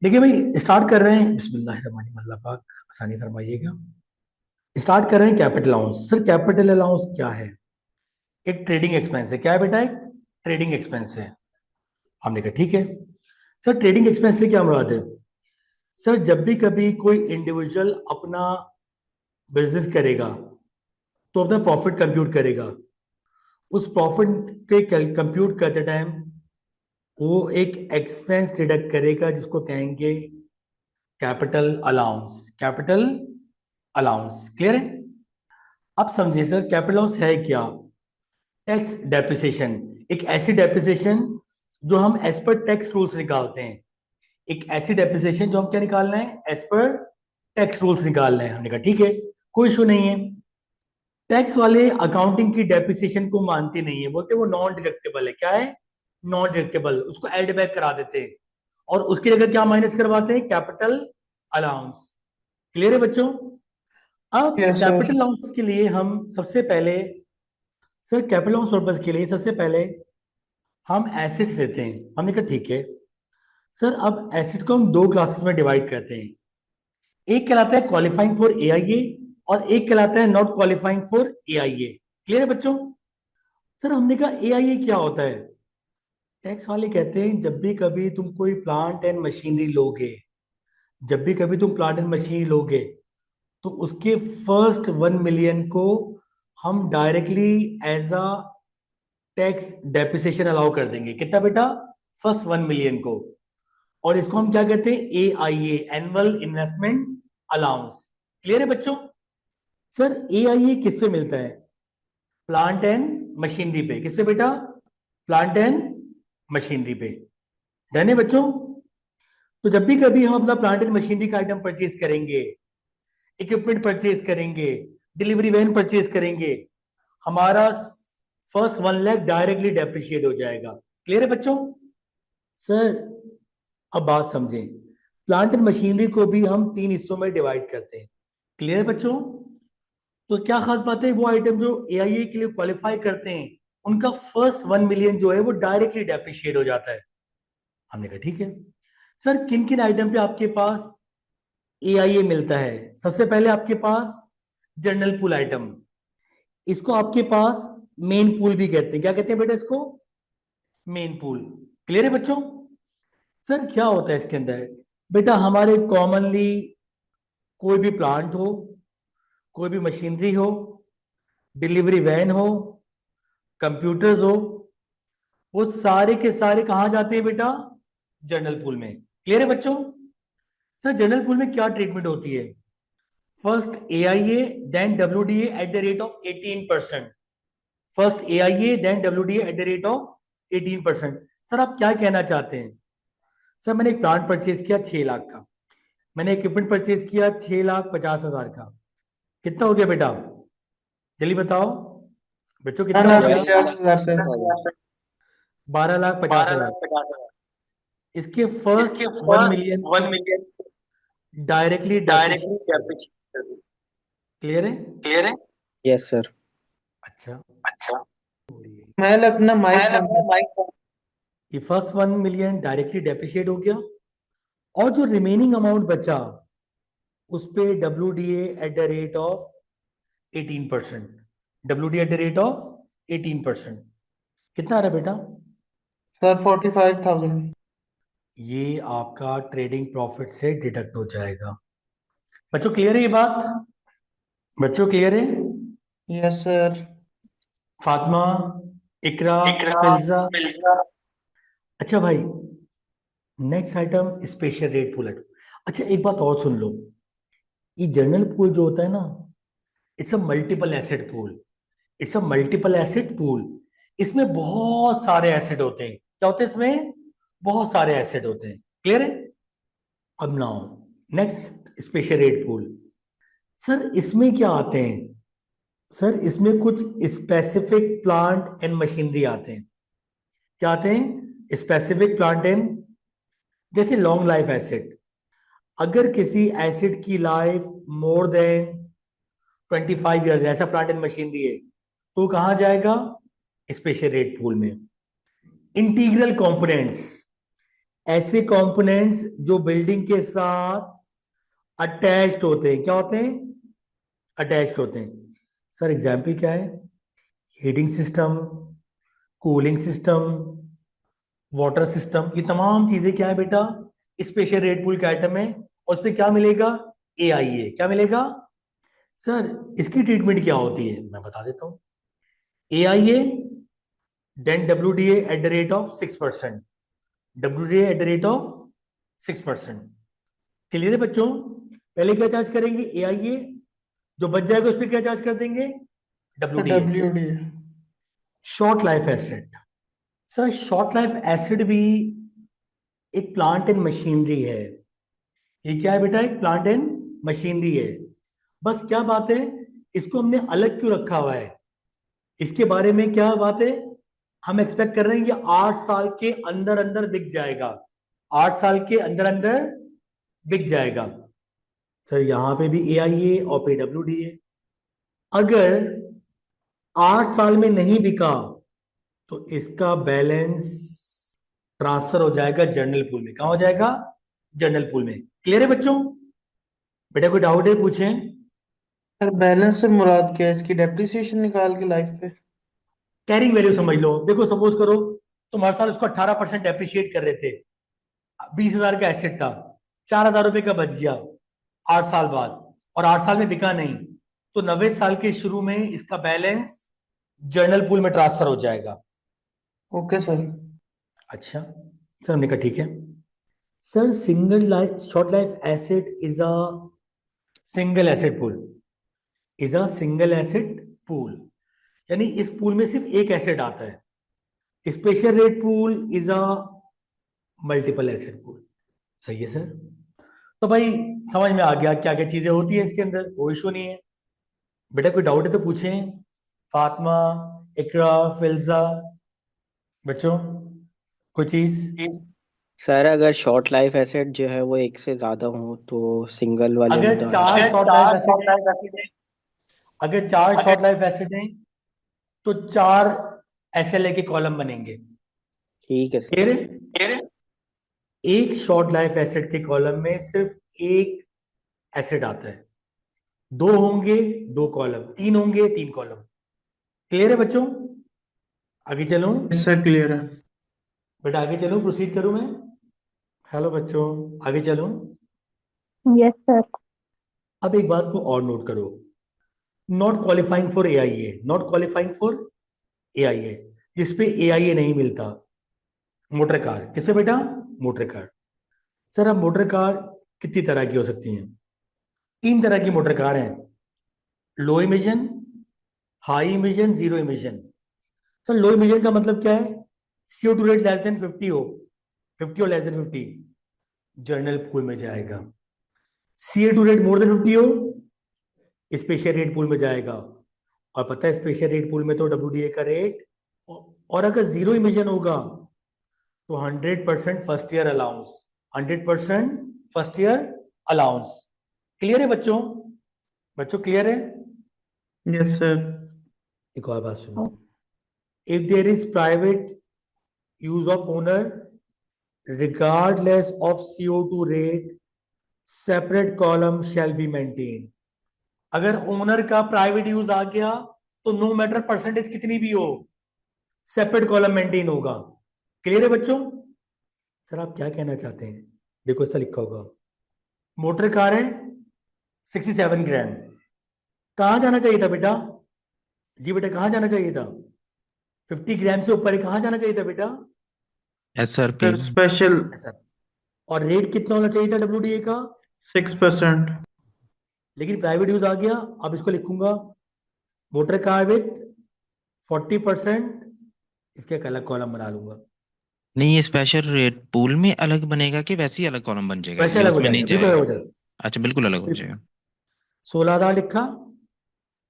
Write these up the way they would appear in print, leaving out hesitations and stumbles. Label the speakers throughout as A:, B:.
A: देखिए भाई, स्टार्ट कर रहे हैं। बिस्मिल्लाहिर्रहमानिर्रहीम, पाक आसानी फरमाइएगा। स्टार्ट कर रहे हैं capital allowance. Sir capital allowance क्या है? एक ट्रेडिंग एक्सपेंस है। क्या है बेटा? एक ट्रेडिंग एक्सपेंस है। हमने कहा ठीक है। सर ट्रेडिंग एक्सपेंस से क्या मुराद है? सर जब भी कभी कोई इंडिविजुअल अपना बिजनेस करेगा तो अपना प्रॉफिट कंप्यूट करेगा। उस प्रॉफिट के कंप्यूट करते टाइम वो एक एक्सपेंस डिडक्ट करेगा जिसको कहेंगे capital allowance. Capital allowance clear है? अब समझिए सर, कैपिटल अलाउंस है क्या? Tax depreciation. एक ऐसी डेप्रिसिएशन जो हम एज पर टैक्स रूल्स निकालते हैं। एक ऐसी डेप्रिसिएशन जो हम क्या निकालना है? एज पर टैक्स रूल्स निकालना है। हमने कहा ठीक है, कोई इशू नहीं है। टैक्स वाले अकाउंटिंग की डेप्रिसिएशन को मानते नहीं है, बोलते वो नॉन डिडक्टेबल है। क्या है? Non deductible. उसको एड बैक करा देते हैं और उसकी जगह क्या माइनस करवाते हैं? Capital allowance. क्लियर है बच्चों? अब
B: यस सर।
A: कैपिटल अलाउंस के लिए हम सबसे पहले, सर कैपिटल अलाउंस पर्पज के लिए सबसे पहले हम एसिड्स लेते हैं। हमने कहा ठीक है। सर अब एसिड को हम दो क्लासेस में डिवाइड करते हैं। एक कहलाता है क्वालिफाइंग फॉर एआईए और एक कहलाता है not qualifying for AIA. Clear है बच्चों? सर हमने कहा एआईए क्या होता है? टैक्स वाले कहते हैं जब भी कभी तुम कोई प्लांट एंड मशीनरी लोगे, जब भी कभी तुम प्लांट एंड मशीनरी लोगे तो उसके फर्स्ट 1 मिलियन को हम directly as a tax depreciation allow कर देंगे। कितना बेटा? फर्स्ट 1 मिलियन को। और इसको हम क्या कहते हैं? ए I A, annual investment allowance. Clear है बच्चों? सर ए आई ए किस पे मिलता है? प्लांट एंड मशीनरी पे। किससे बेटा? प्लांट एंड मशीनरी पे। डन है बच्चों? तो जब भी कभी हम अपना प्लांट एंड मशीनरी का आइटम परचेज करेंगे, इक्विपमेंट परचेज करेंगे, डिलीवरी वैन परचेज करेंगे, हमारा फर्स्ट 1 लाख डायरेक्टली डेप्रिशिएट हो जाएगा। क्लियर है बच्चों? सर अब बात समझें। प्लांट एंड मशीनरी को भी हम 3 हिस्सों में डिवाइड करते हैं। क्लियर है बच्चों? तो क्या खास बात है? वो आइटम जो एआईए के लिए क्वालिफाई करते हैं उनका फर्स्ट 1 मिलियन जो है वो डायरेक्टली डेप्रिशिएट हो जाता है। हमने कहा ठीक है। सर किन किन आइटम पे आपके पास एआईए मिलता है? सबसे पहले आपके पास जनरल पूल आइटम। इसको आपके पास मेन पूल भी कहते हैं। क्या कहते हैं बेटा इसको? Main pool. क्लियर है बच्चों? सर क्या होता है इसके अंदर? बेटा हमारे कॉमनली कोई भी प्लांट हो, कोई भी मशीनरी हो, डिलीवरी वैन हो, कंप्यूटर्स हो, वो सारे के सारे कहां जाते हैं बेटा? जनरल पूल में। क्लियर है बच्चों? सर जनरल पूल में क्या ट्रीटमेंट होती है? First A I A, then W D at the rate of 18%। First A I A then W D at the rate of 18%। Sir आप क्या कहना चाहते हैं? सर मैंने एक प्लांट परचेज किया 6 लाख का, मैंने इक्विपमेंट परचेज किया 6,50,000 का। कितना हो गया बेटा? जल्दी बताओ बच्चों,
B: बारह
A: कितना हो
B: लाख
A: गया?
B: पचास हजार से।
A: 12,50,000। इसके first 1 million directly depreciate. Clear है?
C: Yes sir.
A: अच्छा।
B: महल अपना माइक बंद कर।
A: ये फर्स्ट 1 मिलियन डायरेक्टली डेप्रिशिएट हो गया और जो रिमेनिंग अमाउंट बचा उस पे W D at the rate of 18%। W D at the rate of 18%। कितना आ रहा है बेटा?
B: सर 45,000।
A: ये आपका ट्रेडिंग प्रॉफिट से डिडक्ट हो जाएगा। बच्चों क्लियर है ये बात? बच्चों क्लियर है?
B: Yes sir.
A: फातिमा, इकरा, फिल्जा। अच्छा भाई, next item special rate pool item. अच्छा एक बात और सुन लो, ये जनरल पूल जो होता है ना, it's a multiple asset pool. It's a multiple asset pool. इसमें बहुत सारे एसेट होते हैं। क्या होते हैं इसमें? बहुत सारे एसेट होते हैं। क्लियर है? अब now next special rate pool. Sir इसमें क्या आते हैं? सर इसमें कुछ स्पेसिफिक प्लांट एंड मशीनरी आते हैं। क्या आते हैं? स्पेसिफिक प्लांट एंड, जैसे लॉन्ग लाइफ एसेट। अगर किसी एसिड की लाइफ मोर देन 25 ईयर्स, ऐसा प्लांट एंड मशीनरी है, तो कहां जाएगा? स्पेशल रेट पूल में। इंटीग्रल कंपोनेंट्स, ऐसे कंपोनेंट्स जो बिल्डिंग के साथ अटैच्ड होते हैं, क्या होते हैं? अटैच्ड होते हैं। सर एग्जाम्पल क्या है? Heating system, cooling system, water system, ये तमाम चीजें क्या है बेटा? स्पेशल रेट पूल के आइटम है। और उस पर क्या मिलेगा? AIA। क्या मिलेगा? सर इसकी ट्रीटमेंट क्या होती है मैं बता देता हूँ। AIA then WDA at the rate of 6%, WDA at the rate of 6%। Clear है बच्चों? पहले क्या चार्ज करेंगे? AIA, जो बच जाएगा उस पर क्या चार्ज कर देंगे? WDA।
B: WD।
A: Short life acid. Sir short life acid भी एक प्लांट एंड मशीनरी है। ये क्या है बेटा? एक प्लांट एंड मशीनरी है। बस क्या बात है, इसको हमने अलग क्यों रखा हुआ है? इसके बारे में क्या बात है? हम एक्सपेक्ट कर रहे हैं कि 8 साल के अंदर अंदर बिक जाएगा। 8 साल के अंदर अंदर बिक जाएगा। सर यहां पे भी AIA और PWD है। अगर 8 साल में नहीं बिका तो इसका बैलेंस ट्रांसफर हो जाएगा जर्नल पूल में। कहां हो जाएगा? जर्नल पूल में। क्लियर है बच्चों? बेटा कोई डाउट है पूछें।
B: सर बैलेंस से मुराद क्या है? इसकी डेप्रिसिएशन निकाल के लाइफ पे?
A: कैरिंग वैल्यू समझ लो। देखो सपोज करो तुम हर साल उसको 18% डेप्रिशिएट कर रहे थे। 20,000 का एसेट था, 4,000 रुपए का बच गया 8 साल बाद, और 8 साल में बिका नहीं, तो 90 साल के शुरू में इसका बैलेंस जर्नल पूल में ट्रांसफर हो जाएगा।
B: Okay sir.
A: अच्छा सर, हमने कहा ठीक है। Sir single life short life asset is a single asset pool, is a single asset pool, यानी इस पूल में सिर्फ एक एसेट आता है। Special rate pool is a multiple asset pool. सही है सर। तो भाई समझ में आ गया क्या क्या चीजें होती है इसके अंदर, कोई इशू नहीं है। बेटा कोई डाउट है तो पूछें। फातिमा, इकरा, फिल्जा, बच्चों कोई चीज?
C: सर अगर शॉर्ट लाइफ एसेट जो है वो एक से ज्यादा हो तो सिंगल वाले में
A: अगर
C: तो आएगा।
A: चार शॉर्ट लाइफ एसेट है, अगर चार शॉर्ट लाइफ एसेट हैं तो 4 SLA के कॉलम बनेंगे।
C: ठीक है सर।
A: क्लियर है? एक शॉर्ट लाइफ एसेट के कॉलम में सिर्फ एक एसेट आता है। दो होंगे 2 कॉलम, तीन होंगे 3 कॉलम। क्लियर है बच्चों? आगे चलूं?
B: सर क्लियर है।
A: बेटा आगे चलूं, प्रोसीड करूं मैं? हेलो बच्चों, आगे चलूं?
D: Yes sir.
A: अब एक बात को और नोट करो। Not qualifying for AIA, not qualifying for AIA, जिसपे AIA नहीं मिलता। मोटर कार किसपे बेटा? Motor car. सर अब मोटर कार कितनी तरह की हो सकती हैं? 3 तरह की मोटर कार हैं। Low emission, high emission, zero emission. Sir low emission का मतलब क्या है? CO2 रेट लेस देन 50 हो, 50 और लेस देन 50, जर्नल पूल में जाएगा। CO2 रेट मोर देन 50 हो, स्पेशल रेट पूल में जाएगा। और पता है स्पेशल रेट पूल में तो WDA का रेट, और अगर जीरो इमिशन होगा तो 100% first year allowance, 100% first year allowance. Clear है बच्चों? बच्चों क्लियर है?
B: Yes sir.
A: एक और बात सुनो। If there is private use of owner regardless of CO2 rate, separate column shall be maintained। अगर ओनर का प्राइवेट यूज आ गया तो नो मैटर परसेंटेज कितनी भी हो, सेपरेट कॉलम मेंटेन होगा। क्लियर है बच्चों? सर आप क्या कहना चाहते हैं? देखो ऐसा लिखा होगा, मोटर कार है 67 ग्राम, कहां जाना चाहिए था बेटा? जी बेटा कहां जाना चाहिए था? 50 ग्राम से ऊपर कहां जाना चाहिए था बेटा?
E: SRP
B: सर स्पेशल
A: ऐसा। और रेट कितना होना चाहिए था WDA का?
B: 6%।
A: लेकिन प्राइवेट यूज आ गया, अब इसको लिखूंगा मोटर कार विथ 40%, इसके एक अलग कॉलम बना लूंगा।
E: नहीं, ये स्पेशल रेट पूल में अलग बनेगा कि वैसे ही अलग कॉलम बन जाएगा,
A: वैसे
E: ये
A: अलग हो
E: उसमें नहीं
A: जाएगा, बिल्कुल अलग
E: जाएगा?
A: हो जाएगा।
E: अच्छा, बिल्कुल अलग हो जाएगा।
A: 16,000 लिखा,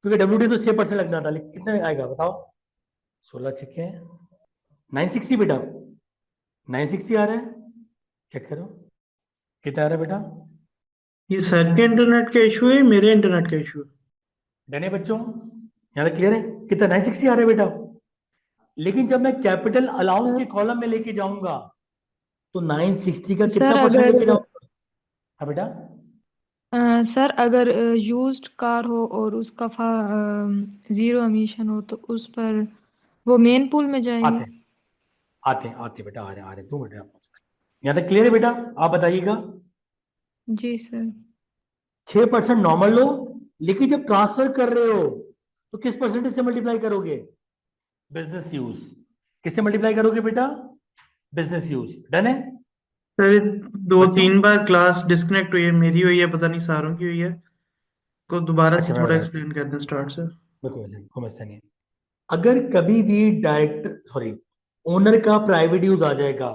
A: क्योंकि WDA तो 6% लगना था, लेकिन कितने आएगा बताओ? 16 छक्के 960 बेटा, 960 आ रहा है। चेक करो कितना आ रहा है बेटा।
B: ये सर के इंटरनेट का इशू है, मेरे इंटरनेट का इशू है?
A: डन है बच्चों? यहाँ तक क्लियर है? कितना? 960 आ रहा है बेटा। लेकिन जब मैं कैपिटल अलाउंस के कॉलम में लेके जाऊंगा तो 960 का
D: सर
A: कितना परसेंट
D: अगर
A: लेके जाओगे? हाँ बेटा।
D: सर अगर यूज्ड कार हो और उसका जीरो एमिशन हो तो उस पर वो मेन पूल में जाएगी।
A: आते हैं आते हैं बेटा, आ रहे हैं 2 मिनट में आप पहुंच। यहाँ तक क्लियर है बेटा? आप बताइएगा।
D: जी सर।
A: 6% नॉर्मल लो, लेकिन जब ट्रांसफर कर रहे हो तो किस परसेंटेज से मल्टीप्लाई करोगे? Business use. किससे मल्टीप्लाई करोगे बेटा? Business use. डन है
B: सर ये दो
A: बच्चों?
B: तीन बार क्लास डिस्कनेक्ट हुई है, मेरी हुई है, पता नहीं सारों की हुई है। को दोबारा से
A: अच्छा मैं
B: थोड़ा
A: बता
B: एक्सप्लेन कर दें स्टार्ट से।
A: समझता नहीं है। अगर कभी भी डायरेक्टर सॉरी ओनर का प्राइवेट यूज आ जाएगा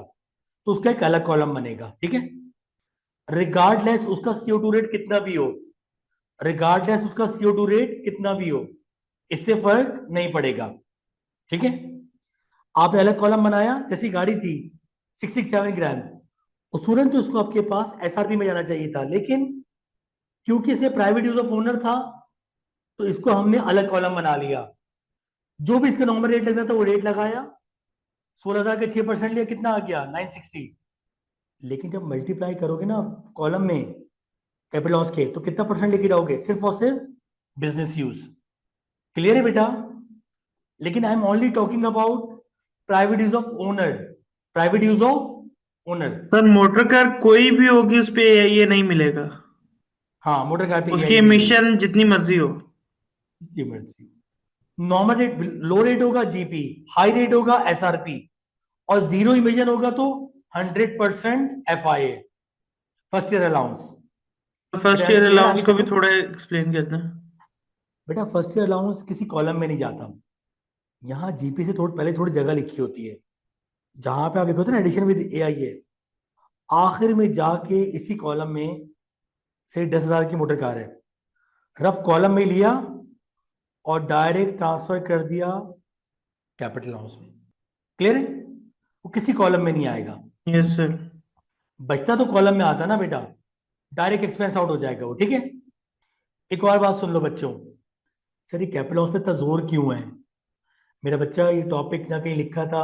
A: तो उसका एक अलग कॉलम बनेगा, ठीक है? रिगार्डलेस उसका CO2 रेट कितना भी हो, रिगार्डलेस उसका CO2 रेट कितना भी हो, इससे फर्क नहीं पड़ेगा, ठीक है? आपने अलग कॉलम बनाया, जैसी गाड़ी थी 667 ग्राम, तुरंत उसको आपके पास SRP में जाना चाहिए था, लेकिन क्योंकि इसे प्राइवेट यूज ऑफ ओनर था तो इसको हमने अलग कॉलम बना लिया। जो भी इसका नॉर्मल रेट लगना था वो रेट लगाया, 16,000 का 6% लिया, कितना आ गया? 960। लेकिन जब मल्टीप्लाई करोगे ना कॉलम में कैपिटल लॉस के, तो कितना परसेंट लेके जाओगे? सिर्फ और सिर्फ बिजनेस यूज। क्लियर है बेटा? लेकिन I am only talking about private use of owner, private use of owner.
B: Sir motor car कोई भी होगी उस पे ये नहीं मिलेगा,
A: हाँ, मोटर कार पे
B: उसकी
A: EIA नहीं मिलेगा।
B: एमिशन जितनी मर्जी हो।
A: जी मर्जी। नॉर्मल रेट, लो रेट होगा GP, हाई रेट होगा SRP, और जीरो इमिशन होगा तो 100% FIA, फर्स्ट ईयर अलाउंस। बेटा
B: फर्स्ट
A: यहाँ
B: ईयर
A: तक क्लियर?
B: अलाउंस
A: आगे
B: को भी
A: चलो।
B: थोड़ा एक्सप्लेन कर दें।
A: बेटा फर्स्ट ईयर अलाउंस किसी कॉलम में नहीं जाता, यहाँ GP से थोड़ी पहले थोड़ी जगह लिखी होती है, जहां पे आप लिखे होते हैं ना एडिशन विद AIA, आखिर में जाके इसी कॉलम में से 10,000 की मोटर कार है, रफ कॉलम में लिया और डायरेक्ट ट्रांसफर कर दिया कैपिटल अलाउंस में। क्लियर है? वो किसी कॉलम में नहीं आएगा,
B: यस सर।
A: बचता तो कॉलम में आता ना बेटा, डायरेक्ट एक्सपेंस आउट हो जाएगा वो, ठीक है? एक और बात सुन लो बच्चों, सर ये कैपिटल अलाउंस पे इतना जोर क्यों है? मेरा बच्चा ये टॉपिक ना कहीं लिखा था,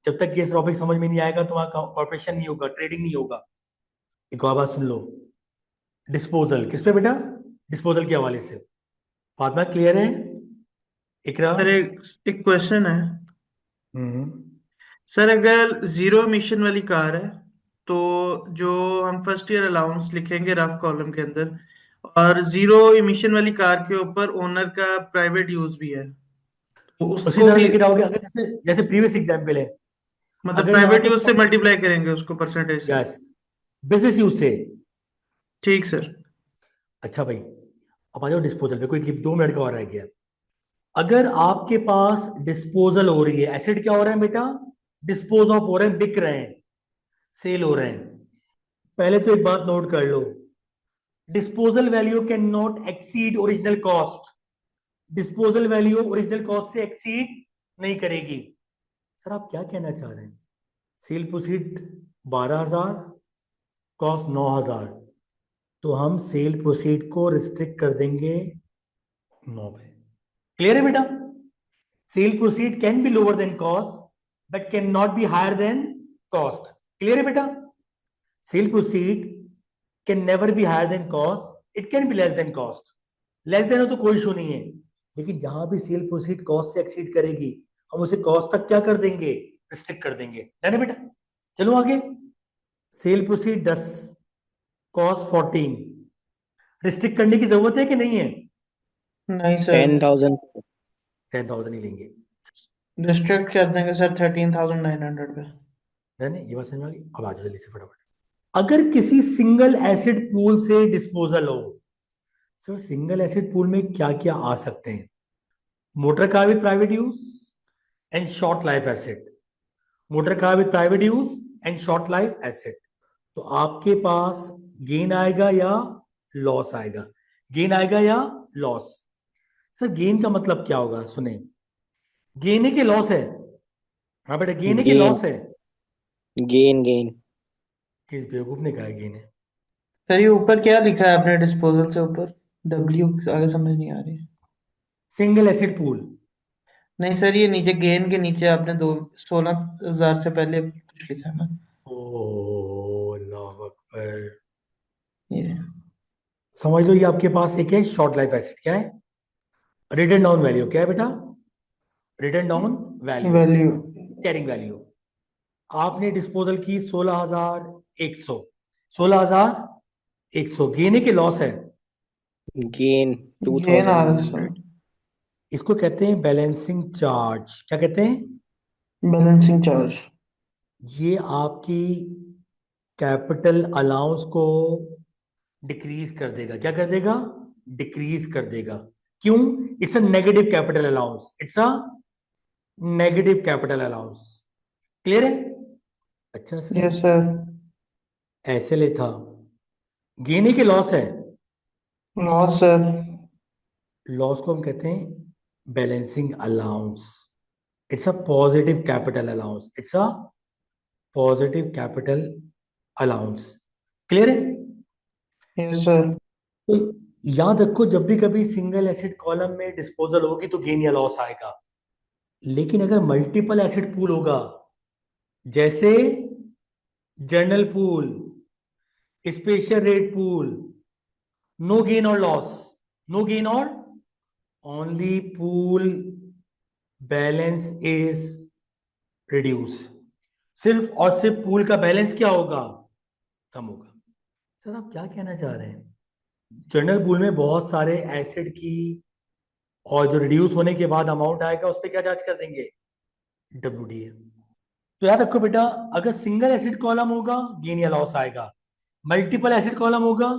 A: जब तक ये टॉपिक समझ में नहीं आएगा तो वहां कॉर्पोरेशन नहीं होगा, ट्रेडिंग नहीं होगा। एक और बात सुन लो, डिस्पोजल किस पे बेटा? डिस्पोजल के हवाले से। फातिमा क्लियर है? इकरा?
B: सर एक क्वेश्चन है।
A: हम्म।
B: सर अगर जीरो एमिशन वाली कार है तो जो हम फर्स्ट ईयर अलाउंस लिखेंगे रफ कॉलम के अंदर, और जीरो एमिशन वाली कार के ऊपर ओनर का प्राइवेट यूज भी है, तो
A: उसी
B: उसको
A: तरह
B: भी
A: लेके जाओगे, अगर जैसे जैसे प्रीवियस एग्जाम्पल है,
B: मतलब
A: अगर यहाँ
B: प्राइवेट
A: पे
B: यूज से मल्टीप्लाई करेंगे उसको परसेंटेज से।
A: यस, बिजनेस यूज से।
B: ठीक सर।
A: अच्छा भाई, अब आ जाओ डिस्पोजल पे, कोई क्लिप 2 मिनट का और रह गया। अगर आपके पास डिस्पोजल हो रही है, एसिड क्या हो रहा है बेटा? डिस्पोज ऑफ हो रहे हैं, बिक रहे हैं, सेल हो रहे हैं। पहले तो एक बात नोट कर लो, disposal value can not exceed original cost. Disposal value original cost से एक्सीड नहीं करेगी। सर आप क्या कहना चाह रहे हैं? सेल प्रोसीड 12,000, कॉस्ट 9,000, तो हम सेल प्रोसीड को रिस्ट्रिक्ट कर देंगे 9 पे। क्लियर है बेटा? Sale proceed can be lower than cost but can not be higher than cost. Clear है बेटा? Sale proceed can never be higher than cost, it can be less than cost. Less than हो तो कोई issue नहीं है, लेकिन जहां भी सेल प्रोसीड कॉस्ट से एक्सीड करेगी हम उसे कॉस्ट तक क्या कर देंगे? रिस्ट्रिक्ट कर देंगे। है ना बेटा? चलो आगे। सेल प्रोसीड 10, कॉस्ट 14, रिस्ट्रिक्ट करने की जरूरत है कि नहीं है?
B: नहीं सर,
C: 10,000।
A: 10,000 ही लेंगे।
B: डिस्ट्रैक्ट कर देंगे सर 13,900 पे।
A: है ना? ये बात समझ में आ गई? अब आ जाओ जल्दी से फटाफट। अगर किसी सिंगल एसिड पूल से डिस्पोजल हो, सर सिंगल एसिड पूल में क्या क्या आ सकते हैं? Motor car with private use and short life acid, motor car with private use and short life acid. तो आपके पास गेन आएगा या लॉस आएगा? गेन आएगा या लॉस? सर गेन का मतलब क्या होगा? सुने, गेन है कि लॉस है? हाँ बेटा, गेन है कि
C: गेन
A: लॉस है?
C: Gain gain.
A: किस बेवकूफ ने कहा है गेन है?
B: सर ये ऊपर क्या लिखा है आपने डिस्पोजल से ऊपर? डब्ल्यू आगे समझ नहीं आ रही।
A: Single acid pool.
B: नहीं सर, ये नीचे गेन के नीचे आपने दो 16,000 से पहले कुछ लिखा है ना।
A: ओ अल्लाह अकबर।
B: ये
A: समझ लो ये आपके पास एक है शॉर्ट लाइफ एसिड, क्या है? रिटन डाउन वैल्यू, क्या है बेटा? Written down value,
B: value.
A: Carrying value. आपने डिस्पोजल की 16,100, 16,100 गेन है कि लॉस है?
C: गेन
B: गेन आ रहा है सर।
C: 2100।
A: इसको कहते हैं बैलेंसिंग चार्ज। क्या कहते हैं?
B: Balancing charge.
A: ये आपकी कैपिटल अलाउंस को डिक्रीज कर देगा। क्या कर देगा? डिक्रीज कर देगा। क्यों? It's a negative capital allowance, it's a negative capital allowance. Clear है? अच्छा सर,
B: यस सर।
A: ऐसे ले था, गेन है कि लॉस है?
B: Loss sir.
A: लॉस को हम कहते हैं balancing allowance. It's a positive capital allowance, it's a positive capital allowance. Clear है?
B: Yes sir.
A: तो याद रखो, जब भी कभी सिंगल एसिड कॉलम में डिस्पोजल होगी तो गेन या लॉस आएगा। लेकिन अगर मल्टीपल एसिड पूल होगा, जैसे general pool, special rate pool, no gain और लॉस, नो गेन और only pool balance is reduce. सिर्फ और सिर्फ पूल का बैलेंस क्या होगा? कम होगा। सर आप क्या कहना चाह रहे हैं? जर्नल पूल में बहुत सारे एसिड की, और जो रिड्यूस होने के बाद अमाउंट आएगा उस पर क्या चार्ज कर देंगे? WDA। तो याद रखो बेटा, अगर सिंगल एसिड कॉलम होगा गेन या लॉस आएगा, मल्टीपल एसिड कॉलम होगा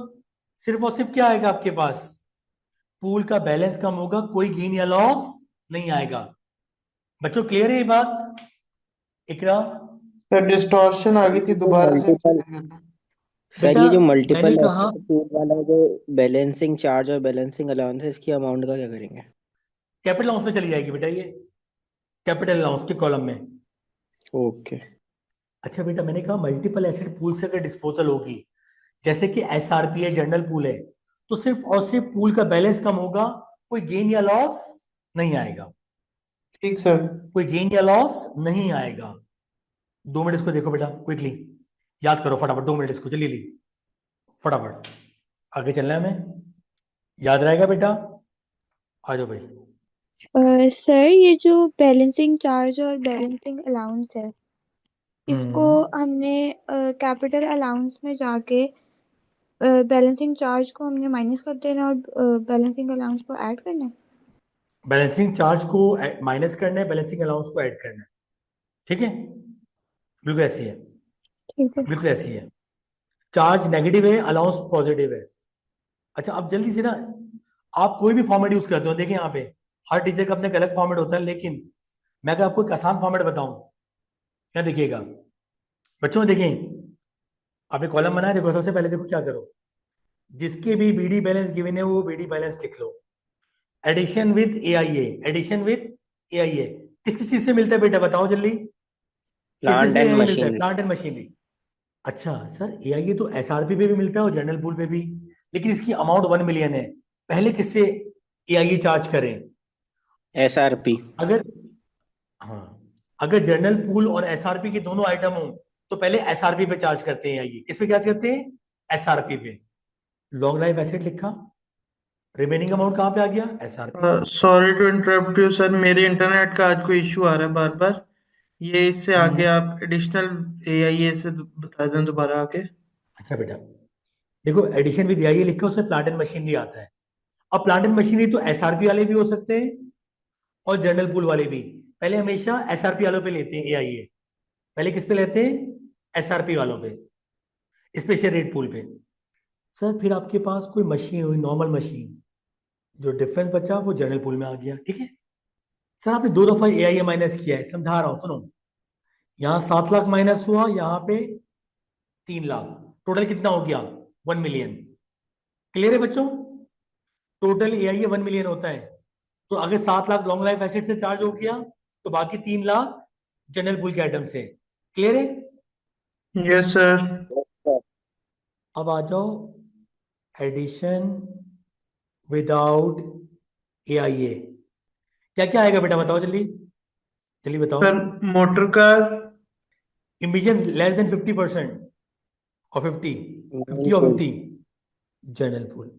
A: सिर्फ और सिर्फ क्या आएगा आपके पास? पूल का बैलेंस कम होगा, कोई गेन या लॉस नहीं आएगा। बच्चों क्लियर है ये बात? इकरा,
B: सर डिस्टॉर्शन आ
C: सर
B: गई थी,
C: ये जो
B: दोबारा से
C: मल्टीपल
B: explain करना।
C: सर
A: बेटा
C: ये जो
A: मैंने
C: मल्टीपल
A: कहा
C: एसिड वाला जो बैलेंसिंग चार्ज और बैलेंसिंग अलाउंसेस की अमाउंट का क्या करेंगे?
A: कैपिटल अलाउंस में चली जाएगी बेटा ये, कैपिटल अलाउंस के कॉलम में।
C: ओके।
A: अच्छा बेटा, मैंने कहा मल्टीपल एसिड पूल से अगर डिस्पोजल होगी, जैसे कि SRP है, जनरल पूल है, तो सिर्फ और सिर्फ पूल का बैलेंस कम होगा, कोई गेन या लॉस नहीं आएगा।
B: ठीक सर।
A: कोई गेन या लॉस नहीं आएगा। 2 मिनट इसको देखो बेटा, क्विकली याद करो फटाफट, 2 मिनट इसको जल्दी फटाफट आगे चलना है हमें। याद रहेगा बेटा? आ जाओ भाई।
D: सर ये जो बैलेंसिंग चार्ज और बैलेंसिंग अलाउंस है, इसको
A: हम्म।
D: हमने कैपिटल अलाउंस में जाके बैलेंसिंग चार्ज को हमने माइनस कर देना और बैलेंसिंग अलाउंस को ऐड करना है।
A: बैलेंसिंग चार्ज को माइनस करना है, बैलेंसिंग अलाउंस को ऐड करना है। ठीक है, बिल्कुल ऐसी है,
D: ठीक है।
A: बिल्कुल ऐसी है। चार्ज नेगेटिव है, अलाउंस पॉजिटिव है। अच्छा अब जल्दी से ना, आप कोई भी फॉर्मेट यूज करते हो, देखिए यहाँ पे हर टीचर का अपने अलग फॉर्मेट होता है, लेकिन मैं अगर आपको एक आसान फॉर्मेट बताऊं, क्या देखिएगा बच्चों, देखें आपने कॉलम बनाया, देखो सबसे पहले देखो क्या करो, जिसके भी BD बैलेंस गिवन है वो BD बैलेंस लिख लो। Addition with AIA, addition with AIA किस किस चीज से मिलता है बेटा, बताओ जल्दी। किस किस
C: प्लांट
A: से
C: एंड
A: AIA मिलता है?
C: मशीनरी।
A: Plant and machinery. अच्छा सर, AIA तो SRP पे भी मिलता है और जनरल पूल पे भी, लेकिन इसकी अमाउंट 1 मिलियन है। पहले किससे AIA चार्ज करें?
C: SRP।
A: अगर, हाँ, अगर जनरल पूल और SRP के दोनों आइटम हो तो पहले SRP पे चार्ज करते हैं, AIA किस पे चार्ज करते हैं? SRP पे। लॉन्ग लाइफ एसिड लिखा, रिमेनिंग अमाउंट कहाँ पे आ गया? SRP।
B: Sorry to interrupt you sir, मेरे इंटरनेट का आज कोई इशू आ रहा है बार बार। ये इससे आगे
A: हम्म।
B: आप एडिशनल AIA से बता दें दोबारा आके।
A: अच्छा बेटा, देखो एडिशन विद AIA लिखा, उसमें प्लांट एंड मशीनरी आता है। अब प्लांट एंड मशीनरी तो SRP वाले भी हो सकते हैं और जनरल पूल वाले भी। पहले हमेशा SRP वालों पे लेते हैं AIA, पहले किस पे लेते हैं? SRP वालों पे, स्पेशल रेट पूल पे। सर फिर आपके पास कोई मशीन हुई, नॉर्मल मशीन, जो डिफरेंस बचा वो जनरल पूल में आ गया, ठीक है। सर आपने 2 दफा AIA माइनस किया है, समझा रहा हूं सुनो। यहाँ 7 लाख माइनस हुआ, यहाँ पे 3 लाख, टोटल कितना हो गया? 1 मिलियन। क्लियर है बच्चों? टोटल AIA 1 मिलियन होता है। तो अगर 7 लाख लॉन्ग लाइफ एसिड से चार्ज हो गया, तो बाकी 3 लाख जनरल पूल के आइटम से। क्लियर है?
B: Yes sir.
A: अब आ जाओ एडिशन विदाउट AIA। क्या क्या आएगा बेटा, बताओ जल्दी, जल्दी बताओ।
B: Sir motor car,
A: emission less than 50% और 50
C: मेन
A: और
C: pool
A: 50 general pool.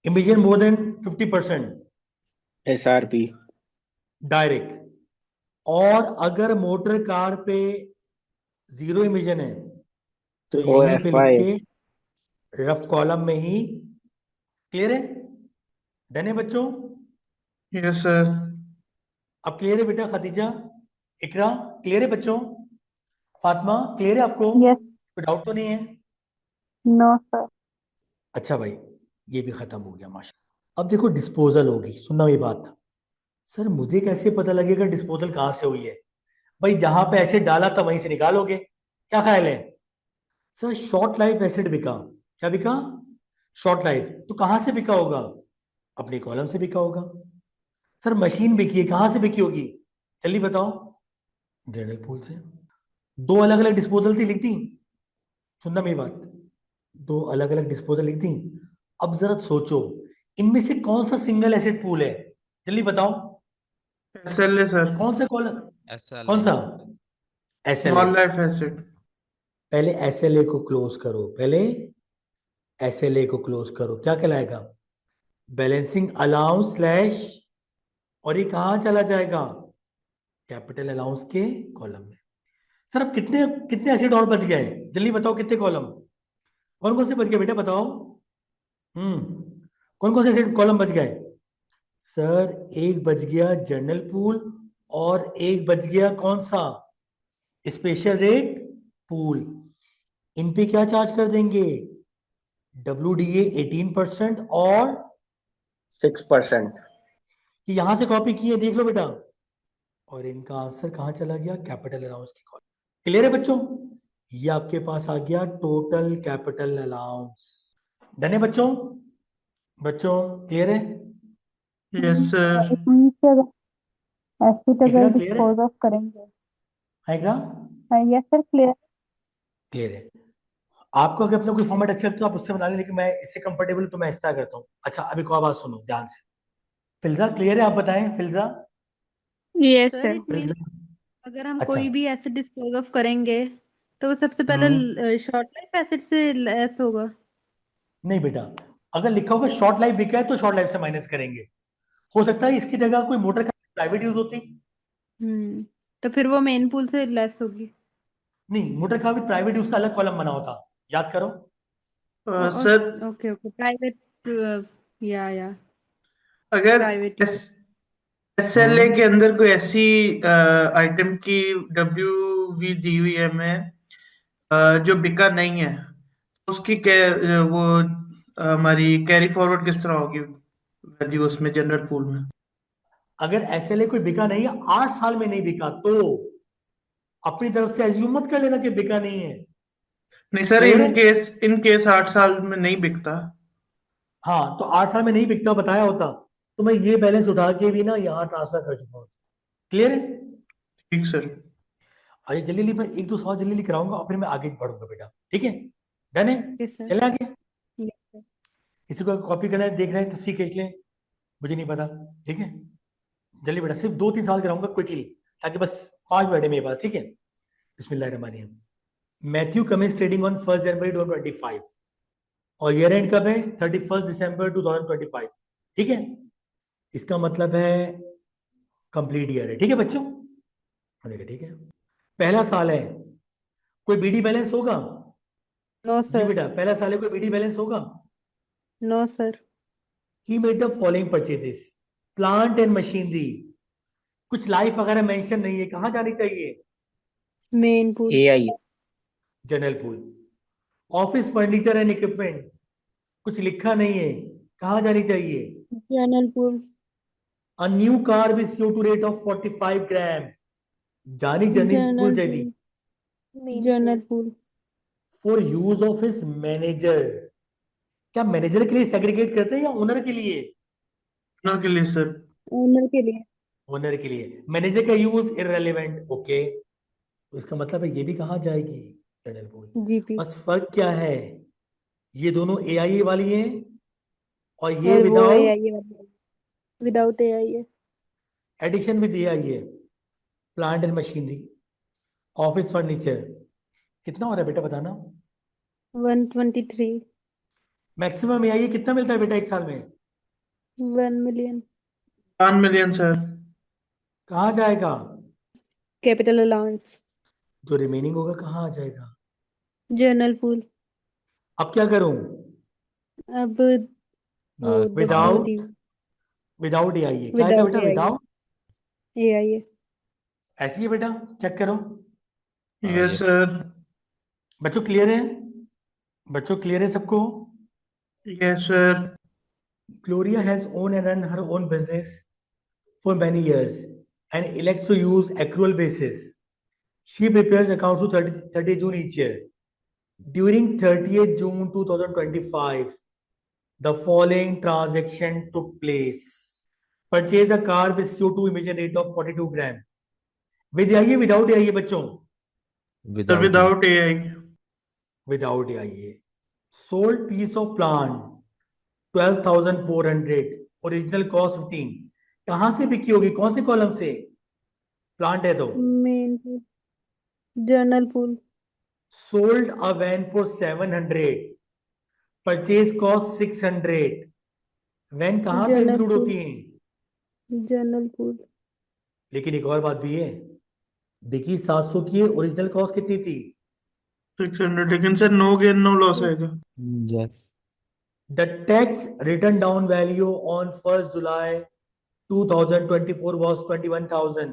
A: Emission more than 50%
C: SRP
A: direct. और अगर मोटर कार पे जीरो इमिशन है तो यहीं पे लिख
C: OFI
A: के रफ कॉलम में ही। क्लियर है? डन है बच्चों?
B: Yes sir.
A: अब क्लियर है बेटा? खदीजा, इकरा, क्लियर है बच्चों? फातिमा, क्लियर है आपको?
F: यस।
A: कोई डाउट तो नहीं है?
F: No sir.
A: अच्छा भाई, ये भी खत्म हो गया माशा। अब देखो डिस्पोजल होगी। सुनना ये बात। सर मुझे कैसे पता लगेगा डिस्पोजल कहां से हुई है? भाई जहां पे एसिड डाला था वहीं से निकालोगे। क्या ख्याल है? सर शॉर्ट लाइफ एसिड बिका। क्या बिका? Short life. तो कहां से बिका होगा? अपने कॉलम से बिका होगा। सर मशीन बिकी है, कहां से बिकी होगी? जल्दी बताओ। जनरल पूल से। दो अलग अलग डिस्पोजल थी, लिख दी? सुनना मेरी बात। दो अलग अलग डिस्पोजल लिख दी। अब जरा सोचो, इनमें से कौन सा सिंगल एसिड पूल है? जल्दी बताओ।
B: SLA sir.
A: कौन सा कॉलम?
E: SLA
A: कौन सा? एसएलए।
B: Small life acid.
A: पहले एसएलए को क्लोज करो। पहले एसएलए को क्लोज करो। क्या कहलाएगा? Balancing allowance slash. और ये कहां चला जाएगा? कैपिटल अलाउंस के कॉलम में। सर अब कितने कितने एसिड और बच गए? जल्दी बताओ कितने कॉलम? कौन कौन से बच गए बेटा बताओ? कौन कौन से एसिड कॉलम बच गए? सर एक बच गया जनरल पूल और एक बच गया कौन सा? Special rate pool. इन पे क्या चार्ज कर देंगे? WDA 18% और
C: 6%।
A: कि यहां से कॉपी किए देख लो बेटा। और इनका आंसर कहां चला गया? कैपिटल अलाउंस की कॉलम। क्लियर है बच्चों? ये आपके पास आ गया टोटल कैपिटल अलाउंस। डन है बच्चों? बच्चों क्लियर है?
B: Yes sir.
F: इसमें से एसिड
A: इकरा
F: अगर
A: क्लियर है?
F: डिस्पोज ऑफ करेंगे।
A: है Iqra?
F: Yes sir, clear.
A: Clear है। आपको अगर अपना कोई फॉर्मेट अच्छा लगता है तो आप उससे बना लें, लेकिन मैं इससे कंफर्टेबल तो मैं इस तरह करता हूँ। अच्छा अभी को बात सुनो ध्यान से। फिल्जा क्लियर है? आप बताएं Filza.
D: Yes
G: sir
D: sir.
G: It mean
A: Filza
G: अगर हम
A: अच्छा।
G: कोई भी एसिड डिस्पोज ऑफ करेंगे तो वो सबसे
A: हम्म
G: पहले शॉर्ट लाइफ एसिड से लेस होगा।
A: नहीं बेटा, अगर लिखा होगा शॉर्ट लाइफ बिका है तो शॉर्ट लाइफ से माइनस करेंगे। हो सकता है इसकी जगह कोई मोटर का प्राइवेट यूज होती।
G: तो फिर वो मेन पूल से लेस होगी।
A: नहीं, मोटर का भी प्राइवेट यूज का अलग कॉलम बना होता। याद करो।
B: सर
G: ओके ओके, प्राइवेट या
B: अगर
G: प्राइवेट यूज।
B: SLA के अंदर कोई ऐसी आइटम की WV दी हुई है हमें जो बिका नहीं है, तो उसकी वो हमारी कैरी फॉरवर्ड किस तरह होगी वैल्यू उसमें जनरल पूल में?
A: अगर एसएलए कोई बिका नहीं है, 8 साल में नहीं बिका, तो अपनी तरफ से एज्यूम मत कर लेना कि बिका नहीं है।
B: नहीं सर,
A: क्लियर है?
B: इन केस 8 साल में नहीं बिकता।
A: हाँ तो 8 साल में नहीं बिकता बताया होता तो मैं ये बैलेंस उठा के भी ना यहाँ ट्रांसफर कर चुका हूँ। क्लियर है?
B: ठीक सर।
A: अरे जल्दी जल्दी मैं एक दो सवाल जल्दी कराऊंगा और फिर मैं आगे बढ़ूंगा बेटा। ठीक है? डन है?
G: Yes sir.
A: चले आगे।
G: Yes sir.
A: किसी को कॉपी करना है, देख रहे हैं तो खींच लें। मुझे नहीं पता। ठीक है? जल्दी बेटा, सिर्फ 2-3 सवाल कराऊंगा क्विकली, ताकि बस 5 मिनट मेरे पास। ठीक है? बिस्मिल्लाहिर्रहमानिर्रहीम। मैथ्यू कमेंस ट्रेडिंग ऑन 1 जनवरी 2025 और ईयर एंड कब है? 31 दिसंबर 2025। ठीक है? इसका मतलब है कंप्लीट ईयर है। ठीक है बच्चों? ठीक है, पहला साल है। कोई बीडी बैलेंस होगा?
G: नो
A: जी
G: सर।
A: बेटा, पहला साल है, कोई बीडी बैलेंस होगा?
G: No sir.
A: He made the following purchases, plant and machinery. कुछ लाइफ वगैरह मेंशन नहीं है, कहां जानी चाहिए?
G: Main pool.
C: AI
A: general pool. Office furniture and equipment, कुछ लिखा नहीं है, कहां जानी चाहिए?
G: General pool.
A: A new car with CO2 rate of 45 gram, जानी जनरल पूल
G: जनरल
A: चाहिए।
G: Pool. General pool.
A: For use of his manager. क्या मैनेजर के लिए सेग्रीगेट करते हैं या ओनर के लिए?
B: के लिए सर।
G: ओनर के लिए।
A: ओनर के लिए। मैनेजर का यूज इररेलेवेंट। ओके, तो इसका मतलब है ये भी कहाँ जाएगी? General pool.
G: जीपी।
A: बस फर्क क्या है? ये दोनों AIA वाली हैं और ये
G: और वो
A: विदाउट
G: AI वाला विदाउट AI है।
A: Addition with AIA। Plant and machinery, office furniture, कितना हो रहा है बेटा बताना?
F: 123.
A: मैक्सिमम एआई कितना मिलता है बेटा एक साल में?
F: 1 million.
B: 1 million sir.
A: कहाँ जाएगा?
F: Capital allowance.
A: जो रिमेनिंग होगा कहाँ आ जाएगा?
F: Journal pool.
A: अब क्या करूं?
F: अब वो
A: विदाउट
F: WD.
A: विदाउट एआई है, क्या है
F: Without
A: बेटा?
F: AIA.
A: Without
F: AIA.
A: ऐसी है बेटा, चेक करो।
B: Yes
E: yes.
B: सर।
A: बच्चों क्लियर है? बच्चों क्लियर है सबको?
B: Yes sir.
A: Gloria has owned and run her own business for many years and elects to use accrual basis. She prepares accounts to 30 June each year. During 30th June 2025, the following transaction took place. Purchase a car with CO2 emission rate of 42 gram. With AIA, without AIA बच्चों?
B: Sir
E: Without
B: without AI.
A: Without AIA. Sold piece of plant 12,400. Original cost 15. कहाँ से बिकी होगी? कौन से column से? Plant है तो।
F: Main pool. Journal pool.
A: Sold a van for 700. Purchase cost 600. Van कहाँ पे
F: Journal
A: इंक्लूड
F: pool.
A: होती हैं?
F: Journal pool.
A: लेकिन एक और बात भी है, बिकी 700 की है, ओरिजिनल कॉस्ट कितनी थी?
B: 600, लेकिन sir no gain no loss आएगा।
E: yes.
A: The tax written down value on 1st July 2024 was 21,000.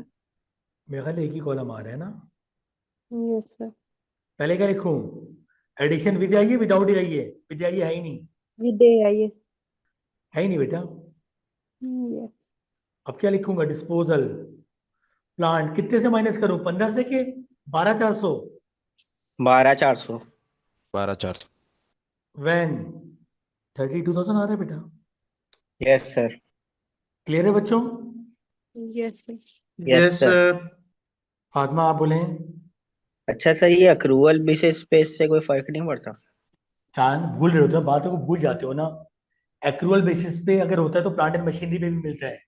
A: मेरा ख्याल एक ही कॉलम आ रहा है ना?
F: Yes, sir.
A: पहले क्या लिखूं? एडिशन विद आइए विदाउट आइए? विद आइए है ही नहीं,
F: With AIA.
A: है ही नहीं बेटा।
F: Yes.
A: अब क्या लिखूंगा? डिस्पोजल प्लांट कितने से माइनस करूं? 15 से के 12,400?
C: 12,400।
E: 12,400
A: वैन 32,000 आ रहा है बेटा।
C: Yes sir.
A: क्लियर है बच्चों?
F: Yes, sir.
C: Yes
B: yes
C: sir.
B: Sir.
A: Fatima आप बोले।
C: अच्छा सर, ये अक्रूवल बेसिस पे इससे कोई फर्क नहीं पड़ता?
A: चांद भूल रहे होते हो, बातों को भूल जाते हो ना। एक्रूअल बेसिस पे अगर होता है तो प्लांट एंड मशीनरी पे भी मिलता है।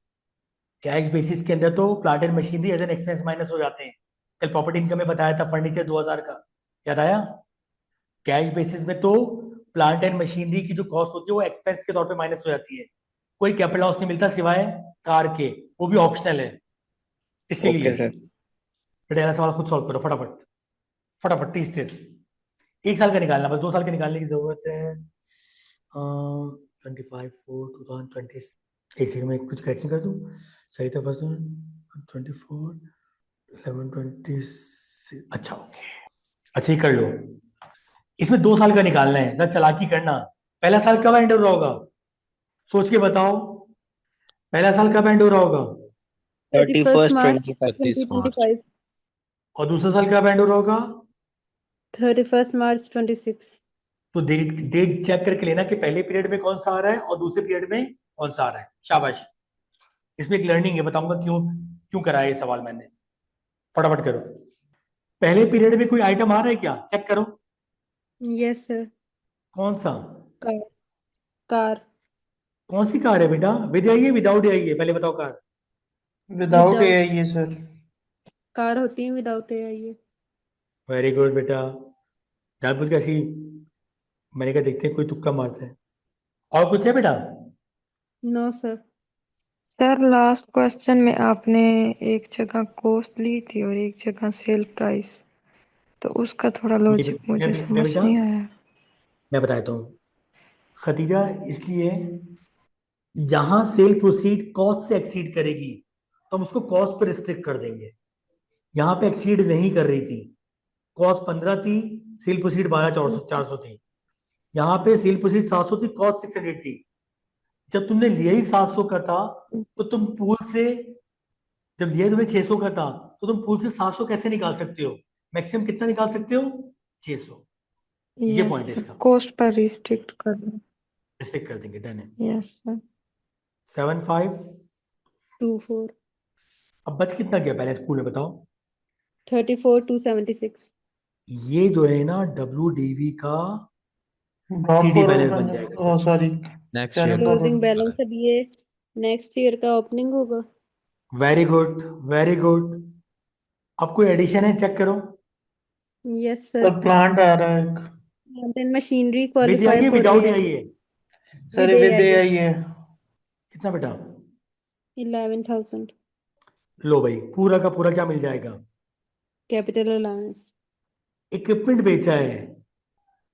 A: कैश बेसिस के अंदर तो plant and machinery as an expense minus हो जाते हैं। कल प्रॉपर्टी इनकम में बताया था, फर्नीचर 2,000 का, याद आया? कैश बेसिस में तो प्लांट एंड मशीनरी की जो कॉस्ट होती है वो एक्सपेंस के तौर पे माइनस हो जाती है। कोई कैपिटल लॉस नहीं मिलता सिवाय कार के, वो भी ऑप्शनल है। इसीलिए
C: ओके सर।
A: बेटा अगला सवाल खुद सॉल्व करो फटाफट, फटाफट 30 एक साल का निकालना, बस 2 साल के निकालने की जरूरत है। 25/4/2020। एक सेकंड में कुछ करेक्शन कर दूं, सही था फर्स्ट 24 11/26। अच्छा ओके, अच्छा ये कर लो। इसमें 2 साल का निकालना है, जरा चालाकी करना। पहला साल कब एंड हो रहा होगा? सोच के बताओ, पहला साल कब एंड हो रहा होगा?
F: 31st March
C: 31st
F: 2025.
A: और दूसरा साल कब एंड हो रहा होगा?
F: 31st March 26.
A: तो डेट डेट चेक करके लेना कि पहले पीरियड में कौन सा आ रहा है और दूसरे पीरियड में कौन सा आ रहा है। शाबाश, इसमें एक लर्निंग है, बताऊंगा क्यों क्यों कराया ये सवाल मैंने। फटाफट करो। पहले पीरियड में कोई आइटम आ रहा है क्या? चेक करो।
F: Yes, sir.
A: कौन सा?
F: Car. Car.
A: कौन सी कार है बेटा? विद आइए विदाउट आइए? पहले बताओ कार।
B: Without
F: Without.
B: एआई है सर।
F: कार होती है विदाउट AIA.
A: वेरी गुड बेटा, जानबूझ के ऐसी मैंने कहा देखते हैं कोई तुक्का मारता है। और कुछ है बेटा?
F: No, sir.
D: Sir last question में आपने एक जगह कॉस्ट ली थी और एक जगह सेल प्राइस, तो उसका थोड़ा लॉजिक मुझे समझ
A: बेटा
D: नहीं आया।
A: मैं बताता हूँ खतीजा, इसलिए जहां सेल प्रोसीड कॉस्ट से एक्सीड करेगी तो हम उसको कॉस्ट पर रिस्ट्रिक्ट कर देंगे। यहाँ पे एक्सीड नहीं कर रही थी, कॉस्ट 15 थी, सेल प्रोसीड 12,400 थी। यहाँ पे सेल प्रोसीड 700 थी, कॉस्ट 600 थी। जब तुमने लिया ही 700 का था तो तुम पूल से, जब लिया तुमने 600 का था तो तुम पूल से 700 कैसे निकाल सकते हो? मैक्सिमम कितना निकाल सकते हो? 600। ये पॉइंट है
D: यस
A: इसका,
D: कॉस्ट पर रिस्ट्रिक्ट कर दो।
A: रिस्ट्रिक्ट कर देंगे। डन है।
D: Yes sir.
A: 7/5।
F: 24.
A: अब बच कितना गया बैलेंस पूल में बताओ?
F: 34,276.
A: ये जो है ना WDV का
B: drop
A: CD
B: for
A: balance
B: open,
A: बन जाएगा।
B: Sorry
E: next
B: carry
E: year
B: forward.
F: Closing balance अब ये नेक्स्ट ईयर का ओपनिंग होगा।
A: Very good very good. अब कोई एडिशन है? चेक करो।
F: Yes
B: sir
F: sir.
B: प्लांट आ रहा है एक।
F: Plant and machinery
A: with
F: qualify
A: आइए
F: फॉर
A: विदाउट
F: ए
A: आइए?
B: सर
F: विद
B: विद
F: ए
B: आई है।
A: कितना बेटा?
F: 11,000
A: लो भाई, पूरा का पूरा क्या मिल जाएगा?
F: Capital allowance.
A: इक्विपमेंट बेचा है,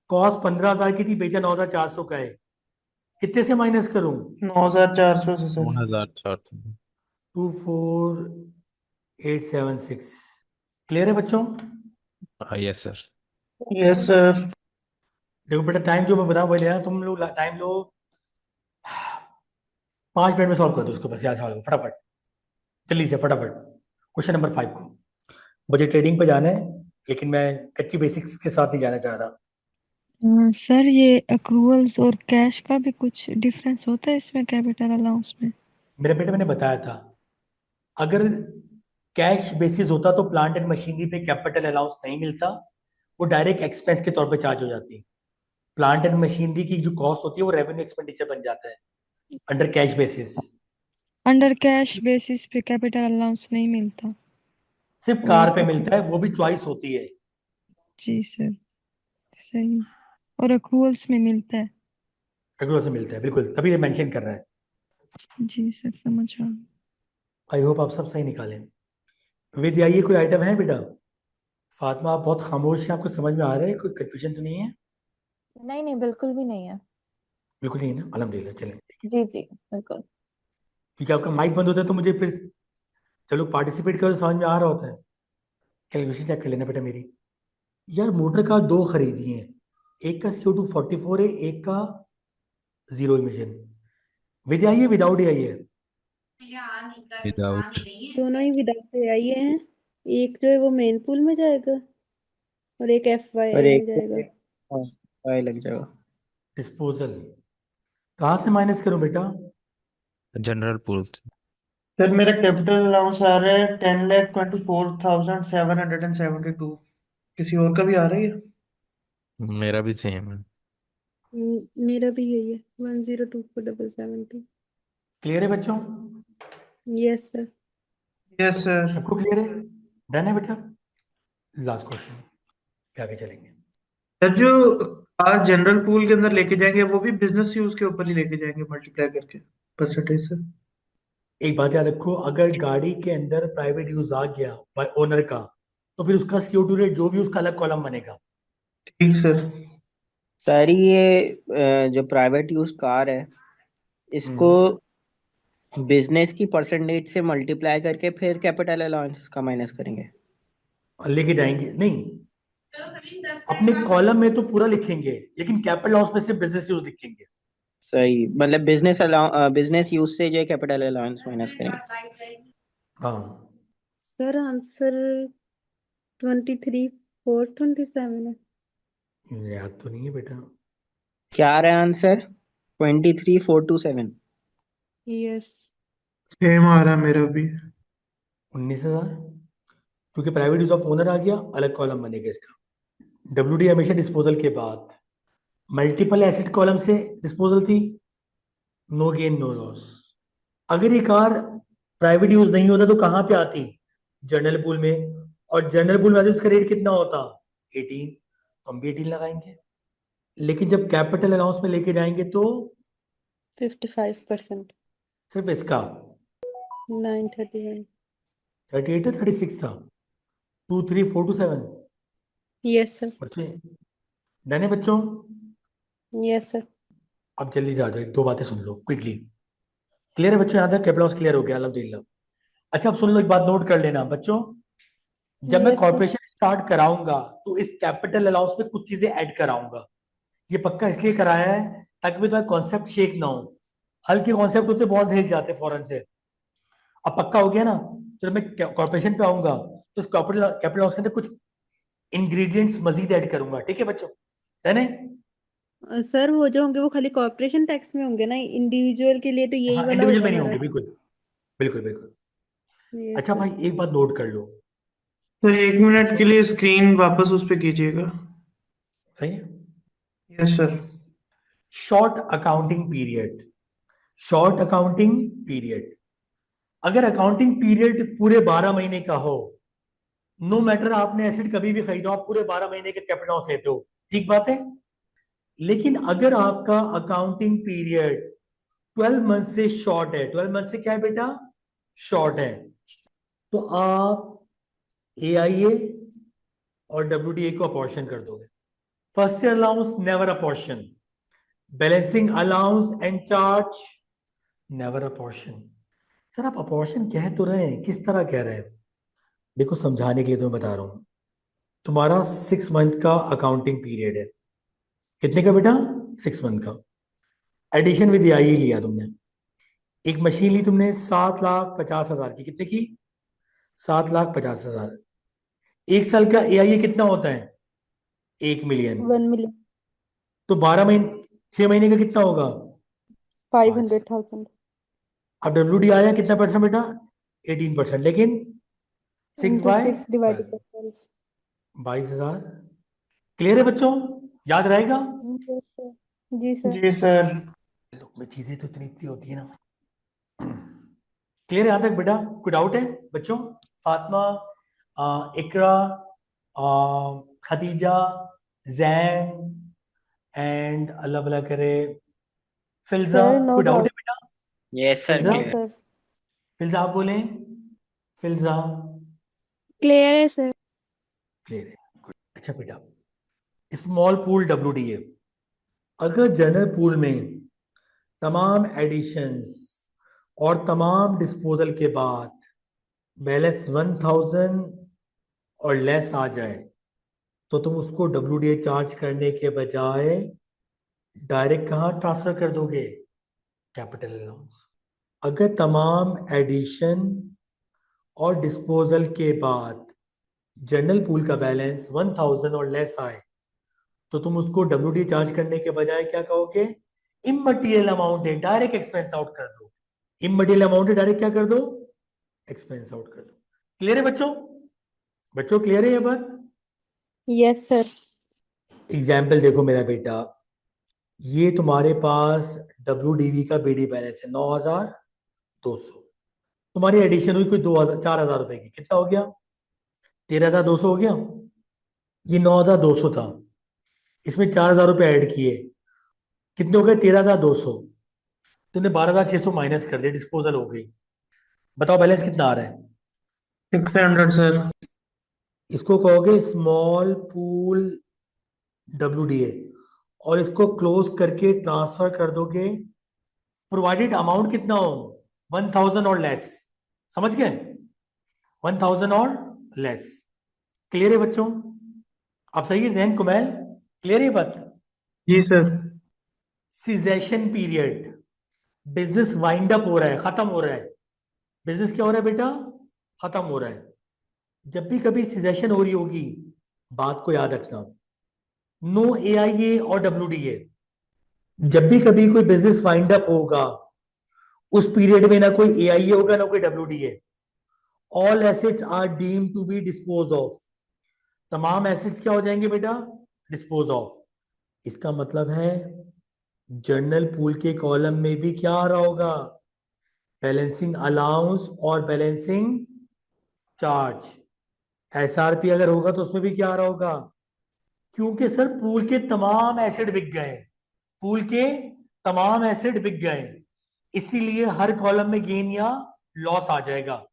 A: कॉस्ट 15,000 की थी, बेचा 9,400 का है। कितने से माइनस करूं?
B: 9,400 से सर।
E: 9,400।
A: 24,876। क्लियर है बच्चों?
E: Yes sir.
B: Yes sir.
A: देखो बेटा, टाइम जो मैं बताऊं वही लेना, तुम लोग टाइम लो, 5 मिनट में सॉल्व कर दो उसको, बस याद सवाल को फटाफट, जल्दी से फटाफट। क्वेश्चन नंबर 5 को, मुझे ट्रेडिंग पे जाना है, लेकिन मैं कच्ची बेसिक्स के साथ नहीं जाना चाह रहा।
D: सर ये अक्रूवल्स और कैश का भी कुछ डिफरेंस होता है इसमें कैपिटल अलाउंस में?
A: मेरे बेटे, मैंने बताया था, अगर कैश बेसिस होता तो प्लांट एंड मशीनरी पे कैपिटल अलाउंस नहीं मिलता, वो डायरेक्ट एक्सपेंस के तौर पे चार्ज हो जाती। प्लांट एंड मशीनरी की जो कॉस्ट होती है वो रेवेन्यू एक्सपेंडिचर बन जाता है under cash basis.
D: Under cash basis पे कैपिटल अलाउंस नहीं मिलता?
A: सिर्फ
D: और
A: कार पे मिलता है, वो भी चॉइस होती है।
D: जी सर, सही। और अक्रूवल्स में मिलता है?
A: रेगुलर से मिलता है, बिल्कुल, तभी ये मेंशन कर रहा है।
D: जी सर, समझ आ गया।
A: आई होप आप सब सही निकालें। विद आइए, कोई आइटम है बेटा? फातिमा, आप बहुत खामोश हैं, आपको समझ में आ रहा है? कोई कंफ्यूजन तो नहीं है?
H: नहीं नहीं, बिल्कुल भी नहीं है।
A: बिल्कुल नहीं है ना, अल्हम्दुलिल्लाह, चलें।
H: जी जी, बिल्कुल।
A: क्योंकि आपका माइक बंद होता है तो मुझे फिर, चलो पार्टिसिपेट करो, समझ में आ रहा होता है। कैलकुलेशन चेक कर लेना बेटा मेरी। यार मोटर कार दो खरीदी हैं, एक का CO2 44 है, एक का जीरो इमिशन। विद आई है विदाउट आई है?
E: विदाउट।
F: दोनों ही विदाउट आई हैं। एक जो है वो मेन पूल में जाएगा और एक
C: और
F: FYI में
C: एक
F: जाएगा।
C: फाई लग जाएगा।
A: डिस्पोजल कहाँ से माइनस करूं बेटा?
E: General pool.
B: सर मेरा कैपिटल अलाउंस आ रहा है 10,24,772। किसी और का भी आ रहा है?
E: मेरा भी सेम है।
F: मेरा भी यही है 102,472।
A: क्लियर है बच्चों?
F: Yes sir.
B: Yes sir.
A: सबको क्लियर है? डन है बेटा? लास्ट क्वेश्चन पे आगे चलेंगे।
B: सर जो कार जनरल पूल के अंदर लेके जाएंगे वो भी बिजनेस यूज के ऊपर ही लेके जाएंगे मल्टीप्लाई करके परसेंटेज से।
A: एक बात याद रखो, अगर गाड़ी के अंदर प्राइवेट यूज आ गया बाय ओनर का, तो फिर उसका CO2 रेट जो भी उसका अलग कॉलम बनेगा।
B: ठीक सर।
C: सर ये जो प्राइवेट यूज कार है, इसको
A: हम्म,
C: बिजनेस की परसेंटेज से मल्टीप्लाई करके फिर कैपिटल अलाउंस का माइनस करेंगे।
A: और लेके जाएंगे नहीं, अपने कॉलम में तो पूरा लिखेंगे, लेकिन कैपिटल हाउस में सिर्फ बिजनेस यूज लिखेंगे।
C: सही, मतलब बिजनेस यूज से जो कैपिटल अलाउंस माइनस करेंगे।
A: हाँ,
F: सर आंसर 23,427 है।
A: याद तो नहीं है बेटा।
C: क्या आ रहा है आंसर? 23,427।
F: यस।
B: सेम आ रहा मेरा भी।
A: 19,000, क्योंकि प्राइवेट यूज ऑफ ओनर आ गया, अलग कॉलम बनेगा इसका। WD हमेशा डिस्पोजल के बाद, मल्टीपल एसेट कॉलम से डिस्पोजल थी, नो गेन नो लॉस। अगर ये कार प्राइवेट यूज नहीं होता तो कहाँ पे आती? जनरल पूल में, और जनरल पूल में आती तो उसका रेट कितना होता? 18, तो हम भी 18 लगाएंगे। लेकिन जब कैपिटल अलाउंस में लेके जाएंगे तो
F: 55%।
A: सिर्फ इसका
F: 931।
A: 38 था, 36 था, 23,427।
F: Yes sir.
A: बच्चे डन है बच्चों?
F: Yes sir.
A: अब जल्दी से आ जाओ, एक दो बातें सुन लो क्विकली। क्लियर है बच्चों? याद है कैपिटल हाउस क्लियर हो गया, अल्हम्दुलिल्लाह। अच्छा, अब सुन लो, एक बात नोट कर लेना बच्चों, जब मैं
F: यस सर।
A: कॉर्पोरेशन स्टार्ट कराऊंगा तो इस कैपिटल अलाउंस में कुछ चीजें ऐड कराऊंगा। ये पक्का इसलिए कराया है ताकि भी तुम्हारा कॉन्सेप्ट शेक ना हो। हल्के कॉन्सेप्ट होते बहुत हिल जाते फौरन से। अब पक्का हो गया ना? जब मैं कॉर्पोरेशन पे आऊंगा तो इस कैपिटल कैपिटल हाउस के अंदर कुछ इंग्रेडिएंट्स मजीद ऐड करूंगा, ठीक है बच्चों? है ना?
F: सर वो जो होंगे वो खाली कॉर्पोरेशन टैक्स में होंगे ना, इंडिविजुअल के लिए तो यही
A: हाँ,
F: वाला
A: इंडिविजुअल
F: होगा
A: में नहीं
F: हमारा।
A: होंगे, बिल्कुल बिल्कुल बिल्कुल।
F: यस
A: अच्छा
F: सर।
A: भाई, एक बात नोट कर लो।
B: सर 1 मिनट
A: बच्चों,
B: के लिए स्क्रीन वापस उस पे कीजिएगा।
A: सही है।
B: Yes sir.
A: Short accounting period, short accounting period, अगर अकाउंटिंग पीरियड पूरे 12 महीने का हो नो मैटर आपने एसेट कभी भी खरीदो, आप पूरे 12 महीने के कैपिटल लॉस लेते हो, ठीक बात है। लेकिन अगर आपका अकाउंटिंग पीरियड 12 मंथ से शॉर्ट है, 12 मंथ से क्या है बेटा, शॉर्ट है, तो आप एआईए और डब्ल्यूडीए को अपॉर्शन कर दोगे। First year allowance never apportion, balancing allowance and charge never apportion. Sir आप अपॉर्शन कह तो रहे हैं, किस तरह कह रहे हैं? देखो समझाने के लिए तो मैं बता रहा हूं, तुम्हारा 6 मंथ का अकाउंटिंग पीरियड है, कितने का बेटा, 6 मंथ का। एडिशन विद एआईए लिया तुमने, एक मशीन ली तुमने 7,50,000 की, कितने की, 7,50,000। एक साल का एआईए कितना होता है, 1 मिलियन।
F: 1 million,
A: तो 12 महीने, 6 महीने का कितना होगा,
F: 500,000.
A: अब डब्ल्यूडी आया कितना परसेंट बेटा, 18%, लेकिन 6
F: Into
A: by
F: 6 divided by 12.
A: 22,000। Clear है बच्चों, याद रहेगा?
F: Yes, sir. जी सर.
B: जी सर।
A: लोग में चीजें तो इतनी इतनी होती है ना। क्लियर है यहां तक बेटा, कोई डाउट है बच्चों? फातिमा, इकरा, खदीजा, जैन एंड अल्लाह भला करे फिल्जा,
F: Sir, no
A: कोई डाउट
F: doubt.
A: है बेटा?
C: Yes sir,
A: Filza,
F: No,
C: clear.
F: sir.
A: Filza आप बोलें, फिल्जा।
G: क्लियर है सर।
A: क्लियर है, good. अच्छा बेटा, स्मॉल पूल डब्ल्यूडीए, अगर जनरल पूल में तमाम एडिशंस और तमाम डिस्पोजल के बाद बैलेंस 1,000 और लेस आ जाए, तो तुम उसको डब्ल्यूडीए चार्ज करने के बजाय डायरेक्ट कहाँ ट्रांसफर कर दोगे, कैपिटल अलाउंस। अगर तमाम एडिशन और डिस्पोजल के बाद जनरल पूल का बैलेंस 1,000 और लेस आए, तो तुम उसको डब्ल्यूडी चार्ज करने के बजाय क्या कहोगे, इमटेरियल अमाउंट है, डायरेक्ट एक्सपेंस आउट कर दो। इमटेरियल अमाउंट है, डायरेक्ट क्या कर दो, एक्सपेंस आउट कर दो। क्लियर है बच्चों? बच्चों क्लियर है ये बात?
F: Yes, sir.
A: एग्जाम्पल देखो मेरा बेटा, ये तुम्हारे पास डब्ल्यूडीवी का बीडी बैलेंस है 9,200, तुम्हारी एडिशन हुई कोई 2,000 4,000 रुपए की, कितना हो गया, 13,200 हो गया। ये 9,200 था, इसमें 4,000 रुपए ऐड किए, कितने हो गए, 13,200। तूने 12,600 माइनस कर दिया, डिस्पोजल हो गई, बताओ बैलेंस कितना आ रहा है?
B: 600 सर।
A: इसको कहोगे स्मॉल पूल डब्ल्यूडीए, और इसको क्लोज करके ट्रांसफर कर दोगे, प्रोवाइडेड अमाउंट कितना हो, 1,000 और लेस, समझ गए, 1,000 और लेस। क्लियर है बच्चों? आप सही है जहन कुमैल, क्लियर है बात?
B: जी sir.
A: Cessation period, business wind up हो रहा है, खत्म हो रहा है, बिजनेस क्या हो रहा है बेटा, खत्म हो रहा है। जब भी कभी सीजेशन हो रही होगी, बात को याद रखना, नो एआईए और डब्ल्यूडीए, जब भी कभी कोई बिजनेस वाइंड अप होगा, उस पीरियड में ना कोई एआईए होगा ना कोई WDA, all assets are deemed to be dispose of, तमाम एसेट्स क्या हो जाएंगे बेटा, डिस्पोज ऑफ। इसका मतलब है जर्नल पूल के कॉलम में भी क्या आ रहा होगा, बैलेंसिंग अलाउंस और बैलेंसिंग चार्ज। एसआरपी अगर होगा तो उसमें भी क्या आ रहा होगा, क्योंकि सर पूल के तमाम एसेट बिक गए, पूल के तमाम एसेट बिक गए, इसीलिए हर कॉलम में गेन या लॉस आ जाएगा।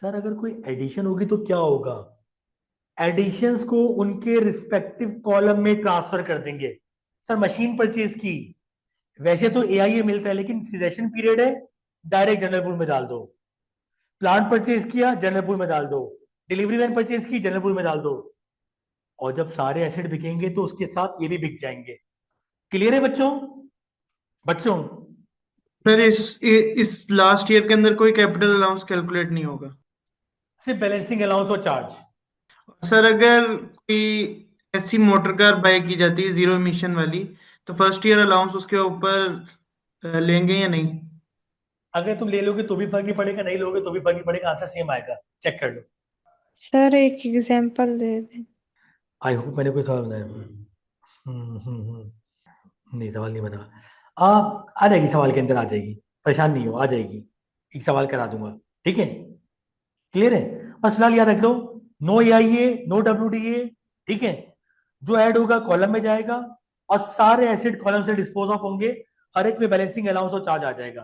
A: सर अगर कोई एडिशन होगी तो क्या होगा, एडिशंस को उनके रिस्पेक्टिव कॉलम में ट्रांसफर कर देंगे। सर मशीन परचेज की, वैसे तो एआईए मिलता है, लेकिन सीजेशन पीरियड है, डायरेक्ट जनरल पूल में डाल दो। प्लांट परचेज किया, जनरल पूल में डाल दो। डिलीवरी वैन परचेज की, जनरल पूल में डाल दो। और जब सारे एसेट बिकेंगे तो उसके साथ ये भी बिक जाएंगे। क्लियर है बच्चों? बच्चों
B: सर इस लास्ट ईयर के अंदर कोई कैपिटल अलाउंस कैलकुलेट नहीं होगा?
A: सिर्फ बैलेंसिंग अलाउंस और चार्ज।
B: सर अगर कोई ऐसी मोटर कार बाय की जाती है जीरो इमिशन वाली, तो फर्स्ट ईयर अलाउंस उसके ऊपर लेंगे या नहीं?
A: अगर तुम ले लोगे तो भी फर्क नहीं पड़ेगा, नहीं लोगे तो भी फर्क नहीं पड़ेगा, आंसर सेम आएगा, चेक कर लो।
D: सर एक एग्जांपल दे दें।
A: आई होप मैंने कोई सवाल बनाया। नहीं सवाल नहीं बना। आ जाएगी, सवाल के अंदर आ जाएगी, परेशान नहीं हो, आ जाएगी, एक सवाल करा दूंगा, ठीक है? क्लियर है? बस फिलहाल याद रख लो, नो EIA, नो WDA, ठीक है। जो ऐड होगा कॉलम में जाएगा और सारे एसेट कॉलम से डिस्पोज ऑफ होंगे, हर एक में बैलेंसिंग अलाउंस और चार्ज आ जाएगा।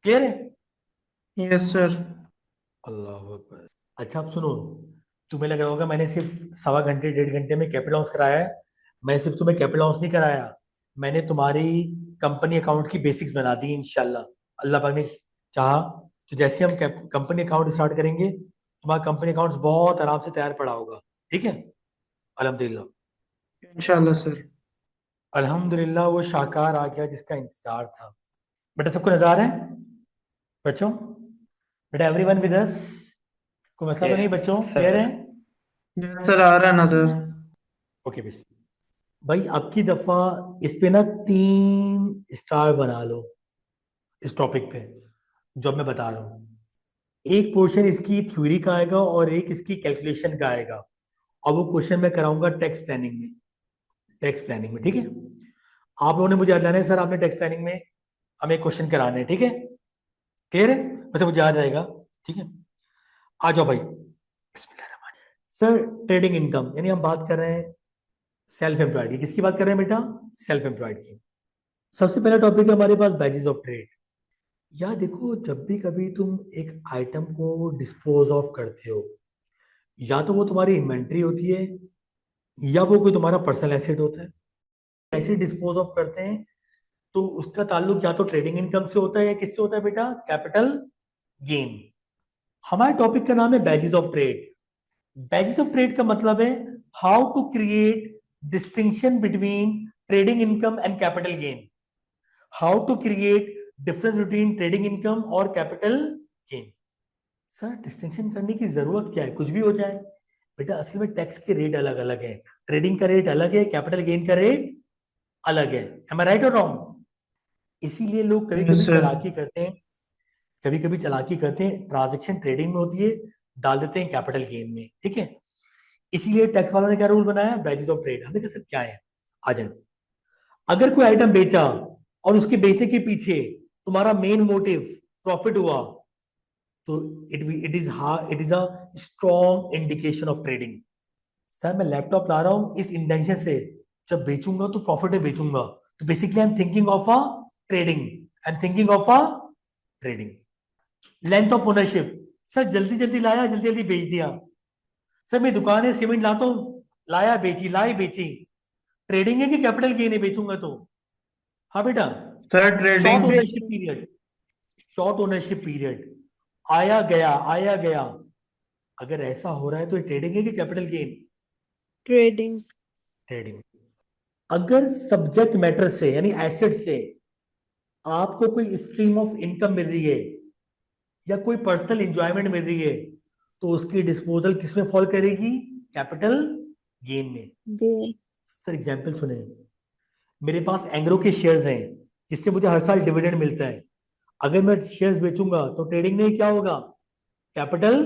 A: क्लियर है?
B: Yes sir.
A: अल्लाह अकबर। अच्छा अब सुनो, तुम्हें लग रहा होगा मैंने सिर्फ सवा घंटे 1.5 घंटे में कैपिटल लॉस कराया है। मैं सिर्फ तुम्हें कैपिटल लॉस नहीं कराया, मैंने तुम्हारी कंपनी अकाउंट की बेसिक्स बना दी इंशाल्लाह। अल्लाह पाक ने चाहा तो जैसे हम कंपनी अकाउंट स्टार्ट करेंगे, तुम्हारा कंपनी अकाउंट बहुत आराम से तैयार पड़ा होगा। ठीक है, अल्हम्दुलिल्लाह।
B: इंशाल्लाह सर।
A: अल्हम्दुलिल्लाह वो शाहकार आ गया जिसका इंतजार था। बेटा सबको नजर है बच्चों? बेटा एवरीवन विद अस? कोई मसला तो नहीं बच्चों? क्लियर है?
B: यस सर, आ रहा है नजर।
A: ओके बेस भाई, अब की दफा इस पे ना 3 स्टार बना लो इस टॉपिक पे जो अब मैं बता रहा हूँ। एक पोर्शन इसकी थ्योरी का आएगा और एक इसकी कैलकुलेशन का आएगा, और वो क्वेश्चन मैं कराऊंगा टैक्स प्लानिंग में। टैक्स प्लानिंग में, ठीक है। आप लोगों ने मुझे याद लाना है, सर आपने टैक्स प्लानिंग में हमें क्वेश्चन कराने हैं, ठीक है? क्लियर है? वैसे मुझे याद रहेगा, ठीक है। आ जाओ भाई, सर ट्रेडिंग इनकम, यानी हम बात कर रहे हैं सेल्फ एम्प्लॉयड की। किसकी बात कर रहे हैं बेटा? सेल्फ एम्प्लॉयड की। सबसे पहला टॉपिक है हमारे पास बैजेस ऑफ ट्रेड। या देखो, जब भी कभी तुम एक आइटम को डिस्पोज ऑफ करते हो, या तो वो तुम्हारी इन्वेंट्री होती है या वो कोई तुम्हारा पर्सनल एसेट होता है। ऐसे डिस्पोज ऑफ करते हैं तो उसका ताल्लुक या तो ट्रेडिंग इनकम से होता है या किससे होता है बेटा? Capital gain. हमारे टॉपिक का नाम है badges of trade. Badges of trade का मतलब है how to create distinction between trading income and capital gain. How to create difference between trading income और कैपिटल गेन। सर डिस्टिंक्शन करने की जरूरत क्या है? कुछ भी हो जाए बेटा, असल में टैक्स के रेट अलग अलग है। ट्रेडिंग का रेट अलग है, कैपिटल गेन का रेट अलग है। एम आई राइट और रॉन्ग? इसीलिए लोग कभी
B: यस
A: कभी
B: सर।
A: चालाकी करते हैं, कभी कभी चालाकी करते हैं, ट्रांजेक्शन ट्रेडिंग में होती है, डाल देते हैं कैपिटल गेन में, ठीक है। इसीलिए टैक्स वालों ने क्या रूल बनाया? Badges of trade. हमने कहा सर क्या है, आ जाए। अगर कोई आइटम बेचा और उसके बेचने के पीछे तुम्हारा मेन मोटिव प्रॉफिट हुआ, तो it is a strong indication of trading. Sir मैं लैपटॉप ला रहा हूं इस इंटेंशन से, जब बेचूंगा तो प्रॉफिट में बेचूंगा, तो basically I am thinking of a trading. I am thinking of a trading. Length of ownership, sir जल्दी जल्दी लाया, जल्दी जल्दी बेच दिया। सर मेरी दुकान है, सीमेंट लाता हूँ, लाया बेची, लाई बेची। ट्रेडिंग है कि कैपिटल गेन है बेचूंगा तो? हाँ बेटा।
B: Sir
A: short
B: trading.
A: Ownership period, short ownership period, आया गया आया गया, अगर ऐसा हो रहा है तो ट्रेडिंग है कि कैपिटल गेन?
F: ट्रेडिंग।
A: ट्रेडिंग। अगर सब्जेक्ट मैटर से यानी एसेट से आपको कोई स्ट्रीम ऑफ इनकम मिल रही है या कोई पर्सनल एंजॉयमेंट मिल रही है, तो उसकी डिस्पोजल किसमें फॉल करेगी? कैपिटल गेन में।
F: गेन।
A: सर एग्जांपल सुने, मेरे पास एंग्रो के शेयर्स हैं जिससे मुझे हर साल डिविडेंड मिलता है। अगर मैं शेयर्स बेचूंगा तो ट्रेडिंग में क्या होगा? Capital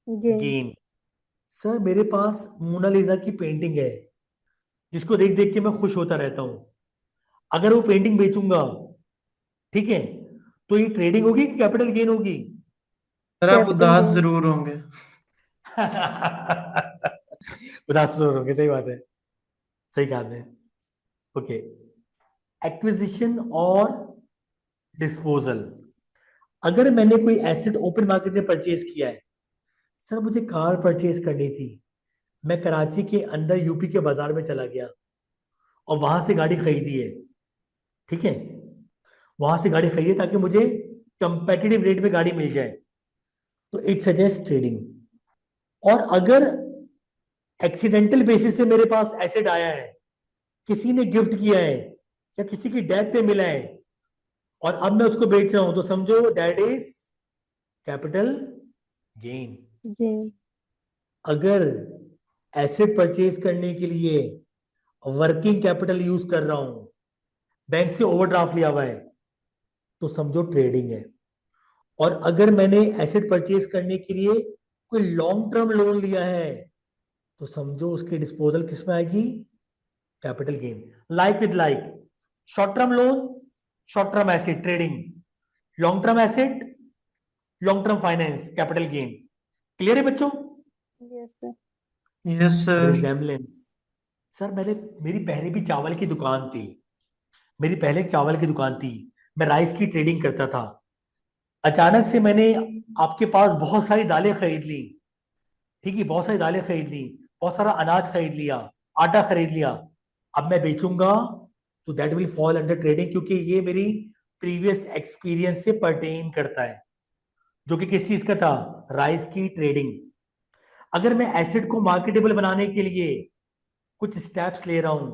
F: gain.
A: गेन। सर मेरे पास मोनालिसा की पेंटिंग है जिसको देख देख के मैं खुश होता रहता हूं, अगर वो पेंटिंग बेचूंगा, ठीक है, तो ये ट्रेडिंग होगी कि कैपिटल गेन होगी?
B: सर आप
F: कैपिटल
B: उदास
F: गेन।
B: जरूर होंगे।
A: उदास तो होंगे, सही बात है, सही कहा आपने। ओके, एक्विजिशन और डिस्पोजल। अगर मैंने कोई एसेट ओपन मार्केट में परचेज किया है, सर मुझे कार परचेज करनी थी, मैं कराची के अंदर यूपी के बाजार में चला गया और वहां से गाड़ी खरीदी है, ठीक है, वहां से गाड़ी खरीदी ताकि मुझे कंपेटिटिव रेट में गाड़ी मिल जाए, तो इट सजेस्ट ट्रेडिंग। और अगर एक्सीडेंटल बेसिस से मेरे पास एसेट आया है, किसी ने गिफ्ट किया है या किसी की डेथ पे मिला है और अब मैं उसको बेच रहा हूं, तो समझो that is capital gain.
F: Gain.
A: अगर एसेट परचेज करने के लिए वर्किंग कैपिटल यूज कर रहा हूं, बैंक से ओवरड्राफ्ट लिया हुआ है, तो समझो ट्रेडिंग है। और अगर मैंने एसेट परचेज करने के लिए कोई लॉन्ग टर्म लोन लिया है, तो समझो उसकी डिस्पोजल किस में आएगी? Capital gain. Like with like, short term loan, short term asset trading, long term asset, long term finance, capital gain. Clear है बच्चों?
F: Yes sir.
B: Yes sir.
A: Resemblance, sir मेरी पहले भी चावल की दुकान थी। मेरी पहले एक चावल की दुकान थी, मैं राइस की ट्रेडिंग करता था। अचानक से मैंने आपके पास बहुत सारी दालें खरीद ली, ठीक है, बहुत सारी दालें खरीद ली, बहुत सारा अनाज खरीद लिया, आटा खरीद लिया। अब मैं बेचूंगा तो that will fall under trading, क्योंकि ये मेरी प्रीवियस एक्सपीरियंस से परटेन करता है, जो कि किस चीज का था, राइस की ट्रेडिंग। अगर मैं एसेट को मार्केटेबल बनाने के लिए कुछ स्टेप्स ले रहा हूं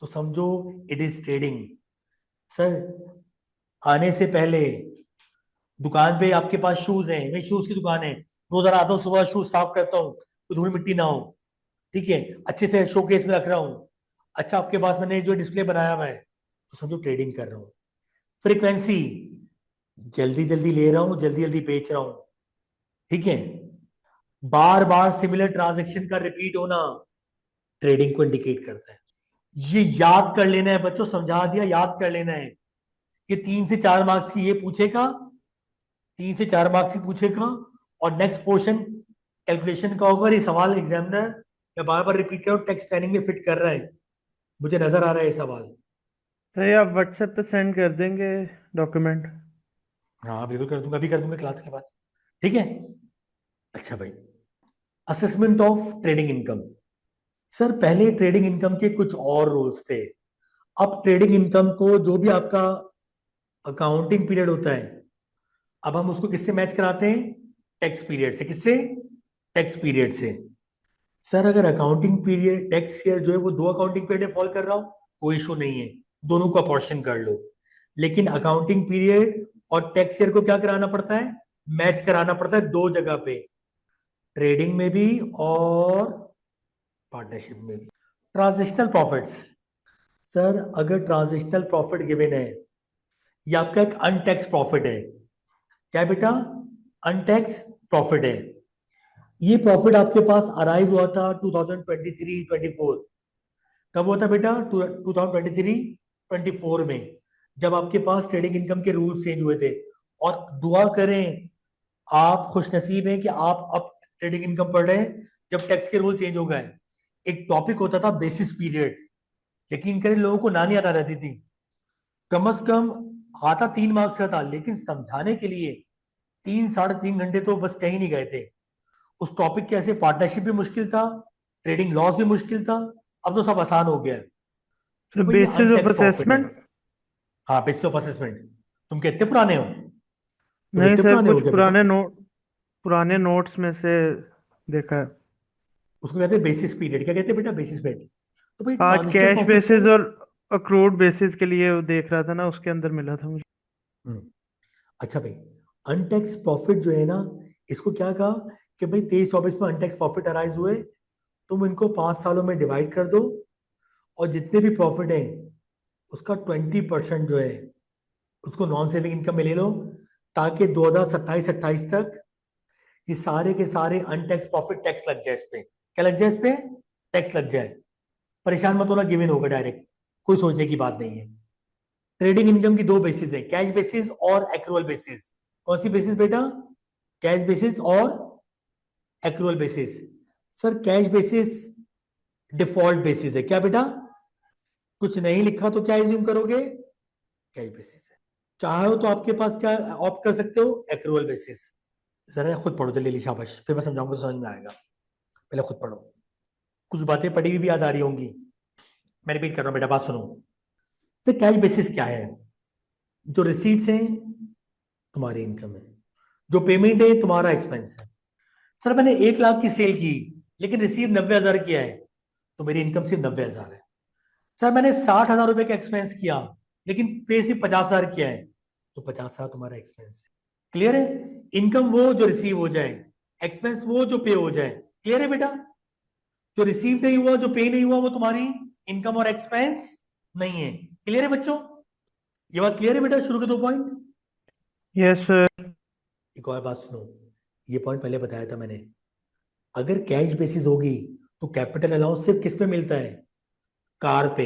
A: तो समझो इट इज ट्रेडिंग। सर आने से पहले दुकान पे आपके पास शूज हैं, मेरी शूज की दुकान है, रोजाना आता हूँ, सुबह शूज साफ करता हूँ, तो धूल मिट्टी ना हो, ठीक है, अच्छे से शोकेस में रख रहा हूँ। अच्छा, आपके पास मैंने जो डिस्प्ले बनाया हुआ है तो समझो ट्रेडिंग कर रहा हूँ। फ्रीक्वेंसी, जल्दी जल्दी ले रहा हूँ, जल्दी जल्दी बेच रहा हूँ, ठीक है। बार बार सिमिलर ट्रांजेक्शन का रिपीट होना ट्रेडिंग को इंडिकेट करता है। ये याद कर लेना है बच्चों, समझा दिया, याद कर लेना है कि 3 से 4 मार्क्स की ये पूछेगा, 3 से 4 मार्क्स की पूछेगा। और नेक्स्ट पोर्शन कैलकुलेशन का होगा। ये सवाल एग्जामिनर, मैं बार बार रिपीट कर रहा हूँ, टेक्स्ट प्लानिंग में फिट कर रहा है, मुझे नजर आ रहा है ये सवाल।
B: तो ये आप व्हाट्सएप पे सेंड कर देंगे डॉक्यूमेंट?
A: हाँ बिल्कुल कर दूंगा, अभी कर दूंगा क्लास के बाद, ठीक है। अच्छा भाई, assessment of trading income. Sir पहले ट्रेडिंग इनकम के कुछ और रूल्स थे। अब ट्रेडिंग इनकम को, जो भी आपका अकाउंटिंग पीरियड होता है, अब हम उसको किससे मैच कराते हैं, टैक्स पीरियड से। किससे, टैक्स पीरियड से। सर अगर अकाउंटिंग पीरियड टैक्स ईयर जो है वो 2 अकाउंटिंग पीरियड में फॉल कर रहा हो, कोई इशू नहीं है, दोनों को अपॉर्शन कर लो। लेकिन अकाउंटिंग पीरियड और टैक्स ईयर को क्या कराना पड़ता है, मैच कराना पड़ता है 2 जगह पे, ट्रेडिंग में भी और पार्टनरशिप में भी। ट्रांजिशनल प्रॉफिट्स, सर अगर ट्रांजिशनल प्रॉफिट गिवन है, ये आपका एक अनटैक्स प्रॉफिट है। क्या बेटा, अनटैक्स प्रॉफिट है। ये प्रॉफिट आपके पास अराइज हुआ था 2023-24। कब हुआ था बेटा, 2023-24 में, जब आपके पास ट्रेडिंग इनकम के रूल्स चेंज हुए थे। और दुआ करें, आप खुशनसीब हैं कि आप अब ट्रेडिंग इनकम पढ़ रहे हैं जब टैक्स के रूल चेंज हो गए। एक टॉपिक होता था बेसिस पीरियड, यकीन करें लोगों को ना नहीं आता रहती थी, कम से कम आता 3 मार्क्स का था, लेकिन समझाने के लिए 3 साढ़े 3 घंटे तो बस कहीं नहीं गए थे। उस टॉपिक के ऐसे पार्टनरशिप भी मुश्किल था, ट्रेडिंग लॉस भी मुश्किल था, अब तो सब आसान हो गया है।
B: तो
A: भाई ये
B: बेसिस ऑफ
A: अनटैक्स प्रॉफिट है।
B: असेसमेंट?
A: हाँ, बेसिस ऑफ असेसमेंट। तुम कितने पुराने हो, तुम
B: नहीं
A: इतने
B: सर,
A: पुराने हो
B: कुछ
A: क्या बेटा?
B: पुराने नोट्स में से देखा है।
A: उसको कहते हैं बेसिस पीरियड। क्या कहते हैं बेटा, बेसिस पीरियड। तो भाई
B: आज
A: ट्रांजिशनल
B: कैश
A: प्रॉफिट
B: बेसिस
A: को,
B: और अक्रूड बेसिस के लिए वो देख रहा था ना, उसके अंदर मिला था मुझे।
A: अच्छा भाई, अनटैक्स प्रॉफिट जो है ना, इसको क्या कहा कि भाई 23-24 में अनटैक्स प्रॉफिट अराइज हुए, तुम इनको 5 सालों में डिवाइड कर दो, और जितने भी प्रॉफिट है उसका 20% जो है उसको नॉन सेविंग इनकम में ले लो, ताकि 2027-28 तक ये सारे के सारे अनटैक्स प्रॉफिट टैक्स लग जाए इस पे। क्या लग जाए इस पे, टैक्स लग जाए। परेशान मत होना, गिवन होगा डायरेक्ट, कोई सोचने की बात नहीं है। ट्रेडिंग इनकम की 2 बेसिस है, कैश बेसिस और एक्रूअल बेसिस। कौन सी बेसिस बेटा, कैश बेसिस और accrual basis. Sir cash basis default basis है। क्या बेटा, कुछ नहीं लिखा तो क्या एज्यूम करोगे, कैश बेसिस है। चाहो तो आपके पास क्या ऑप्ट कर सकते हो, एक्रूअल बेसिस। जरा खुद पढ़ो जल्दी, शाबाश, फिर मैं समझाऊंगा तो समझ में आएगा, पहले खुद पढ़ो, कुछ बातें पढ़ी हुई भी याद आ रही होंगी। मैं रिपीट कर रहा हूँ बेटा, बात सुनो। तो कैश बेसिस क्या है, जो रिसीट्स हैं तुम्हारी इनकम है, जो पेमेंट है तुम्हारा एक्सपेंस है। सर मैंने 1 लाख की सेल की लेकिन रिसीव 90,000 किया है, तो मेरी इनकम सिर्फ 90,000 है। सर मैंने 60,000 रुपए का एक्सपेंस किया लेकिन पे सिर्फ 50,000 किया है, तो 50,000 तुम्हारा एक्सपेंस है। क्लियर है, इनकम वो जो रिसीव हो जाए, एक्सपेंस वो जो पे हो जाए। क्लियर है बेटा, जो रिसीव नहीं हुआ, जो पे नहीं हुआ, वो तुम्हारी इनकम और एक्सपेंस नहीं है। क्लियर है बच्चों, ये बात क्लियर है बेटा, शुरू के 2 पॉइंट।
B: Yes sir.
A: एक और बात सुनो, ये पॉइंट पहले बताया था मैंने, अगर कैश बेसिस होगी तो कैपिटल अलाउंस सिर्फ किस पे मिलता है, कार पे,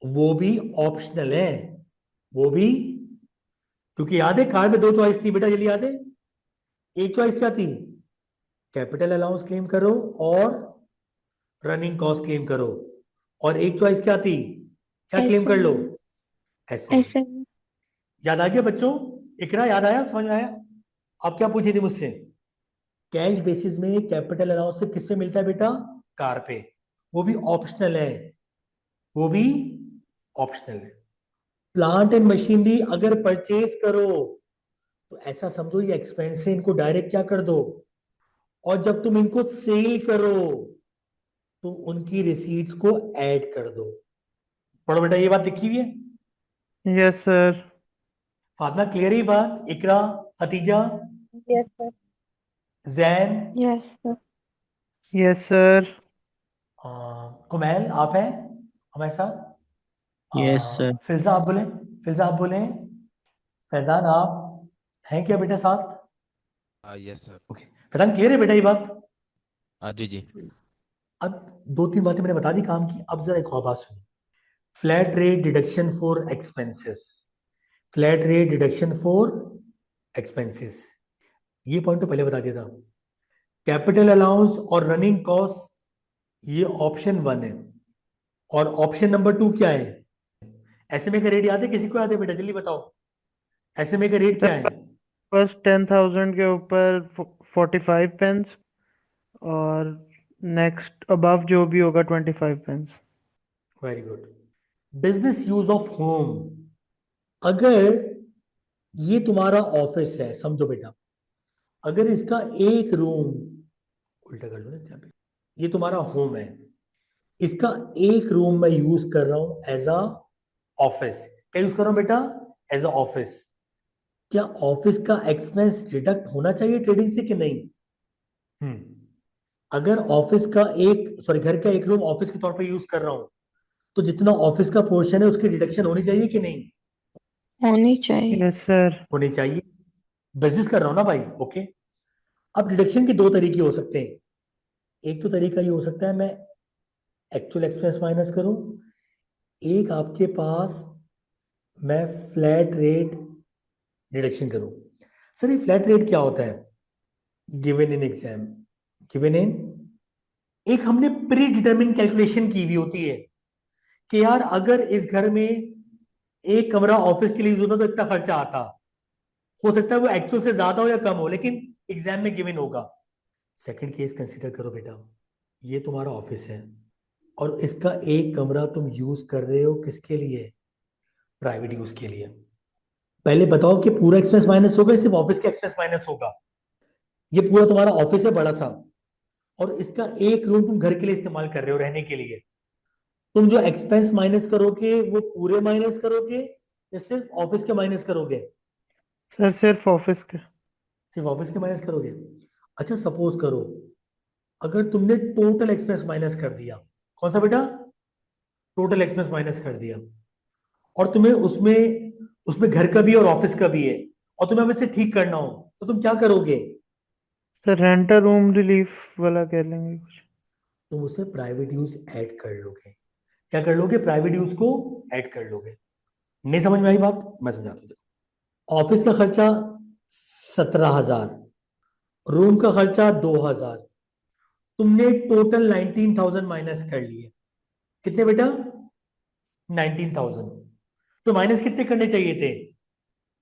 A: वो भी ऑप्शनल है, वो भी, क्योंकि याद है कार में 2 चॉइस थी बेटा, जल्दी याद है। एक चॉइस क्या थी, कैपिटल अलाउंस क्लेम करो और रनिंग कॉस्ट क्लेम करो, और एक चॉइस क्या थी, क्या क्लेम कर लो, एसएम।
I: एसएम।
A: याद आ गया बच्चों? इकरा याद आया, समझ में आया? आप क्या पूछे थे मुझसे? कैश बेसिस में कैपिटल अलाउंस सिर्फ किससे मिलता है बेटा? कार पे, वो भी ऑप्शनल है, वो भी ऑप्शनल है। प्लांट एंड मशीनरी अगर परचेज करो तो ऐसा समझो ये एक्सपेंस है, इनको डायरेक्ट क्या कर दो, और जब तुम इनको सेल करो तो उनकी रिसीट्स को ऐड कर दो। पढ़ो बेटा, ये बात लिखी हुई है।
B: Yes sir.
A: फातिमा क्लियर है ये बात? Iqra, Khatija,
F: yes sir.
A: Zain,
D: yes sir.
B: Yes sir.
A: Kumail आप हैं हमारे साथ?
C: Yes sir.
A: फिल्जा आप बोले, फिल्जा आप बोले, फैजान आप हैं क्या बेटा साथ?
E: Yes sir.
A: Okay, Faizan clear है बेटा ये बात?
E: जी जी।
A: अब दो तीन बातें मैंने बता दी काम की, अब जरा एक और बात सुनिए। Flat rate deduction for expenses, flat rate deduction for expenses, ये पॉइंट तो पहले बता दिया था। कैपिटल अलाउंस और रनिंग कॉस्ट ये ऑप्शन 1 है, और ऑप्शन नंबर 2 क्या है? एसएमए का रेट याद है? किसी को याद है बेटा? जल्दी बताओ, एसएमए का रेट क्या है?
B: फर्स्ट 10,000 के ऊपर 45 पेंस, और नेक्स्ट अबव जो भी होगा 25 pence.
A: Very good. Business use of home, अगर ये तुम्हारा ऑफिस है समझो बेटा, अगर इसका एक रूम, उल्टा कर लो ना यहाँ पे, ये तुम्हारा होम है, इसका एक रूम मैं यूज कर रहा हूं एज अ ऑफिस। क्या यूज कर रहा हूं बेटा? As a office. क्या ऑफिस का एक्सपेंस डिडक्ट होना चाहिए ट्रेडिंग से कि नहीं? अगर ऑफिस का एक, सॉरी, घर का एक रूम ऑफिस के तौर पर यूज कर रहा हूं तो जितना ऑफिस का पोर्शन है उसकी डिडक्शन होनी चाहिए कि नहीं?
D: होनी चाहिए।
B: Yes sir.
A: होनी चाहिए। बिजनेस कर रहा हूं ना भाई, ओके। अब डिडक्शन के दो तरीके हो सकते हैं। एक तो तरीका ये हो सकता है मैं एक्चुअल एक्सपेंस माइनस करूं, एक आपके पास मैं फ्लैट रेट डिडक्शन करूं। सर ये फ्लैट रेट क्या होता है? Given in exam, given in, एक हमने प्री डिटरमिन कैलकुलेशन की हुई होती है कि यार अगर इस घर में एक कमरा ऑफिस के लिए यूज होता तो इतना खर्चा आता। हो सकता है वो एक्चुअल से ज्यादा हो या कम हो, लेकिन एग्जाम में गिवन होगा। सेकंड केस कंसीडर करो बेटा, ये तुम्हारा ऑफिस है और इसका एक कमरा तुम यूज कर रहे हो किसके लिए? प्राइवेट यूज के लिए। पहले बताओ कि पूरा एक्सपेंस माइनस होगा या सिर्फ ऑफिस का एक्सपेंस माइनस होगा? ये पूरा तुम्हारा ऑफिस है बड़ा सा, और इसका एक रूम तुम घर के लिए इस्तेमाल कर रहे हो रहने के लिए। तुम जो एक्सपेंस माइनस करोगे वो पूरे माइनस करोगे या सिर्फ ऑफिस के माइनस करोगे?
B: सर सिर्फ ऑफिस के।
A: सिर्फ ऑफिस के माइनस करोगे। अच्छा सपोज करो अगर तुमने टोटल एक्सपेंस माइनस कर दिया, कौन सा बेटा? टोटल एक्सपेंस माइनस कर दिया, और तुम्हें उसमें उसमें घर का भी है और ऑफिस का भी है, और तुम्हें अब इसे ठीक करना हो तो तुम क्या करोगे?
B: सर रेंटल रूम रिलीफ वाला कह लेंगे कुछ।
A: तुम उसे प्राइवेट यूज ऐड कर लोगे। क्या कर लोगे? प्राइवेट यूज को ऐड कर लोगे। नहीं समझ में आई बात? मैं समझाता हूँ। देखो, ऑफिस का खर्चा 17,000, रूम का खर्चा 2,000, तुमने टोटल 19,000 माइनस कर लिए। कितने बेटा? 19,000। तो माइनस कितने करने चाहिए थे?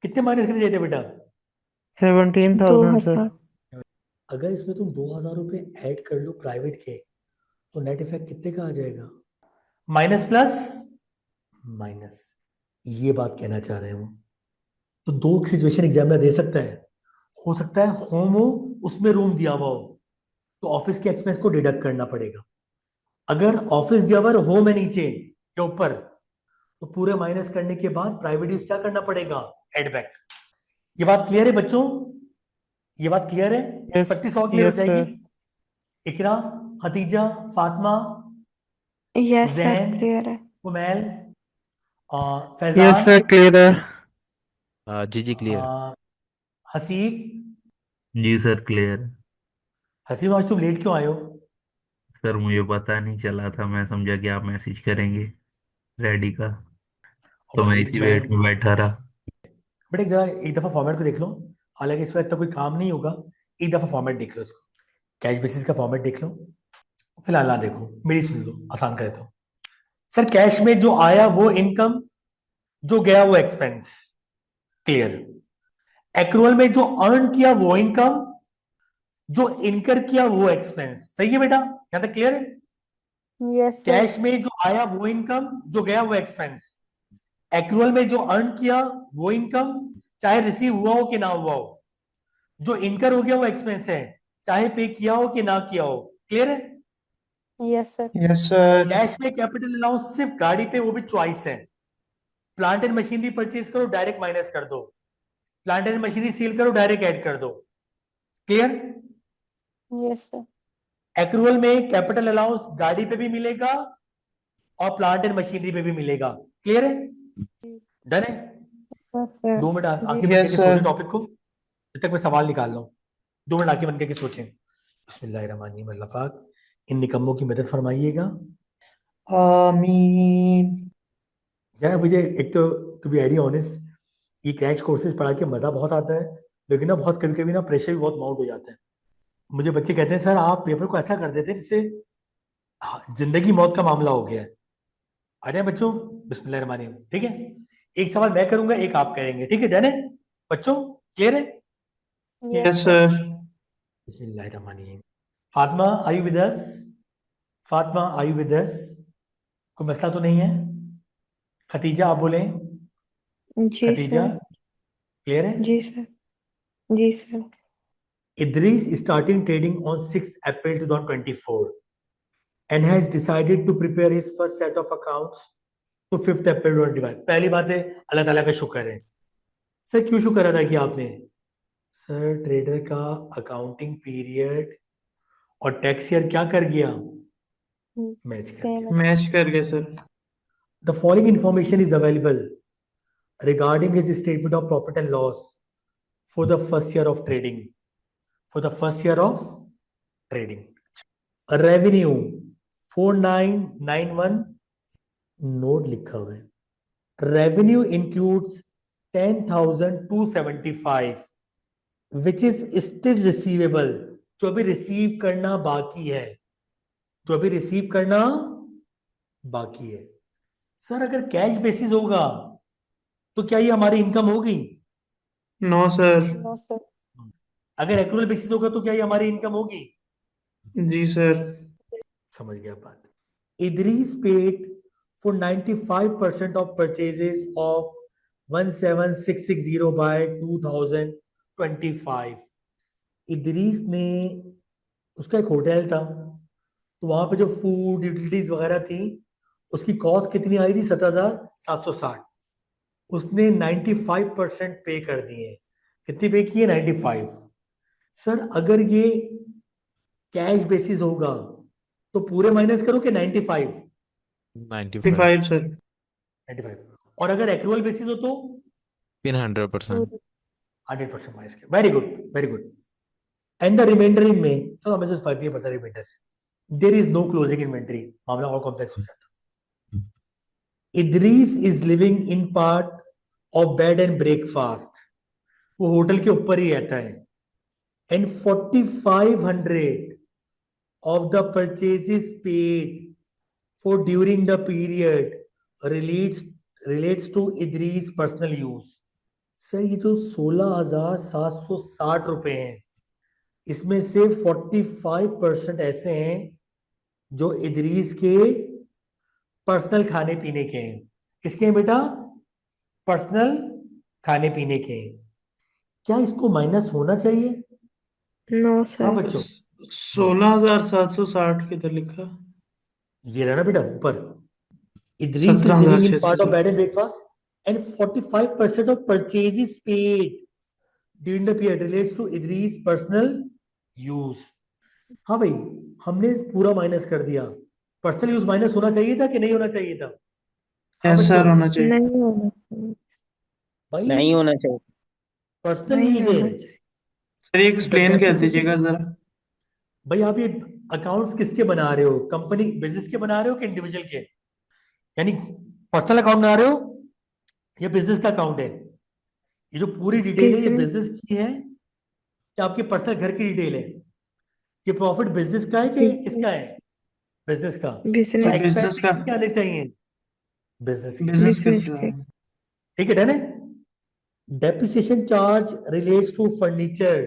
A: कितने माइनस करने चाहिए थे बेटा?
B: 17,000 सर।
D: 2,000।
A: अगर इसमें तुम 2,000 रुपए ऐड कर लो प्राइवेट के तो नेट इफेक्ट कितने का आ जाएगा? Minus plus minus. ये बात कहना चाह रहे हैं वो। तो दो सिचुएशन एग्जामिनर दे सकता है। हो सकता है होम हो, उसमें रूम दिया हुआ हो, तो ऑफिस के एक्सपेंस को डिडक्ट करना पड़ेगा। अगर ऑफिस दिया हुआ होम है नीचे या ऊपर, तो पूरे माइनस करने के बाद प्राइवेट यूज क्या करना पड़ेगा? Add back. ये बात क्लियर है बच्चों? ये बात क्लियर है?
B: यस।
A: प्रैक्टिस और क्लियर हो
B: यस
A: जाएगी।
B: Sir.
A: Iqra, Khatija, Fatima,
D: yes sir,
A: Zain,
D: clear है।
A: Kumail,
B: yes
A: Faizan,
B: sir clear है।
E: जी जी क्लियर।
A: हसीब।
J: जी सर क्लियर।
A: हसीब आज तुम लेट क्यों आए हो?
J: सर मुझे पता नहीं चला था, मैं समझा कि आप मैसेज करेंगे रेडी का, तो मैं इसी
A: मैं
J: वेट में बैठा रहा।
A: बेटा जरा एक दफा फॉर्मेट को देख लो, हालांकि इस पर इतना कोई काम नहीं होगा, एक दफा फॉर्मेट देख लो इसको। कैश बेसिस का फॉर्मेट देख लो, फिलहाल ना देखो, मेरी सुन लो, आसान कर देता हूं। सर कैश में जो आया वो इनकम, जो गया वो एक्सपेंस, क्लियर। एक्रूअल में जो अर्न किया वो इनकम, जो इनकर किया वो एक्सपेंस। सही है बेटा, यहां तक क्लियर है?
F: Yes sir.
A: कैश में जो आया वो इनकम, जो गया वो एक्सपेंस। एक्रूअल में जो अर्न किया वो इनकम, चाहे रिसीव हुआ हो कि ना हुआ हो। जो इनकर हो गया वो एक्सपेंस है, चाहे पे किया हो कि ना किया हो। क्लियर है?
F: Yes sir.
B: Yes sir.
A: Cash में कैपिटल अलाउंस सिर्फ गाड़ी पे, वो भी चॉइस है। प्लांट एंड मशीनरी परचेज करो, डायरेक्ट माइनस कर दो। प्लांट एंड मशीनरी सील करो, डायरेक्ट ऐड कर दो। क्लियर?
F: Yes sir.
A: एक्रूअल में कैपिटल अलाउंस गाड़ी पे भी मिलेगा और प्लांट एंड मशीनरी पे भी मिलेगा। क्लियर है? डन है?
D: Yes sir.
A: 2 मिनट आके बन
B: यस
A: के
B: सर।
A: सोचे टॉपिक को, जब तक मैं सवाल निकाल रहा हूँ। 2 मिनट आके बन के सोचें। बिस्मिल्लाहिर्रहमानिर्रहीम, अल्लाह पाक इन निकम्मों की मदद फरमाइएगा।
B: आमीन।
A: यार मुझे एक तो टू बी वेरी ऑनेस्ट, ये क्रैश कोर्सेज पढ़ा के मजा बहुत आता है, लेकिन ना बहुत कभी कभी ना प्रेशर भी बहुत माउंट हो जाता है। मुझे बच्चे कहते हैं सर आप पेपर को ऐसा कर देते हैं जिससे जिंदगी मौत का मामला हो गया है। अरे बच्चों, बिस्मिल्लाहिर्रहमानिर्रहीम, ठीक है? एक सवाल मैं करूंगा, एक आप करेंगे, ठीक है? डन है बच्चों? क्लियर है?
B: Yes
F: yes sir.
B: सर।
A: बिस्मिल्लाहिर्रहमानिर्रहीम। Fatima are you with us? Fatima are you with us? कोई मसला तो नहीं है? खतीजा आप बोलें।
D: जी
A: खतीजा
D: सर।
A: क्लियर है?
D: जी सर। जी sir.
A: Idris is starting trading on 6th April 2024 and has decided to prepare his first set of accounts to 5th April 2025. पहली बात है अल्लाह ताला का शुक्र है। सर क्यों शुक्र अदा किया आपने? सर ट्रेडर का अकाउंटिंग पीरियड और टैक्स ईयर क्या कर गया? मैच कर
F: सेम
A: गया।
B: मैच कर गए sir.
A: The following information is available regarding his statement of profit and loss for the first year of trading. For the first year of trading. Revenue 4991, note लिखा हुआ है। Revenue includes 10,275 which is still receivable, जो अभी receive करना बाकी है, जो अभी रिसीव करना बाकी है। सर अगर कैश बेसिस होगा तो क्या ये हमारी इनकम होगी?
B: No sir.
F: No sir.
A: अगर एक्रूअल बेसिस होगा तो क्या ये हमारी इनकम होगी?
B: जी सर।
A: समझ गया बात। Idris paid for 95% of purchases of 17660 by 2025। Idris ने, उसका एक होटल था, तो वहां पे जो फूड यूटिलिटीज वगैरह थी उसकी कॉस्ट कितनी आई थी? 7,760। उसने 95% पे कर दिए। कितनी पे की है? 95। सर अगर ये कैश बेसिस होगा तो पूरे माइनस करो कि 95?
J: 95
B: 5 सर।
A: 95। और अगर एक्रूअल बेसिस हो तो
J: फिर 100%।
A: 100% माइनस किया। Very good, very good. And the remainder in में, चलो हमें से फर्क नहीं पड़ता रिमाइंडर से, there is no closing inventory, मामला और कॉम्प्लेक्स हो जाता। Idris is living in part of bed and breakfast, वो होटल के ऊपर ही रहता है। And 4500 of the purchases paid for during the period relates to Idris personal use। Sir ये जो 16,760 रुपए हैं, इसमें से 45% ऐसे हैं जो इदरीस के पर्सनल खाने पीने के हैं। किसके हैं बेटा? पर्सनल खाने पीने के हैं। क्या इसको माइनस होना चाहिए?
D: नो
A: हाँ
D: सर।
A: बच्चों,
B: 16,760 किधर लिखा?
A: ये रहा ना बेटा ऊपर। Idris is living in part of
B: 17,660।
A: bed and breakfast and 45% of purchases paid during the period relates to Idris personal use। हाँ भाई, हमने पूरा माइनस कर दिया। पर्सनल यूज माइनस होना चाहिए था कि नहीं होना चाहिए था? हाँ
B: यस
A: बच्चों,
B: सर, होना चाहिए।
D: नहीं होना चाहिए।
A: भाई
C: नहीं होना चाहिए।
A: पर्सनल
D: नहीं
A: यूज है।
D: होना चाहिए।
B: सर ये एक्सप्लेन कर दीजिएगा जरा।
A: भाई आप ये अकाउंट्स किसके बना रहे हो? कंपनी बिजनेस के बना रहे हो कि इंडिविजुअल के? यानी पर्सनल अकाउंट बना रहे हो या बिजनेस का अकाउंट है? ये जो पूरी डिटेल है ये
D: बिजनेस।
A: बिजनेस की है कि आपके पर्सनल घर की डिटेल है? ये प्रॉफिट बिजनेस का है कि
D: ठीक है।
A: किसका है? बिजनेस का। तो
D: बिजनेस
B: बिजनेस
A: एक्सपेंस
B: का
A: किसके आने चाहिए? बिजनेस के।
B: बिजनेस
D: बिजनेस
B: कैसे
D: के।
B: है?
A: ठीक है, डन है। Depreciation charge relates to furniture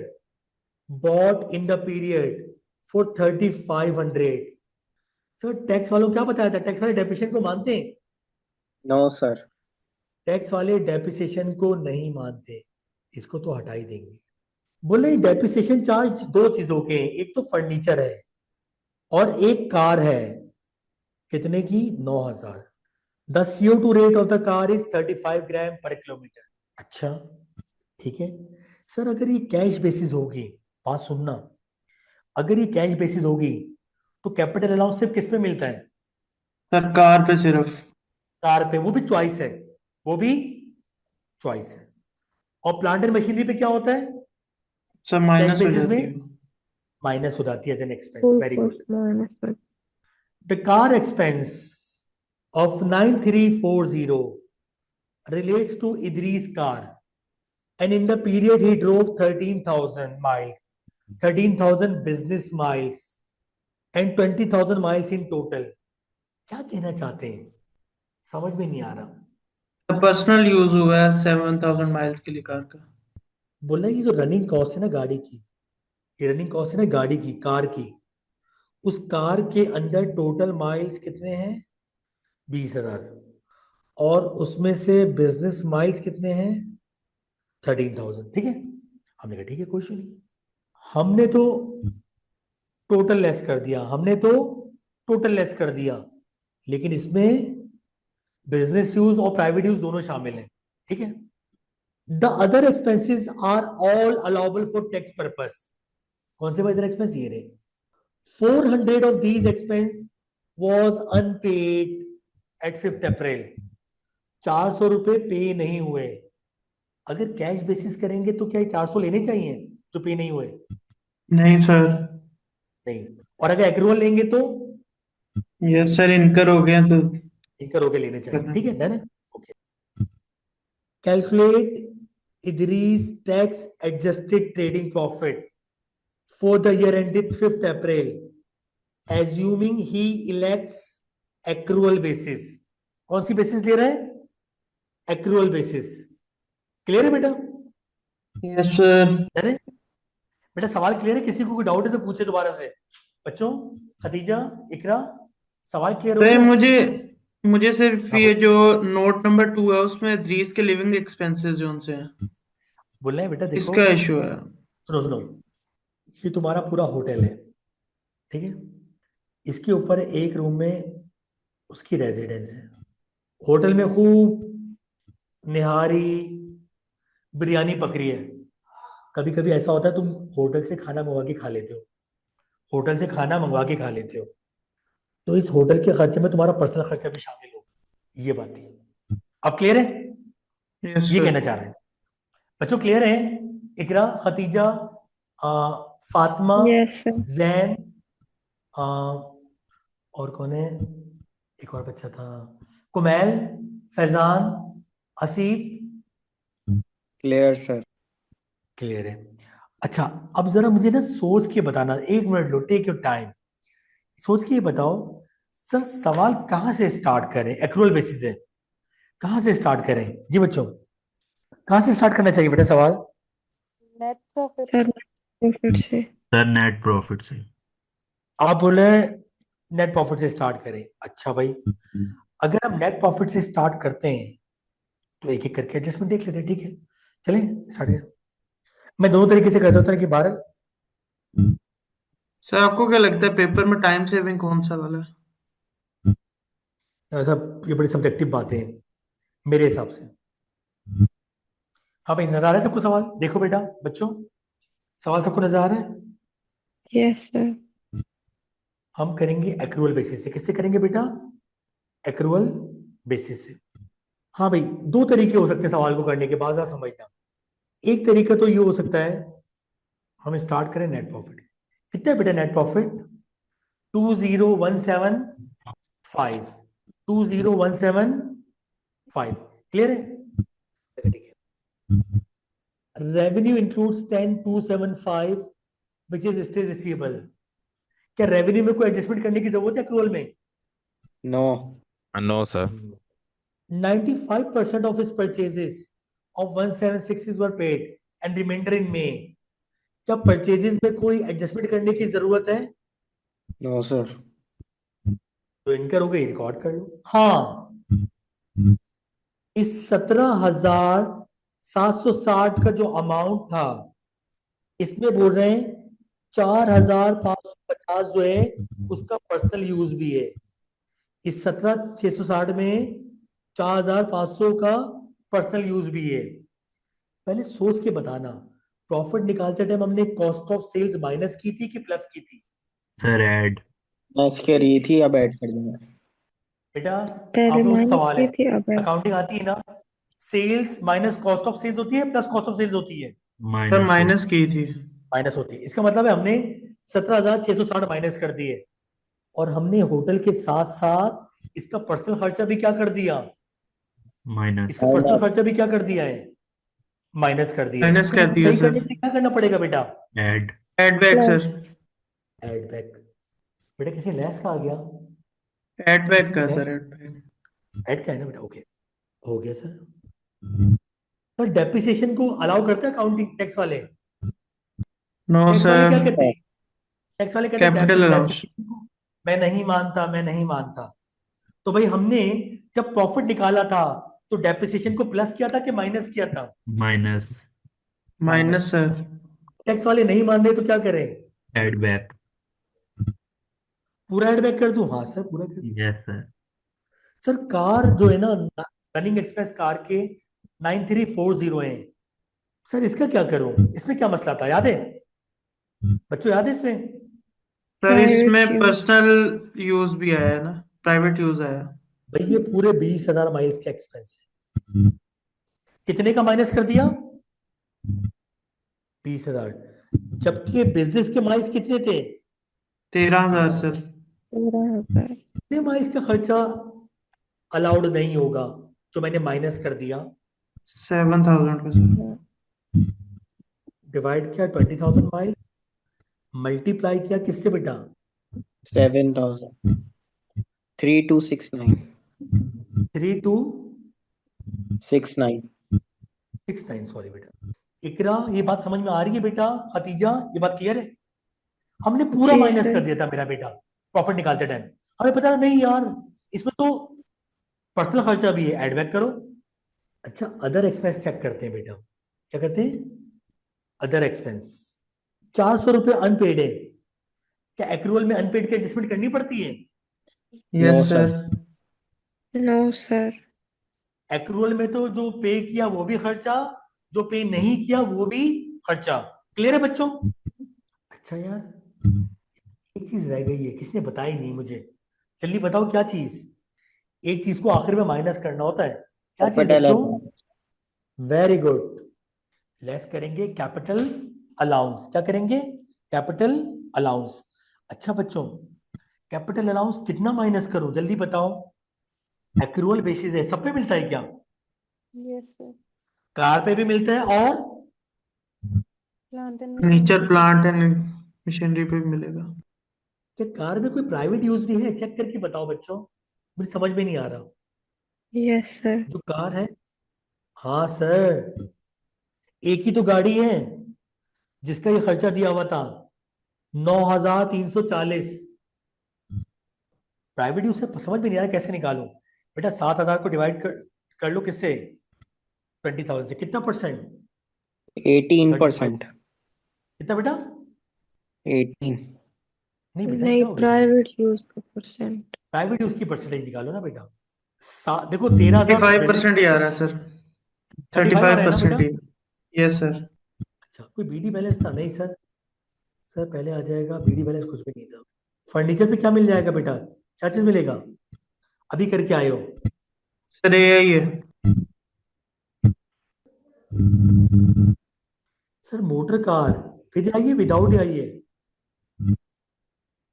A: bought in the period for 3500। Sir tax वालों को क्या बताया था? टैक्स वाले डेप्रिसिएशन को मानते हैं?
C: No sir.
A: टैक्स वाले डेप्रिसिएशन को नहीं मानते, इसको तो हटा ही देंगे। बोले डेप्रिसिएशन चार्ज दो चीजों के हैं, एक तो फर्नीचर है और एक कार है। कितने की? 9000। The CO2 rate of the car is 35 ग्राम पर किलोमीटर। अच्छा, ठीक है। सर अगर ये कैश बेसिस होगी, बात सुनना, अगर ये कैश बेसिस होगी तो कैपिटल अलाउंस सिर्फ किस पे मिलता है?
B: सर कार पे सिर्फ।
A: कार पे, वो भी चॉइस है, वो भी चॉइस है। और प्लांट एंड मशीनरी पे क्या होता है?
B: सर
A: कैश
B: माइनस हो
A: बेसिस
B: जाती
A: में
B: है।
A: माइनस हो जाती है as an expense.
D: Full
A: very good.
D: Cost minus.
A: The car expense of 9340 relates to Idris' car, and in the period he drove 13,000 miles, 13,000 business miles, and 20,000 miles in total. क्या कहना चाहते हैं? समझ में नहीं आ रहा।
B: पर्सनल यूज हुआ है 7000 माइल्स के लिए कार का।
A: बोला ये जो रनिंग कॉस्ट है ना गाड़ी की, ये रनिंग कॉस्ट है ना गाड़ी की, कार की, उस कार के अंदर टोटल माइल्स कितने हैं? 20,000। और उसमें से बिजनेस माइल्स कितने हैं? 13,000। ठीक है, हमने कहा ठीक है, कोई इशू नहीं। हमने तो टोटल लेस कर दिया, हमने तो टोटल लेस कर दिया, लेकिन इसमें बिजनेस यूज और प्राइवेट यूज दोनों शामिल हैं। ठीक है। The other expenses are all allowable for tax purpose. कौन से अदर एक्सपेंस? ये रहे। 400 of these expense was unpaid at 5 April. 400 रुपए पे नहीं हुए। अगर कैश बेसिस करेंगे तो क्या ये 400 लेने चाहिए जो पे नहीं हुए?
B: नहीं सर।
A: नहीं। और अगर एक्रूअल लेंगे तो
B: यस सर, इनकर हो गए तो
A: इनकर होके लेने चाहिए।
B: करना।
A: ठीक है, डन है। Okay. Calculate Idris tax adjusted trading profit for the year ended 5th April, assuming he elects accrual basis. कौन सी बेसिस ले रहा है? accrual basis। क्लियर है बेटा?
B: Yes sir.
A: डन है बेटा? सवाल क्लियर है? किसी को कोई डाउट है तो पूछे दोबारा से। बच्चों, खदीजा, इकरा, सवाल क्लियर हो
B: सर
A: गया?
B: मुझे सिर्फ
A: हाँ,
B: ये जो नोट नंबर 2 है उसमें इदरीस के लिविंग एक्सपेंसेस जो उनसे हैं
A: बोल रहे हैं बेटा, देखो
B: इसका इशू है।
A: सुनो सुनो, ये तुम्हारा पूरा होटल है, ठीक है? इसके ऊपर एक रूम में उसकी रेजिडेंस है। होटल में खूब निहारी बिरयानी पक रही है। कभी कभी ऐसा होता है तुम होटल से खाना मंगवा के खा लेते हो, होटल से खाना मंगवा के खा लेते हो, तो इस होटल के खर्चे में तुम्हारा पर्सनल खर्चा भी शामिल हो। ये बात है। अब क्लियर है?
B: यस
A: ये
B: सर।
A: कहना चाह रहे हैं बच्चों? क्लियर है? Iqra, Khatija, Fatima,
D: yes sir.
A: जैन, और कौन है? एक और बच्चा था, Kumail, Faizan, Haseeb.
C: Clear sir.
A: Clear है। अच्छा, अब जरा मुझे ना सोच के बताना, 1 मिनट लो, टेक योर टाइम, सोच के ये बताओ सर सवाल कहां से स्टार्ट करें? एक्रूअल बेसिस है, कहां से स्टार्ट करें? जी बच्चों, कहां से स्टार्ट करना चाहिए बेटा सवाल?
F: Net profit.
D: सर प्रॉफिट से।
J: सर नेट प्रॉफिट से।
A: आप बोले नेट प्रॉफिट से स्टार्ट करें। अच्छा भाई, अगर हम नेट प्रॉफिट से स्टार्ट करते हैं तो एक एक करके एडजस्टमेंट देख लेते हैं। ठीक है, चलें स्टार्ट करें। मैं दोनों तरीके से कर सकता हूँ कि बारह।
B: सर आपको क्या लगता है पेपर में टाइम सेविंग कौन सा वाला है?
A: ऐसा, ये बड़ी सब्जेक्टिव बातें हैं मेरे हिसाब से। हाँ भाई, नजर आ रहा है सबको सवाल? देखो बेटा बच्चों, सवाल सबको नजर आ रहा है?
D: Yes sir.
A: हम करेंगे एक्रूअल बेसिस से। किससे करेंगे बेटा? एक्रूअल बेसिस से। हाँ भाई, दो तरीके हो सकते हैं सवाल को करने के, बाद समझना। एक तरीका तो ये हो सकता है हम स्टार्ट करें नेट प्रॉफिट। कितना है बेटा नेट प्रॉफिट? 20,175। 20,175। क्लियर है? ठीक है। Revenue includes 10,275 which is still receivable. क्या रेवेन्यू में कोई एडजस्टमेंट करने की जरूरत है एक्रूअल में?
C: No.
I: No sir.
A: 95% of his purchases of 176 were paid and remainder in May. क्या परचेजेस में कोई एडजस्टमेंट करने की जरूरत है?
C: No sir.
A: तो इनकर हो गई, रिकॉर्ड कर लो। हाँ, इस 17,760 का जो अमाउंट था, इसमें बोल रहे हैं 4,550 जो है उसका पर्सनल यूज भी है। इस 17,660 में 4,500 का पर्सनल यूज भी है। पहले सोच के बताना, प्रॉफिट निकालते टाइम हमने कॉस्ट ऑफ सेल्स माइनस की थी कि प्लस की थी?
J: Sir add.
C: माइनस के रही थी, अब ऐड कर देंगे।
A: बेटा
D: पहले
A: आप लोग से
D: माइनस
A: सवाल
D: की
A: है,
D: थी, अब ऐड।
A: अकाउंटिंग आती है ना? Sales minus cost of sales होती है, प्लस कॉस्ट ऑफ सेल्स होती है?
B: सर
J: माइनस
B: माइनस की थी।
A: माइनस होती है। इसका मतलब है हमने 17,660 माइनस कर दिए, और हमने होटल के साथ साथ इसका पर्सनल खर्चा भी क्या कर दिया?
J: माइनस।
A: इसका पर्सनल खर्चा भी क्या कर दिया है? माइनस कर दिया है।
B: माइनस
A: तो
B: कर दिया
A: सही
B: सर।
A: करने के लिए क्या करना पड़ेगा बेटा?
J: Add.
B: Add back sir.
D: Plus.
A: Add back. बेटा किसी लेस का आ गया?
B: एड बैक
A: किसी
B: का
A: less
B: sir, add back.
A: Add का है ना बेटा? ओके, हो गया सर। सर डेप्रिसिएशन को अलाउ करते हैं अकाउंटिंग टैक्स वाले?
B: नो
A: टैक्स वाले क्या
B: सर।
A: कहते हैं? टैक्स वाले कहते हैं
B: कैपिटल अलाउंस।
A: डेप्रिसिएशन को मैं नहीं मानता, मैं नहीं मानता। तो भाई हमने जब प्रॉफिट निकाला था तो डेप्रिसिएशन को प्लस किया था कि माइनस किया था?
J: माइनस।
B: Minus sir.
A: टैक्स वाले नहीं मान रहे तो क्या करें?
J: Add back.
A: पूरा एड बैक कर दूं? हाँ सर, पूरा कर दूं।
J: Yes sir.
A: सर कार जो है ना, रनिंग एक्सपेंस कार के 9340 है। सर इसका क्या करूं? इसमें क्या मसला था, याद है बच्चों? याद है इसमें?
B: सर
D: प्राइवेट
B: इसमें
D: यूज।
B: पर्सनल यूज भी आया है ना, प्राइवेट यूज आया।
A: भाई ये पूरे 20,000 माइल्स का एक्सपेंस है। कितने का माइनस कर दिया? 20,000। जबकि बिजनेस के माइल्स कितने थे?
B: 13,000 सर।
D: 13,000।
A: कितने माइल्स का खर्चा अलाउड नहीं होगा जो मैंने माइनस कर दिया?
B: 7,000 का सर।
A: डिवाइड किया 20,000 माइल, मल्टीप्लाई किया किससे बेटा?
C: 7,000। 3269।
A: 3269, सॉरी बेटा। इकरा ये बात समझ में आ रही है बेटा? खतीजा ये बात क्लियर है? हमने पूरा
D: जी
A: माइनस कर
D: सर।
A: दिया था मेरा बेटा प्रॉफिट निकालते टाइम। हमें पता नहीं यार, इसमें तो पर्सनल खर्चा भी है, ऐड बैक करो। अच्छा, अदर एक्सपेंस चेक करते हैं बेटा। क्या करते हैं? Other expense. 400 रुपए अनपेड है। क्या एक्रूअल में अनपेड की एडजस्टमेंट करनी पड़ती है?
C: No
B: yes
C: sir.
B: Sir.
D: No sir.
A: Accrual में तो जो पे किया वो भी खर्चा, जो पे नहीं किया वो भी खर्चा। क्लियर है बच्चों? अच्छा यार, एक चीज रह गई है, किसने बताई नहीं मुझे? जल्दी बताओ क्या चीज? एक चीज को आखिर में माइनस करना होता है, क्या चीज
C: कैपिटल
A: बच्चों?
C: अलाउंस।
A: Very good. लेस करेंगे कैपिटल अलाउंस। क्या करेंगे? Capital allowance. अच्छा बच्चों, कैपिटल अलाउंस कितना माइनस करूं, जल्दी बताओ? एक्रूअल बेसिस है, सब पे मिलता है क्या?
F: Yes sir.
A: कार पे भी मिलता है, और
F: plant and
B: furniture,
F: machinery.
B: Plant and machinery पे भी मिलेगा।
A: क्या कार में कोई प्राइवेट यूज भी है? चेक करके बताओ बच्चों, मुझे समझ में नहीं आ रहा।
D: Yes sir.
A: जो कार है, हाँ सर, एक ही तो गाड़ी है जिसका ये खर्चा दिया हुआ था, 9,340। प्राइवेट यूज से समझ में नहीं आ रहा कैसे निकालूं? बेटा 7,000 को डिवाइड कर लो किससे? 20,000 से। कितना परसेंट? 35।
C: 18%।
A: कितना बेटा?
C: 18।
A: नहीं बेटा,
D: नहीं,
A: क्या हो गया?
D: प्राइवेट यूज का परसेंट।
A: प्राइवेट यूज की परसेंटेज निकालो ना बेटा। देखो 13,000
B: 35% ही आ रहा है सर।
A: 35 आ रहा है ना
B: 35%
A: बेटा?
B: ही। Yes sir.
A: अच्छा, कोई बीडी बैलेंस था? नहीं सर, सर पहले आ जाएगा, बीडी बैलेंस कुछ भी नहीं था। फर्नीचर पे क्या मिल जाएगा बेटा? क्या चीज मिलेगा? अभी करके आए हो?
B: सर यही है।
A: Sir motor car with I है विदाउट आई है?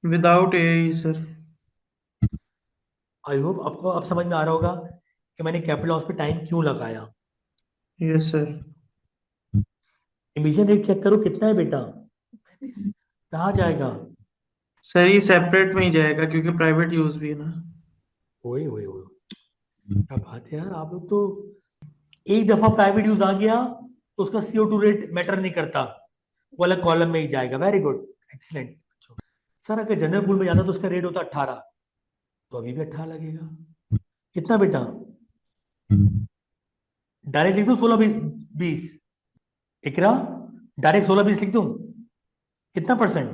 B: विदाउट यही सर।
A: आई होप आपको अब समझ में आ रहा होगा कि मैंने कैपिटल लॉस पे टाइम क्यों लगाया।
B: Yes sir.
A: Emission rate check करो कितना है बेटा? 35। कहाँ जाएगा?
B: सर ये सेपरेट में ही जाएगा क्योंकि प्राइवेट यूज भी है ना।
A: ओए ओए ओए, क्या बात है यार, आप लोग तो एक दफा प्राइवेट यूज आ गया तो उसका CO2 रेट मैटर नहीं करता, वो अलग कॉलम में ही जाएगा। Very good, excellent. सर अगर जनरल पूल में जाता तो उसका रेट होता 18, तो अभी भी 18 लगेगा। कितना बेटा? डायरेक्ट लिख दूं 16-20? इकरा, डायरेक्ट 16-20 लिख दूं? कितना परसेंट?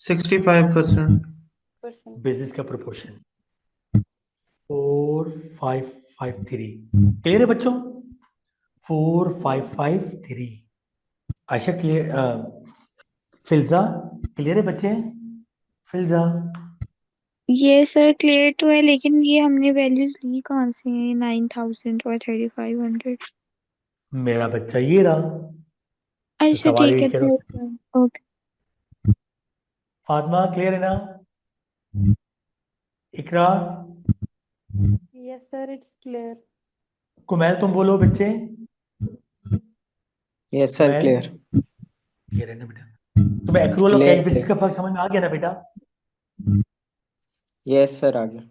B: 65%।
A: बेसिस का प्रोपोर्शन 4553। क्लियर है बच्चों? 4553। आयशा क्लियर? फिल्जा क्लियर है बच्चे? फिल्जा
I: ये सर क्लियर तो है, लेकिन ये हमने वैल्यूज ली कहाँ से हैं, 9000 और 3500?
A: मेरा बच्चा ये रहा, तो
I: अच्छा
A: सवाल
I: ठीक
A: ये
I: है
A: करो।
I: Sir, okay.
A: फातिमा क्लियर है ना? Iqra,
F: yes sir, it's clear.
A: Kumail तुम बोलो बच्चे।
C: Yes sir,
A: Kumail
C: clear.
A: Clear है ना बेटा? तुम्हें एक्रूअल और कैश बेसिस का फर्क समझ में आ गया ना बेटा?
C: यस सर, आ गया।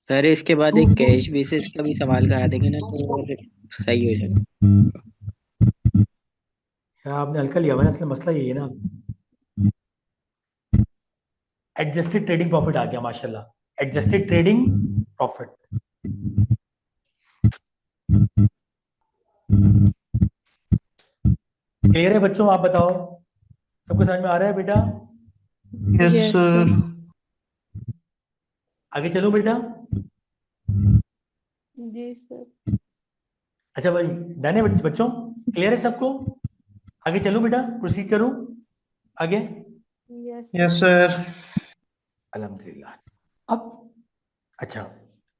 C: सर इसके बाद एक कैश बेसिस का भी सवाल करा देंगे ना तो और सही हो जाएगा।
A: क्या आपने हल्का लिया हुआ है ना, इसलिए मसला यही है ना। एडजस्टेड ट्रेडिंग प्रॉफिट आ गया माशाल्लाह, एडजस्टेड ट्रेडिंग प्रॉफिट। क्लियर है बच्चों? आप बताओ, सबको समझ में आ रहा है बेटा?
B: Yes
D: yes
B: sir.
D: सर।
A: आगे चलो बेटा।
F: जी सर।
A: अच्छा भाई, डन है बच्चों? क्लियर है सबको? आगे चलूं बेटा, प्रोसीड करूं आगे?
F: Yes
B: yes sir.
A: अल्हम्दुलिल्लाह। अब अच्छा,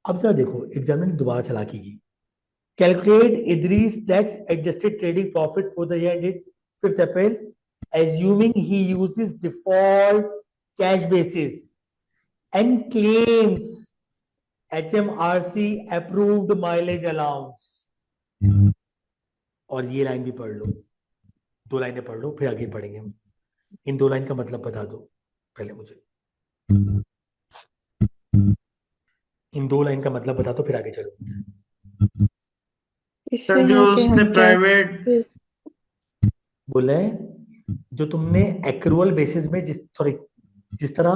A: अब जरा देखो, एग्जाम में दोबारा चालाकी की। Calculate Idris tax adjusted trading profit for the year ended 5th April, assuming he uses default cash basis and claims HMRC approved mileage allowance। और ये लाइन भी पढ़ लो, 2 लाइनें पढ़ लो, फिर आगे पढ़ेंगे हम। इन 2 लाइन का मतलब बता दो पहले मुझे, इन 2 लाइन का मतलब बता दो, फिर आगे चलो।
D: इसमें
B: जो
D: है कि
B: उसने
D: हम
B: प्राइवेट
A: बोले जो तुमने एक्रूअल बेसिस में जिस तरह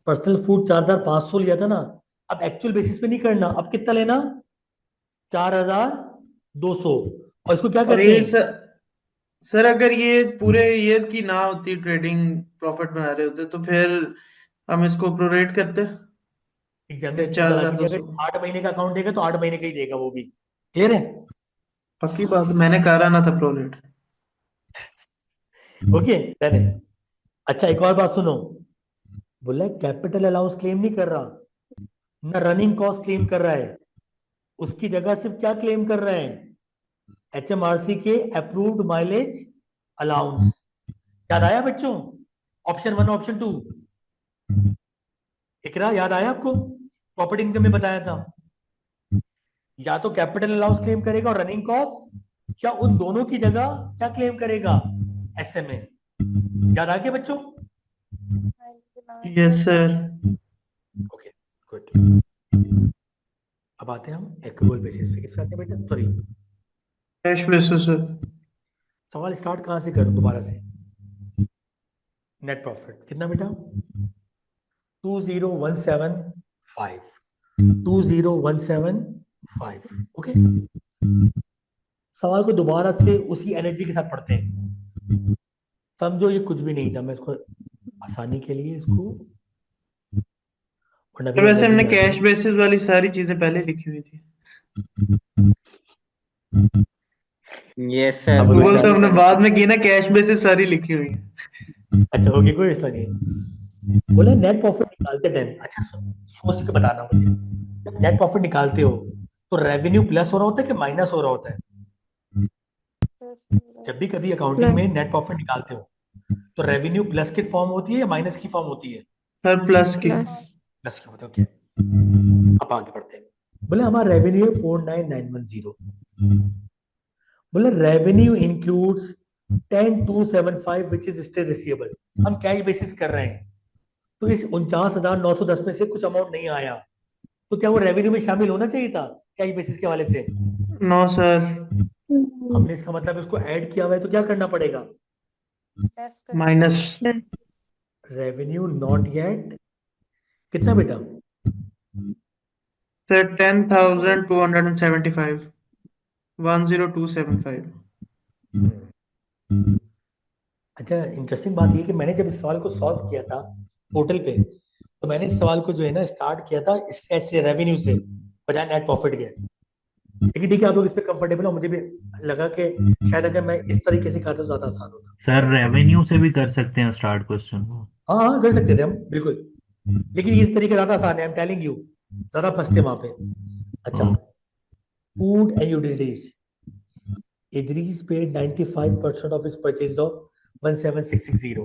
A: पर्सनल फूड 4500 लिया था ना, अब एक्चुअल बेसिस पे नहीं करना। अब कितना लेना? 4200। और इसको क्या
B: और
A: कहते
B: ये
A: हैं?
B: सर अगर ये पूरे ईयर की ना होती, ट्रेडिंग प्रॉफिट बना रहे होते, तो फिर हम इसको प्रोरेट करते
A: एग्जाम में
B: इस
A: इतनी चालाकी नहीं,
B: 4200
A: अगर
B: को।
A: 8 महीने का अकाउंट देगा तो 8 महीने का ही देगा वो भी। क्लियर है?
B: पक्की बात, मैंने करा ना था प्रोरेट।
A: ओके, डन है। अच्छा एक और बात सुनो, बोला कैपिटल अलाउंस क्लेम नहीं कर रहा ना, रनिंग कॉस्ट क्लेम कर रहा है। उसकी जगह सिर्फ क्या क्लेम कर रहे हैं? HMRC के अप्रूव्ड माइलेज अलाउंस। याद आया बच्चों? ऑप्शन 1 ऑप्शन 2, इकरा याद आया आपको? प्रॉपर्टी इनकम में बताया था, या तो कैपिटल अलाउंस क्लेम करेगा और रनिंग कॉस्ट, या उन दोनों की जगह क्या क्लेम करेगा? SMA। याद आ गया बच्चों?
B: Yes sir.
A: Okay good. अब आते हैं हम एक्रूअल बेसिस पे। किस पे आते हैं बेटा? Sorry,
B: cash basis sir.
A: सवाल स्टार्ट कहां से करूं दोबारा से? नेट प्रॉफिट कितना बेटा? 20175। 20175। ओके, सवाल को दोबारा से उसी एनर्जी के साथ पढ़ते हैं। समझो ये कुछ भी नहीं था, मैं इसको आसानी के लिए इसको, वरना
B: तो
A: फिर
B: वैसे
A: एनर्जी
B: हमने
A: नहीं
B: कैश
A: आती।
B: बेसिस वाली सारी चीजें पहले लिखी हुई थी।
C: यस सर,
A: अब
C: वो
A: बोलो
B: गूगल तो
C: सारी
B: हमने
C: पढ़ी
B: बाद
C: थी।
B: में की ना, कैश बेसिस सारी लिखी हुई है।
A: अच्छा ओके, कोई ऐसा नहीं। बोले नेट प्रॉफिट निकालते टाइम, अच्छा सोच के बताना मुझे, जब नेट प्रॉफिट निकालते हो तो रेवेन्यू प्लस हो रहा होता है कि माइनस हो रहा होता है? जब भी कभी अकाउंटिंग में नेट प्रॉफिट निकालते हो तो रेवेन्यू प्लस की फॉर्म होती है या माइनस की फॉर्म होती है?
B: सर प्लस की।
D: प्लस।
A: प्लस की होता है। ओके, अब आगे बढ़ते हैं। बोले हमारा रेवेन्यू है 49910, बोले revenue includes 10,275 which is still receivable. हम कैश बेसिस कर रहे हैं, तो इस 49,910 में से कुछ अमाउंट नहीं आया, तो क्या वो रेवेन्यू में शामिल होना चाहिए था कैश बेसिस के हवाले से?
B: No sir.
A: हमने इसका मतलब उसको ऐड किया हुआ है, तो क्या करना पड़ेगा?
B: माइनस।
A: रेवेन्यू नॉट येट कितना बेटा?
B: सर 10,275, 10275।
A: अच्छा, इंटरेस्टिंग बात ये कि मैंने जब इस सवाल को सॉल्व किया था पोर्टल पे, तो मैंने इस सवाल को जो है ना स्टार्ट किया था ऐसे रेवेन्यू से बजाय नेट प्रॉफिट के। लेकिन ठीक है, आप लोग इस पे कंफर्टेबल हो, मुझे भी लगा कि शायद अगर मैं इस तरीके से खाता तो ज्यादा आसान होता।
J: सर रेवेन्यू से भी कर सकते हैं स्टार्ट क्वेश्चन को।
A: हाँ हाँ कर सकते थे हम बिल्कुल, लेकिन इस तरीके ज्यादा आसान है, आई एम टेलिंग यू, ज्यादा फंसते वहां पे। अच्छा, food and utilities, Idris paid 95% of his purchase of 17660।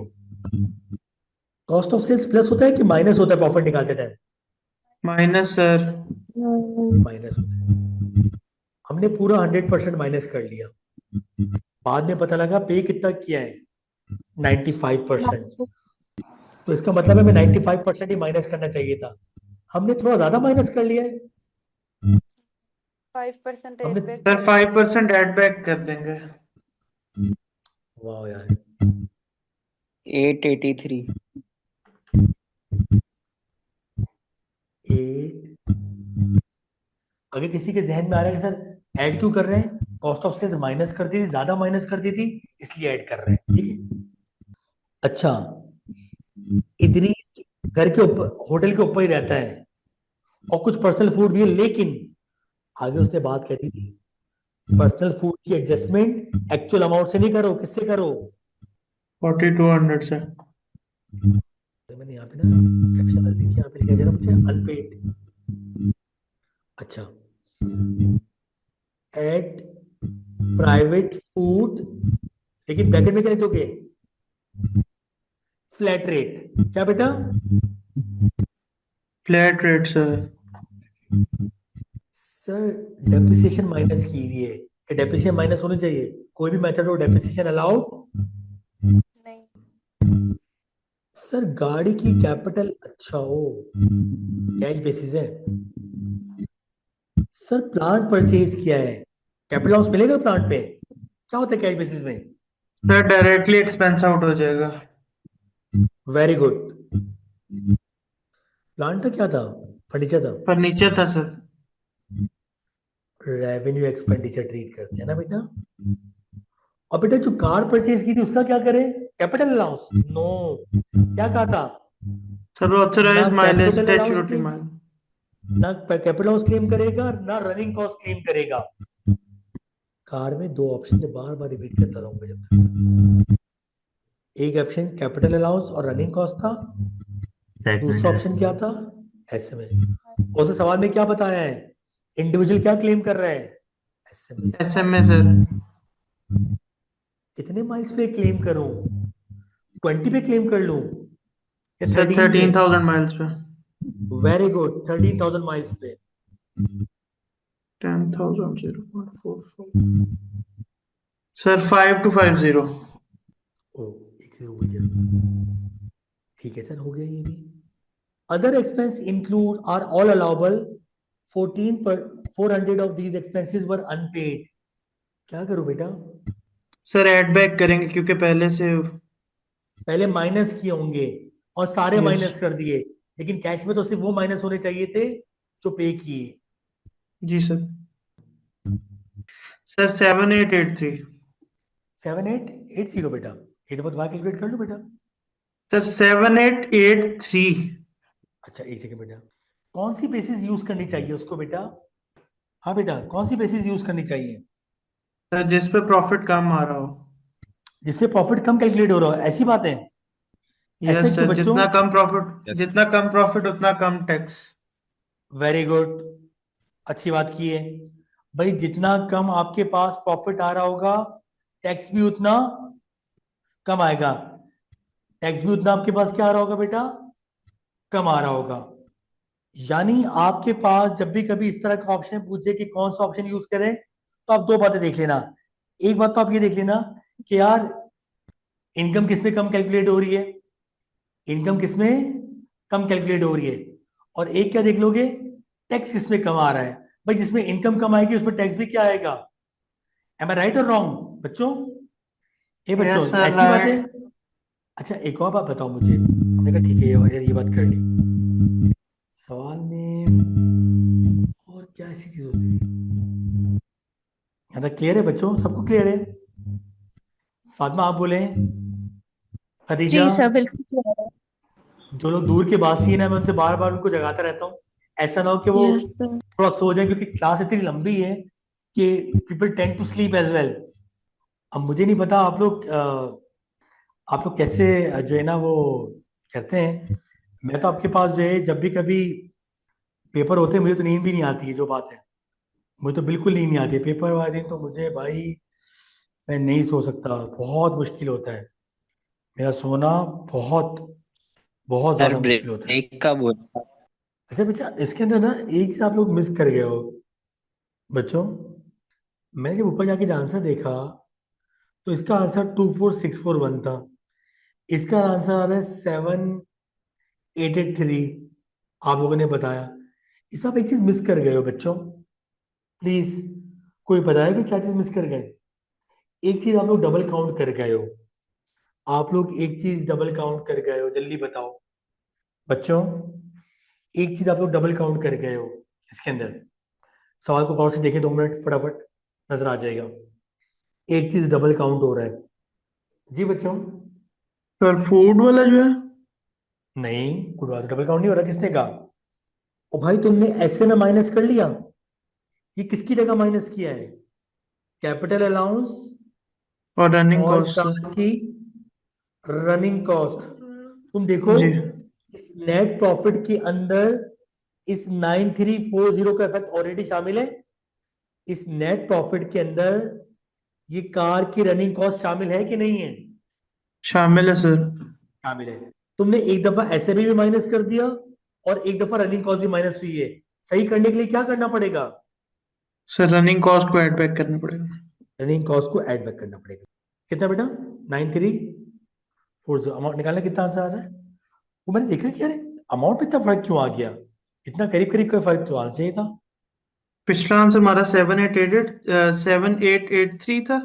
A: Cost of sales plus होता है कि माइनस होता है प्रॉफिट निकालते टाइम?
B: Minus sir.
A: माइनस होता है। हमने पूरा 100% माइनस कर लिया, बाद में पता लगा पे कितना किया है 95%, तो इसका मतलब है मैं 95% ही माइनस करना चाहिए था, हमने थोड़ा ज्यादा माइनस कर लिया है।
F: 5%
A: हमने
B: सर 5% एड बैक कर देंगे।
A: वाह यार
C: 883।
A: 8। अगर किसी के जहन में आ रहा है कि सर ऐड क्यों कर रहे हैं, कॉस्ट ऑफ सेल्स माइनस कर दी थी, ज्यादा माइनस कर दी थी, इसलिए ऐड कर रहे हैं, ठीक है। अच्छा, इदरीस घर के ऊपर होटल के ऊपर ही रहता है और कुछ पर्सनल फूड भी है, लेकिन आगे उसने बात कहती थी पर्सनल फूड की एडजस्टमेंट एक्चुअल अमाउंट से नहीं करो, किससे करो?
B: 4200 से।
A: मैंने यहाँ पे ना कैप्शन देखिए, यहाँ पे लिखा है मुझे अनपेड। अच्छा, एट प्राइवेट फूड, लेकिन ब्रैकेट में क्या लिखोगे? Flat rate. क्या बेटा?
B: Flat rate sir.
A: Sir depreciation minus की हुई है कि डेप्रिसिएशन माइनस होनी चाहिए? कोई भी मेथड हो डेप्रिसिएशन अलाउड
F: नहीं।
A: सर गाड़ी की कैपिटल, अच्छा हो कैश बेसिस है। सर प्लांट परचेज किया है, कैपिटल लॉस मिलेगा प्लांट पे? क्या होता है कैश बेसिस में?
B: सर डायरेक्टली एक्सपेंस आउट हो जाएगा।
A: Very good. प्लांट का क्या था? फर्नीचर था?
B: फर्नीचर था सर।
A: रेवेन्यू एक्सपेंडिचर ट्रीट करते हैं ना बेटा। और बेटा जो कार परचेज की थी उसका क्या करें? Capital allowance? नो, क्या कहा था?
B: Sir authorised mileage
A: capital allowance
B: statutory
A: claim,
B: mileage.
A: ना कैपिटल अलाउंस क्लेम करेगा ना रनिंग कॉस्ट क्लेम करेगा। कार में दो ऑप्शन थे, बार बार रिपीट करता रहूंगा जब तक। एक ऑप्शन कैपिटल अलाउंस और रनिंग कॉस्ट था, दूसरा ऑप्शन क्या था? एसएमए। उस सवाल में क्या बताया है? इंडिविजुअल क्या क्लेम कर रहा है? एसएमए।
B: SMA sir.
A: कितने माइल्स पे क्लेम करूं? 20 पे क्लेम कर लूं या
B: सर
A: 13 पे?
B: 13,000 माइल्स पे।
A: वेरी गुड, 13,000 माइल्स पे।
B: 10,000 0.45 सर 5250।
A: ओ एक चीज भूल गया, ठीक है सर हो गया ये भी। Other expense include are all allowable, 14 पर 400 of these expenses were unpaid. क्या करूं बेटा?
B: सर एड बैक करेंगे क्योंकि पहले से।
A: पहले माइनस किए होंगे और सारे
B: यस
A: माइनस कर दिए, लेकिन कैश में तो सिर्फ वो माइनस होने चाहिए थे जो पे किए।
B: जी सर। सर 7883।
A: 7880 बेटा, एक दफा दोबारा कैलकुलेट कर लो बेटा।
B: सर 7883।
A: अच्छा एक सेकंड बेटा, कौन सी बेसिस यूज करनी चाहिए उसको बेटा? हाँ बेटा, कौन सी बेसिस यूज करनी चाहिए?
B: सर जिस पे प्रॉफिट कम आ रहा हो।
A: जिससे प्रॉफिट कम कैलकुलेट हो रहा हो, ऐसी बात है? ऐसे
B: यस
A: क्यों
B: सर,
A: बच्चों?
B: जितना कम प्रॉफिट जितना कम प्रॉफिट उतना कम टैक्स।
A: वेरी गुड, अच्छी बात की है भाई। जितना कम आपके पास प्रॉफिट आ रहा होगा, टैक्स भी उतना कम आएगा। टैक्स भी उतना आपके पास क्या आ रहा होगा बेटा? कम आ रहा होगा। यानी आपके पास जब भी कभी इस तरह का ऑप्शन पूछे कि कौन सा ऑप्शन यूज करें, तो आप दो बातें देख लेना। एक बात तो आप ये देख लेना कि यार इनकम किसमें कम कैलकुलेट हो रही है, इनकम किसमें कम कैलकुलेट हो रही है, और एक क्या देख लोगे, टैक्स किसमें कम आ रहा है। भाई जिसमें इनकम कम आएगी उसमें टैक्स भी क्या आएगा। एम आई राइट और रॉन्ग बच्चों? ये बच्चों
B: यस सर,
A: ऐसी बात है।
B: राइट।
A: अच्छा एक और बात बताओ मुझे, हमने कहा ठीक है ये बात कर ली। सवाल में और क्या ऐसी चीज होती है, यहाँ तक क्लियर है बच्चों, सबको क्लियर है? फातिमा आप बोले, खदीजा,
H: जी सर बिल्कुल।
A: जो लोग दूर के बासी है ना, मैं उनसे बार बार उनको जगाता रहता हूँ, ऐसा ना हो कि वो
D: यस सर।
A: थोड़ा सो जाए, क्योंकि क्लास इतनी लंबी है कि people tend to sleep as well. अब मुझे नहीं पता आप लोग कैसे जो है ना वो करते हैं। मैं तो आपके पास जो है जब भी कभी पेपर होते हैं मुझे तो नींद भी नहीं आती है, जो बात है, मुझे तो बिल्कुल नींद नहीं आती है पेपर वाले दिन, तो मुझे भाई मैं नहीं सो सकता, बहुत मुश्किल होता है मेरा सोना, बहुत बहुत
C: सर
A: ज्यादा मुश्किल होता है।
C: ब्रेक का बोला।
A: अच्छा बच्चा इसके अंदर ना एक चीज आप लोग मिस कर गए हो बच्चों। मैंने जब ऊपर जाके आंसर देखा तो इसका आंसर 24641 था, इसका आंसर आ रहा है 7883। आप लोगों ने बताया, इसमें आप एक चीज मिस कर गए हो बच्चों, प्लीज कोई बताएगा क्या चीज मिस कर गए। एक चीज आप लोग डबल काउंट कर गए हो, आप लोग एक चीज डबल काउंट कर गए हो, जल्दी बताओ बच्चों। एक चीज आप लोग डबल काउंट कर गए हो इसके अंदर, सवाल को गौर से देखें 2 मिनट फटाफट, नजर आ जाएगा। एक चीज डबल काउंट हो रहा है जी बच्चों।
B: सर फूड वाला जो है।
A: नहीं कुछ बात डबल काउंट नहीं हो रहा, किसने कहा? ओ भाई तुमने ऐसे में माइनस कर लिया, ये किसकी जगह माइनस किया है? कैपिटल अलाउंस
B: और रनिंग
A: और
B: कॉस्ट सर।
A: कार की रनिंग कॉस्ट। तुम देखो
B: जी
A: इस नेट प्रॉफिट के अंदर इस 9340 का इफेक्ट ऑलरेडी शामिल है, इस नेट प्रॉफिट के अंदर ये कार की रनिंग कॉस्ट शामिल है कि नहीं है?
B: शामिल है सर।
A: शामिल है। तुमने एक दफा ऐसे भी माइनस कर दिया और एक दफा रनिंग कॉस्ट भी माइनस हुई है, सही करने के लिए क्या करना पड़ेगा?
B: सर रनिंग कॉस्ट को ऐड बैक करना पड़ेगा।
A: रनिंग कॉस्ट को ऐड बैक करना पड़ेगा। कितना बेटा? 9340 अमाउंट निकालना, कितना आंसर आ रहा है? वो मैंने देखा कि यार अमाउंट में इतना फर्क क्यों आ गया, इतना करीब करीब का फर्क तो आना चाहिए था।
B: पिछला आंसर हमारा 7883 था।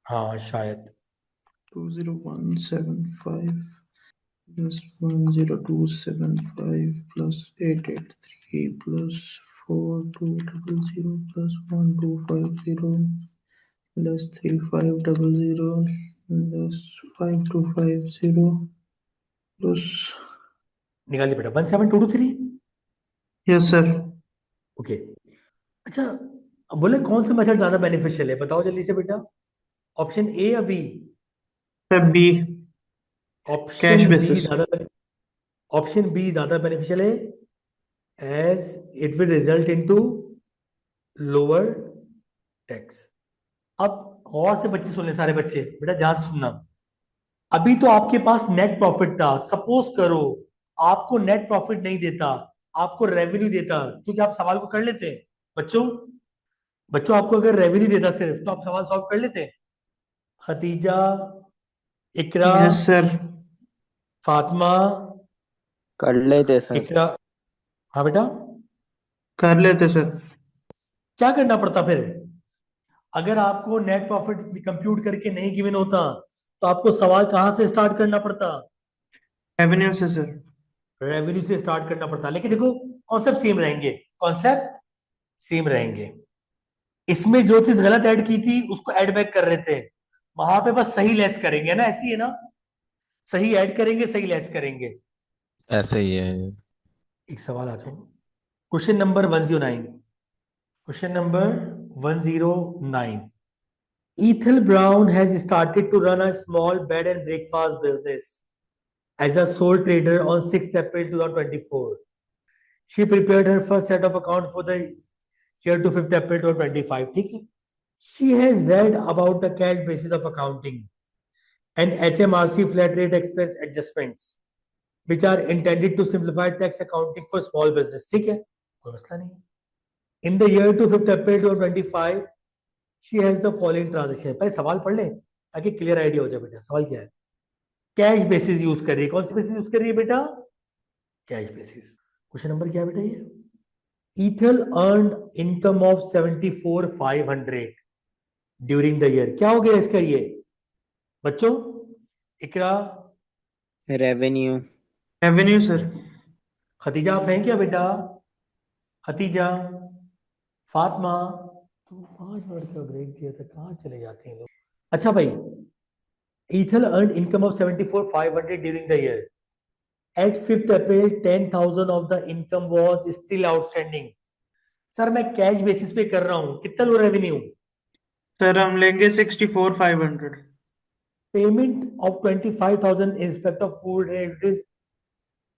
A: हाँ शायद।
B: 20175 plus 10275 plus 883 plus 4200 plus 1250 plus 3500 plus 5250 plus
A: निकालिए बेटा 17223।
B: Yes sir.
A: ओके। अच्छा अब बोले कौन सा मेथड ज्यादा बेनिफिशियल है, बताओ जल्दी से बेटा, ऑप्शन ए या B?
B: Sir B, cash
A: option B
B: basis.
A: ज्यादा, ऑप्शन बी ज्यादा बेनिफिशियल है, as it will result into lower tax. अब और से बच्चे सुन ले, सारे बच्चे बेटा ध्यान से सुनना। अभी तो आपके पास नेट प्रॉफिट था, सपोज करो आपको नेट प्रॉफिट नहीं देता, आपको रेवेन्यू देता, तो क्या आप सवाल को कर लेते बच्चों? बच्चों आपको अगर रेवेन्यू देता सिर्फ, तो आप सवाल सॉल्व कर लेते? खतीजा, इकरा,
B: यस सर।
A: फातिमा,
C: कर लेते सर।
A: इकरा, हाँ बेटा,
B: कर लेते सर।
A: क्या करना पड़ता फिर? अगर आपको नेट प्रॉफिट कंप्यूट करके नहीं गिवन होता तो आपको सवाल कहां से स्टार्ट करना पड़ता?
B: रेवेन्यू से सर।
A: रेवेन्यू से स्टार्ट करना पड़ता। लेकिन देखो कॉन्सेप्ट सेम रहेंगे, कॉन्सेप्ट सेम रहेंगे। इसमें जो चीज गलत ऐड की थी उसको ऐड बैक कर रहे थे, वहां पे बस सही लेस करेंगे ना, ऐसी है ना, सही ऐड करेंगे सही लेस करेंगे।
E: ऐसे ही है।
A: एक सवाल आ जाओ, question number 109, question number 109। Ethel Brown has started to run a small bed and breakfast business as a sole trader on 6th April 2024. She prepared her first set of accounts for the year to 5th April 2025. ठीक है? She has read about the cash basis of accounting and HMRC flat rate expense adjustments, which are intended to simplify tax accounting for small business. ठीक है? कोई मसला नहीं है. In the year to 5th April 2025, she has the following transaction. पहले सवाल पढ़ ले ताकि क्लियर आइडिया हो जाए बेटा। सवाल क्या है? कैश बेसिस यूज कर रही है। कौन सी बेसिस यूज कर रही है बेटा? Cash basis. क्वेश्चन नंबर क्या है बेटा? ये Ethel earned income of 74,500 during the year. क्या हो गया इसका ये बच्चों? Iqra,
C: revenue.
B: Revenue sir.
A: Khatija आप हैं क्या बेटा? खतीजा, फातिमा, तो 5 मिनट का ब्रेक दिया था, कहाँ चले जाते हैं लोग? अच्छा भाई, Ethel earned income of 74,500 during the year. At 5th April, 10,000 of the income was still outstanding. Sir मैं कैश बेसिस पे कर रहा हूँ, कितना लो रेवेन्यू?
B: सर हम लेंगे 64,500।
A: Payment of 25,000 in respect of food related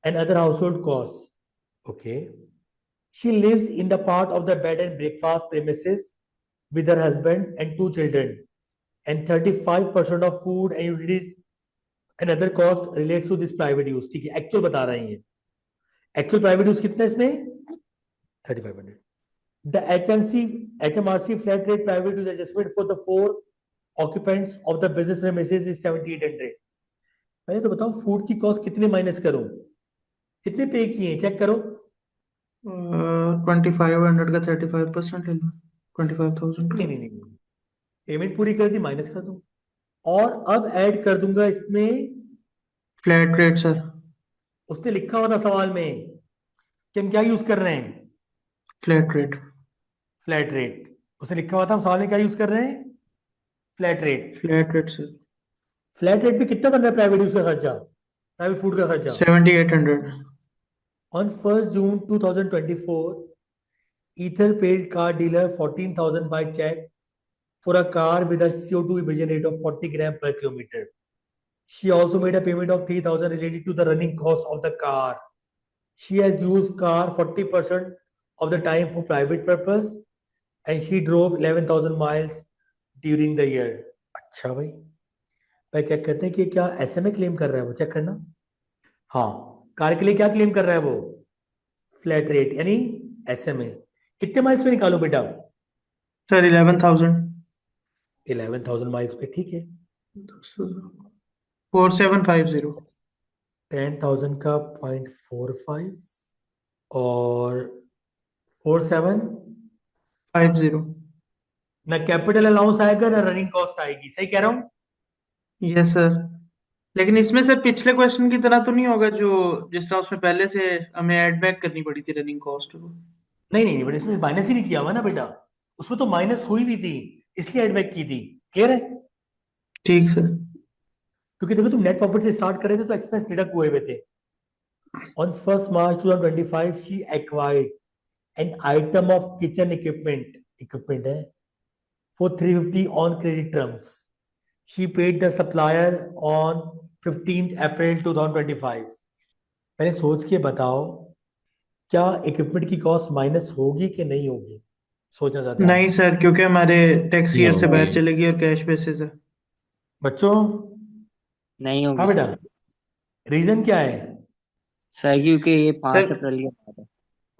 A: and other household costs. Okay. She lives in the part of the bed and breakfast premises with her husband and 2 children. And 35% of food and utilities and other cost relates to this private use. ठीक है, actual बता रहे हैं ये। Actual private use कितना है इसमें? 3,500. The HMRC flat rate private use adjustment for the 4 occupants of the business premises is 7,800. पहले तो बताओ फूड की कॉस्ट कितने माइनस करूं? कितने पे किए हैं चेक करो।
B: 2500 का 35% ले लो, 25,000 का।
A: नहीं, पेमेंट पूरी कर दी, माइनस कर दूं और अब ऐड कर दूंगा इसमें
B: फ्लैट रेट सर।
A: उसने लिखा हुआ था सवाल में कि हम क्या यूज कर रहे हैं?
B: Flat rate.
A: Flat rate. उसने लिखा हुआ था हम सवाल में क्या यूज कर रहे हैं? Flat rate.
B: Flat rate sir.
A: Flat rate पे कितना बन रहा है प्राइवेट यूज का खर्चा, प्राइवेट फूड का खर्चा?
B: 7,800।
A: On 1st June 2024, Ether paid car dealer 14,000 by check for a car with a CO2 emission rate of 40 gram per kilometer. She also made a payment of 3,000 related to the running cost of the car. She has used car 40% of the time for private purpose and she drove 11,000 miles during the year. अच्छा भाई check करते हैं कि क्या SMA claim कर रहा है वो, चेक करना। हाँ, कार के लिए क्या क्लेम कर रहा है वो? फ्लैट रेट यानी एसएमए। कितने माइल्स पे निकालो बेटा?
B: सर 11,000।
A: 11,000 माइल्स पे, ठीक है।
B: 4750।
A: 10,000 का 0.45 और 4750 ना कैपिटल अलाउंस आएगा ना रनिंग कॉस्ट आएगी, सही कह रहा हूँ?
B: Yes sir. लेकिन इसमें सर पिछले क्वेश्चन की तरह तो नहीं होगा जो जिस तरह उसमें पहले से हमें ऐड बैक करनी पड़ी थी रनिंग कॉस्ट को?
A: नहीं बट इसमें माइनस ही नहीं किया हुआ ना बेटा, उसमें तो माइनस हुई भी थी इसलिए एड बैक की थी। क्लियर है?
B: ठीक सर।
A: क्योंकि देखो तुम नेट प्रॉफिट से स्टार्ट कर रहे थे तो एक्सपेंस डिडक्ट हुए हुए थे। On 1st March 2025, she acquired an item of kitchen equipment है for 350 on credit terms. She paid the supplier on 15th April 2025. पहले सोच के बताओ क्या इक्विपमेंट की कॉस्ट माइनस होगी कि नहीं होगी? सोचना चाहते हैं
B: नहीं सर, क्योंकि हमारे टैक्स ईयर से बाहर
C: नहीं
B: चलेगी और कैश बेसिस है।
A: बच्चों।
C: नहीं होगी
A: हाँ बेटा,
C: सर।
A: रीजन क्या है?
C: सर क्योंकि ये 5
B: सर
C: अप्रैल के बाद है।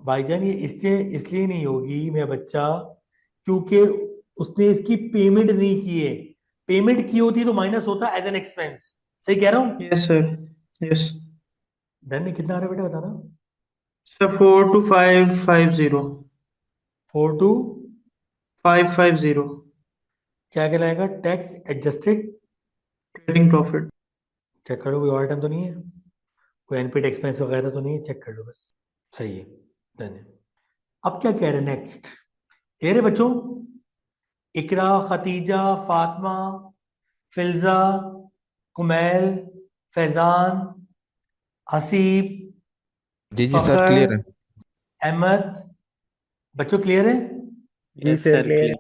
A: भाईजान ये इसलिए नहीं होगी मेरा बच्चा क्योंकि उसने इसकी पेमेंट नहीं की है। पेमेंट की होती तो माइनस होता एज एन एक्सपेंस। सही कह रहा हूँ?
B: Yes sir. यस
A: धन में कितना आ रहा है बेटा बताना?
B: सर 42550।
A: 4 to
B: 550
A: क्या कहलाएगा? Tax adjusted
B: trading profit.
A: Check करो, कोई और आइटम तो नहीं है, कोई एनपीटी एक्सपेंस वगैरह तो नहीं है, चेक कर लो बस। सही है, डन है। अब क्या कह रहे हैं नेक्स्ट? कह रहे बच्चों इकरा, खतीजा, फातिमा, फिल्जा, कुमैल, फैजान, हसीब,
E: जी सर
A: फखर,
E: क्लियर है।
A: अहमद। बच्चों क्लियर है?
C: Yes sir clear.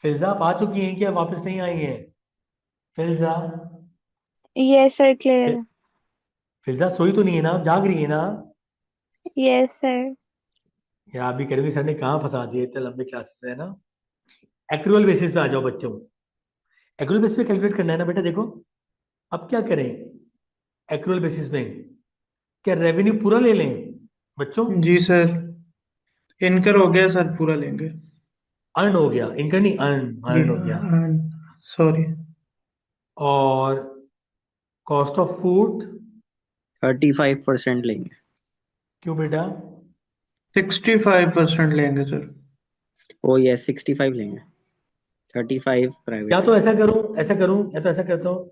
A: फिल्जा आप आ चुकी हैं क्या वापस नहीं आई हैं? Filza,
I: yes sir clear.
A: Filza सोई तो नहीं है ना, जाग रही है ना?
I: Yes sir.
A: यार आप भी करोगे सर ने कहाँ फंसा दिया इतने लंबे क्लासेस में, है ना? एक्रूअल बेसिस पे आ जाओ बच्चों। एक्रूअल बेसिस पे कैलकुलेट करना है ना बेटा। देखो अब क्या करें एक्रूअल बेसिस में? क्या रेवेन्यू पूरा ले लें बच्चों?
B: जी सर, इनकर हो गया सर, पूरा लेंगे।
A: अर्न हो गया, इनका नहीं, अर्न हो गया।
B: सॉरी,
A: और कॉस्ट ऑफ फूड
C: 35% लेंगे।
A: क्यों बेटा?
B: 65% लेंगे सर।
C: ओ यस 65 लेंगे, 35
A: या
C: प्राइवेट
A: तो
C: है।
A: ऐसा करूं या तो ऐसा करता हूँ,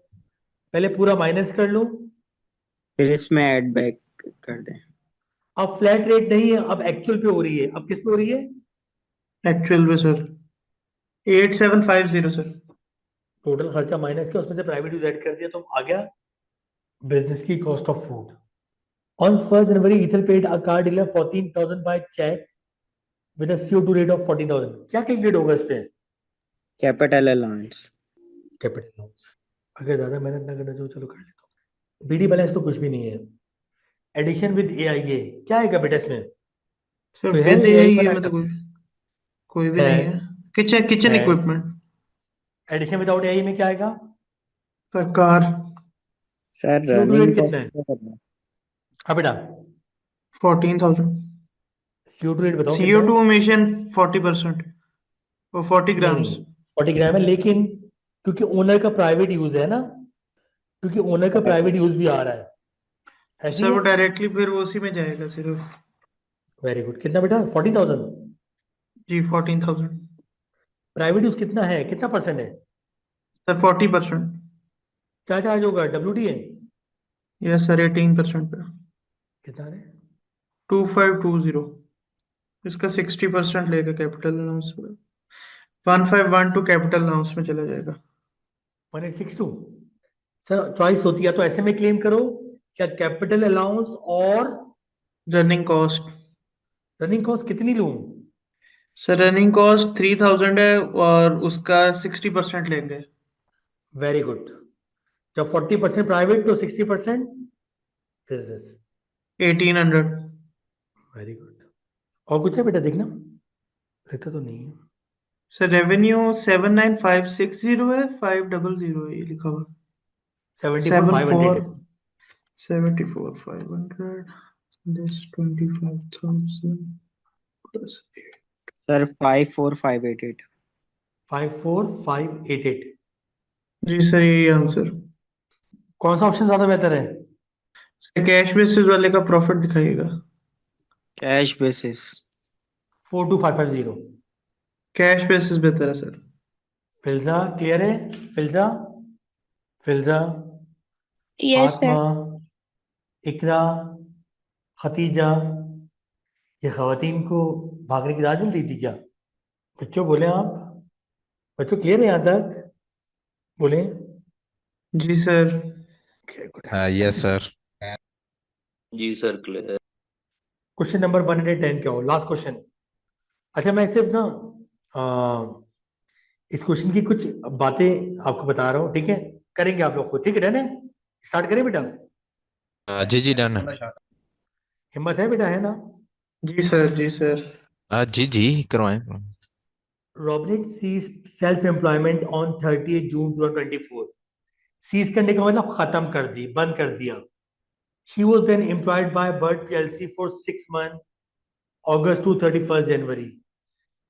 A: पहले पूरा माइनस कर लूं।
C: फिर इसमें ऐड बैक कर दें।
A: अब फ्लैट रेट नहीं है, अब एक्चुअल पे हो रही है। अब किस पे हो रही है?
B: एक्चुअल में सर 8750 सर।
A: टोटल खर्चा माइनस किया, उसमें से प्राइवेट यूज ऐड कर दिया, तो आ गया बिजनेस की cost of food. On 1 January Ethel paid a car dealer 14,000 by cheque with a CO2 rate of 40,000। क्या कैलकुलेट होगा इस पे?
C: Capital allowance.
A: Capital allowance. अगर ज्यादा मेहनत ना करना चाहो चलो कर लेता हूँ। बीडी बैलेंस तो कुछ भी नहीं है। एडिशन विद AIA क्या है बेटा इसमें?
B: सर
A: कोई है
B: विद
A: AI
B: ये
A: बनाया?
B: मतलब कोई भी
A: है
B: नहीं है। किचन
A: है
B: इक्विपमेंट।
A: एडिशन विदाउट AI में क्या आएगा?
B: Sir car
C: sir
A: CO2
C: running
A: rate कितना
C: कॉस्ट
A: है?
C: क्या करना है?
A: हाँ बेटा,
B: 14,000।
A: CO2 रेट बताओ कितना है?
B: CO2 emission 40% और 40
A: नहीं
B: ग्राम्स।
A: नहीं, 40 ग्राम है, लेकिन क्योंकि ओनर का प्राइवेट यूज है ना, क्योंकि ओनर का प्राइवेट यूज भी आ रहा है, ऐसी
B: सर
A: है।
B: वो डायरेक्टली फिर उसी में जाएगा सिर्फ।
A: Very good. कितना बेटा? 40,000।
B: जी 14,000।
A: प्राइवेट यूज कितना है, कितना परसेंट है?
B: सर 40%।
A: क्या चार्ज होगा? WTA
B: यस सर 18% पे
A: कितना है?
B: 2520। इसका 60% लेगा कैपिटल अलाउंस में। 1512 कैपिटल अलाउंस में चला जाएगा।
A: 1862। सर चॉइस होती है तो ऐसे में क्लेम करो, क्या कैपिटल अलाउंस और
B: रनिंग कॉस्ट।
A: रनिंग कॉस्ट कितनी लूं?
B: सर रनिंग कॉस्ट 3000 है और उसका 60% लेंगे।
A: Very good. जब 40% प्राइवेट तो 60% बिजनेस।
B: 1800।
A: Very good. और कुछ है बेटा देखना, लगता तो नहीं है।
B: सर रेवेन्यू 79560 है, 500 है ये लिखा हुआ।
A: 74,500
B: 74,500 this 25,000 plus 8।
C: सर 54588।
A: 54,588।
B: जी सर यही आंसर।
A: कौन सा ऑप्शन ज्यादा बेहतर है?
B: कैश बेसिस वाले का प्रॉफिट दिखाइएगा।
C: Cash basis.
A: 42,550।
B: कैश बेसिस बेहतर है सर।
A: फिल्जा क्लियर है? Filza, Filza,
I: yes
A: Fatima,
I: sir.
A: इकरा, खतीजा, ये खवातीन को भागने की इजाजत दी थी क्या? बच्चों बोले आप, बच्चों क्लियर है यहाँ तक? बोले।
B: जी सर।
E: Yes sir.
K: जी सर क्लियर।
A: क्वेश्चन नंबर 110 क्या हो, लास्ट क्वेश्चन। अच्छा मैं सिर्फ ना अ, इस क्वेश्चन की कुछ बातें आपको बता रहा हूँ, ठीक है? करेंगे आप लोग खुद, ठीक है? डन है? स्टार्ट करें बेटा?
E: जी जी डन है।
A: हिम्मत है बेटा, है ना?
B: जी सर जी सर।
E: जी जी करवाएं।
A: Robnet cease self employment on 30 June 2024। Cease करने का मतलब खत्म कर दी, बंद कर दिया। She was then employed by Bird PLC for 6 month, August to 31 January.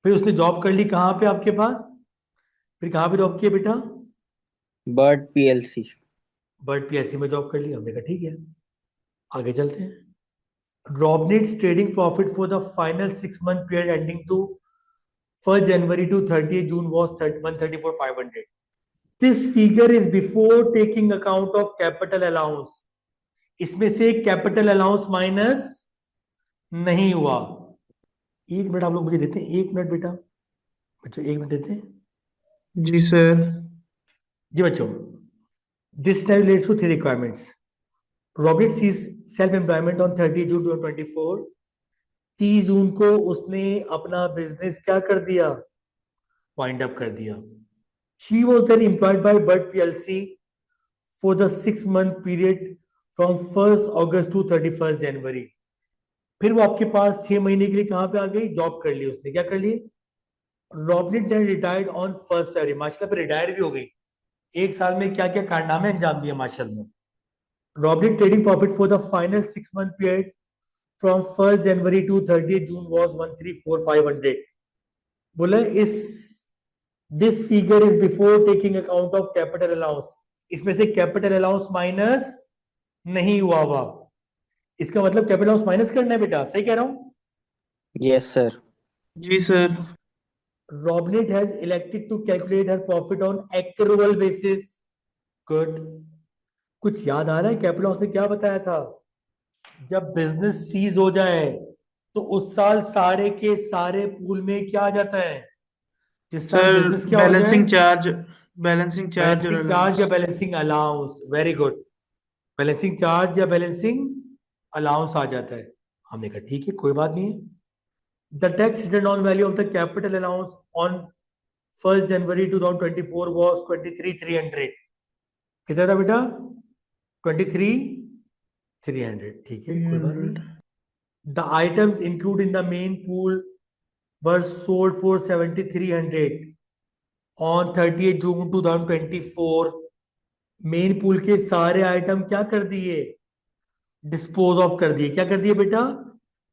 A: फिर उसने जॉब कर ली कहाँ पे आपके पास? फिर कहाँ पे जॉब किया बेटा?
C: Bird PLC।
A: बर्ड PLC में जॉब कर ली, हमने कहा ठीक है। आगे चलते हैं। Robnet's trading profit for the final 6 month period ending to 1 January to 30 June was 134,500। This figure is before taking account of capital allowance. इसमें से कैपिटल अलाउंस माइनस नहीं हुआ। 1 मिनट आप लोग मुझे देते हैं, 1 मिनट बेटा, बच्चों 1 मिनट देते हैं।
B: जी सर।
A: जी बच्चों, this relates to 3 requirements. Robert ceases self employment on 30 June 2024। 30 जून को उसने अपना बिजनेस क्या कर दिया? वाइंड अप कर दिया। She was then employed by Bird PLC for the 6 month period from 1 August to 31 January. फिर वो आपके पास 6 महीने के लिए कहां पे आ गई? जॉब कर ली उसने। क्या कर ली? रॉबर्ट देन रिटायर्ड ऑन 1 जनवरी। माशाल्लाह पे रिटायर भी हो गई। 1 साल में क्या क्या कारनामे अंजाम दिए माशाल्लाह। Robert trading profit for the final 6 month period from 1 January to 30 June was 134,500। बोला इस this figure is before taking account of capital allowance, इसमें से कैपिटल अलाउंस माइनस नहीं हुआ। इसका मतलब कैपिटल अलाउंस माइनस करना है बेटा, सही कह रहा हूं?
C: Yes sir.
B: जी sir.
A: Robinhood has elected to calculate her profit on accrual basis. Good. कुछ याद आ रहा है कैपिटल अलाउंस में क्या बताया था? जब बिजनेस सीज हो जाए तो उस साल सारे के सारे पूल में क्या आ जाता है? जिस साल
B: सर
A: बिजनेस क्या हो जाए,
B: बैलेंसिंग चार्ज, बैलेंसिंग चार्ज और
A: बैलेंसिंग चार्ज या
B: allowance.
A: Balancing allowance, very good, balancing charge या बैलेंसिंग अलाउंस आ जाता है। हमने कहा ठीक है कोई बात नहीं है। The tax return on value of the capital allowance on 1 January 2024 was 23,300। कितना था बेटा? 23,300। ठीक है कोई बात नहीं। The items include in the main pool were sold for 7,300 on 30 June 2024। Main pool के सारे आइटम क्या कर दिए? डिस्पोज ऑफ कर दिए। क्या कर दिए बेटा?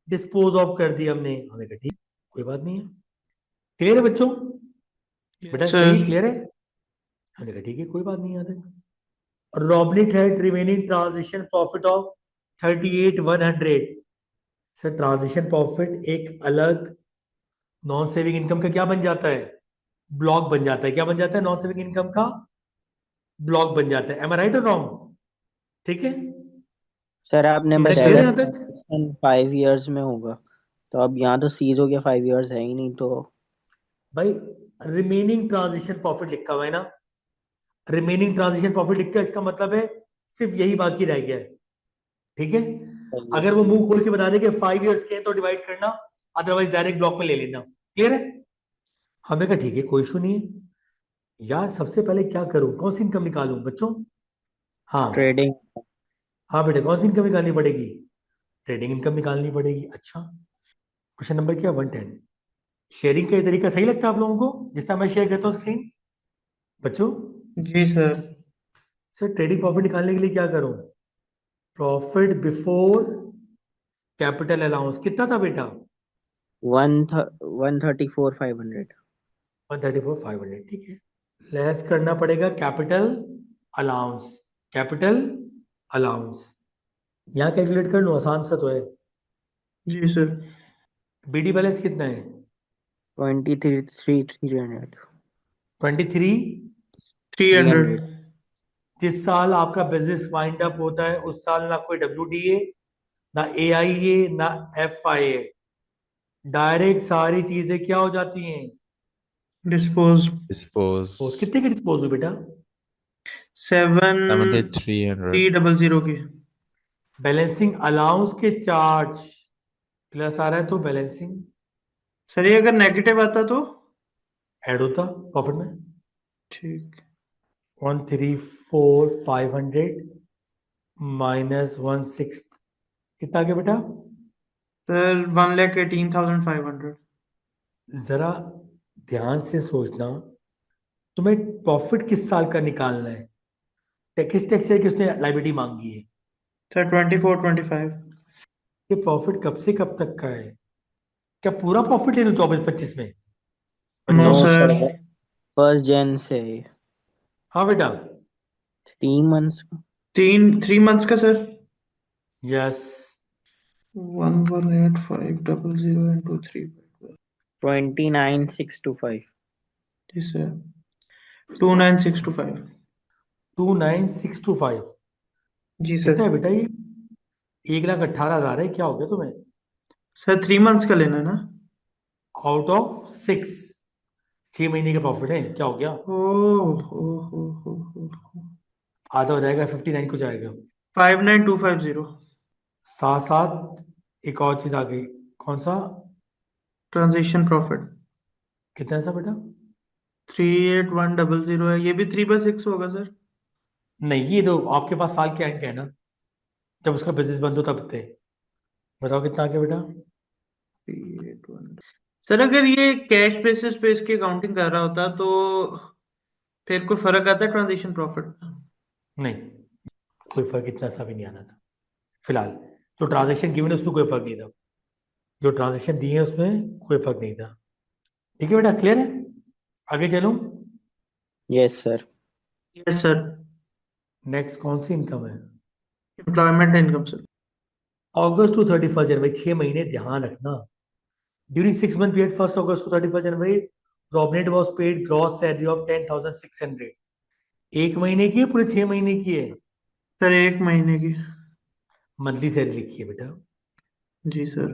A: डिस्पोज ऑफ कर दिए हमने। हमने कहा ठीक कोई बात नहीं है। क्लियर है बच्चों? बेटा सही
B: सर
A: क्लियर है? हमने कहा ठीक है कोई बात नहीं याद है। Robinhood had remaining transition profit of 38,100। Sir transition profit एक अलग नॉन सेविंग इनकम का क्या बन जाता है? ब्लॉक बन जाता है। क्या बन जाता है? नॉन सेविंग इनकम का ब्लॉक बन जाता है। एम आई राइट और रॉन्ग? ठीक है
C: सर आपने
A: बेटा,
C: बताया
A: क्लियर है
C: था
A: यहाँ तक?
C: ट्रांजेक्शन 5 इयर्स में होगा, तो अब यहाँ तो सीज हो गया, 5 इयर्स है ही नहीं तो।
A: भाई रिमेनिंग ट्रांजिशन प्रॉफिट लिखा हुआ है ना, रिमेनिंग ट्रांजिशन प्रॉफिट लिखा है, इसका मतलब है सिर्फ यही बाकी रह गया है। ठीक है, अगर वो मुंह खोल के बता दे कि 5 इयर्स के हैं तो डिवाइड करना, अदरवाइज डायरेक्ट ब्लॉक में ले लेना। क्लियर है? हमने कहा ठीक है कोई इशू नहीं है। यार सबसे पहले क्या करूं, कौन सी इनकम निकालूं बच्चों? हाँ
C: ट्रेडिंग।
A: हाँ बेटे, कौन सी इनकम निकालनी पड़ेगी? ट्रेडिंग इनकम निकालनी पड़ेगी। अच्छा, क्वेश्चन नंबर क्या? 110। शेयरिंग का ये तरीका सही लगता है आप लोगों को, जिस तरह मैं शेयर करता हूँ स्क्रीन? बच्चों
B: जी सर।
A: सर ट्रेडिंग प्रॉफिट निकालने के लिए क्या करूं? प्रॉफिट बिफोर कैपिटल अलाउंस कितना था बेटा?
C: 134,500।
A: 134,500। ठीक है, लेस करना पड़ेगा कैपिटल अलाउंस। कैपिटल अलाउंस यहाँ कैलकुलेट कर लो, आसान सा तो है।
B: जी सर।
A: बीडी बैलेंस कितना है?
C: 23,300।
A: 23।
B: 300।
A: जिस साल आपका बिजनेस वाइंड अप होता है उस साल ना कोई WDA, ना AIA, ना FIA, डायरेक्ट सारी चीजें क्या हो जाती हैं?
B: डिस्पोज।
A: डिस्पोज। कितने के डिस्पोज हो बेटा?
B: 7,300 की।
A: बैलेंसिंग अलाउंस के चार्ज प्लस आ रहा है तो बैलेंसिंग
B: सर ये अगर नेगेटिव आता तो?
A: ऐड होता प्रॉफिट में।
B: ठीक।
A: 134,500 माइनस 1/6 कितना आ गया बेटा?
B: सर 1,18,500।
A: जरा ध्यान से सोचना, तुम्हें प्रॉफिट किस साल का निकालना है? किस टैक्स है कि उसने लाइबिलिटी मांगी है?
B: सर 24-25।
A: ये प्रॉफिट कब से कब तक का है? क्या पूरा प्रॉफिट ले लो 24-25 में?
B: No
C: no
B: sir.
C: सर, 1 जन से।
A: हाँ बेटा।
C: 3 मंथ्स।
B: 3 मंथ्स का सर।
A: यस।
B: 1,18,500 into 3।
C: 29,625।
B: जी सर। 29,625।
A: 29,625
B: जी
A: कितना
B: सर।
A: है बेटा ये? 1,18,000 है। क्या हो गया तुम्हें?
B: सर 3 मंथ्स का लेना ना?
A: आउट ऑफ 6, 6 महीने का प्रॉफिट है। क्या हो गया?
B: हो।
A: आधा हो जाएगा, 59 को जाएगा।
B: 5,9,250।
A: साथ साथ एक और चीज आ गई। कौन सा?
B: ट्रांजेक्शन प्रॉफिट
A: कितना था बेटा?
B: 3,8,100 है। ये भी 3/6 होगा सर?
A: नहीं, ये दो आपके पास साल के एंड का है ना, जब उसका बिजनेस बंद हो तब थे। बताओ कितना आ गया बेटा?
B: 3,8,100। सर अगर ये कैश बेसिस पे इसकी अकाउंटिंग कर रहा होता तो फिर कोई फर्क आता है ट्रांजेक्शन प्रॉफिट में?
A: नहीं, कोई फर्क इतना सा भी नहीं आना था। फिलहाल जो ट्रांजेक्शन गिवन है उसमें कोई फर्क नहीं था, जो ट्रांजेक्शन दिए हैं उसमें कोई फर्क नहीं था। ठीक है बेटा, क्लियर है? आगे चलूं?
C: Yes sir.
B: Yes sir.
A: Next कौन सी इनकम है?
B: Employment income sir.
A: August to 31 January, 6 महीने, ध्यान रखना। During 6 month period, 1 August to 31 January, Robnet was paid gross salary of 10,600। 1 महीने की है, पूरे 6 महीने की है?
B: सर 1 महीने की।
A: मंथली सैलरी लिखी है बेटा।
B: जी सर।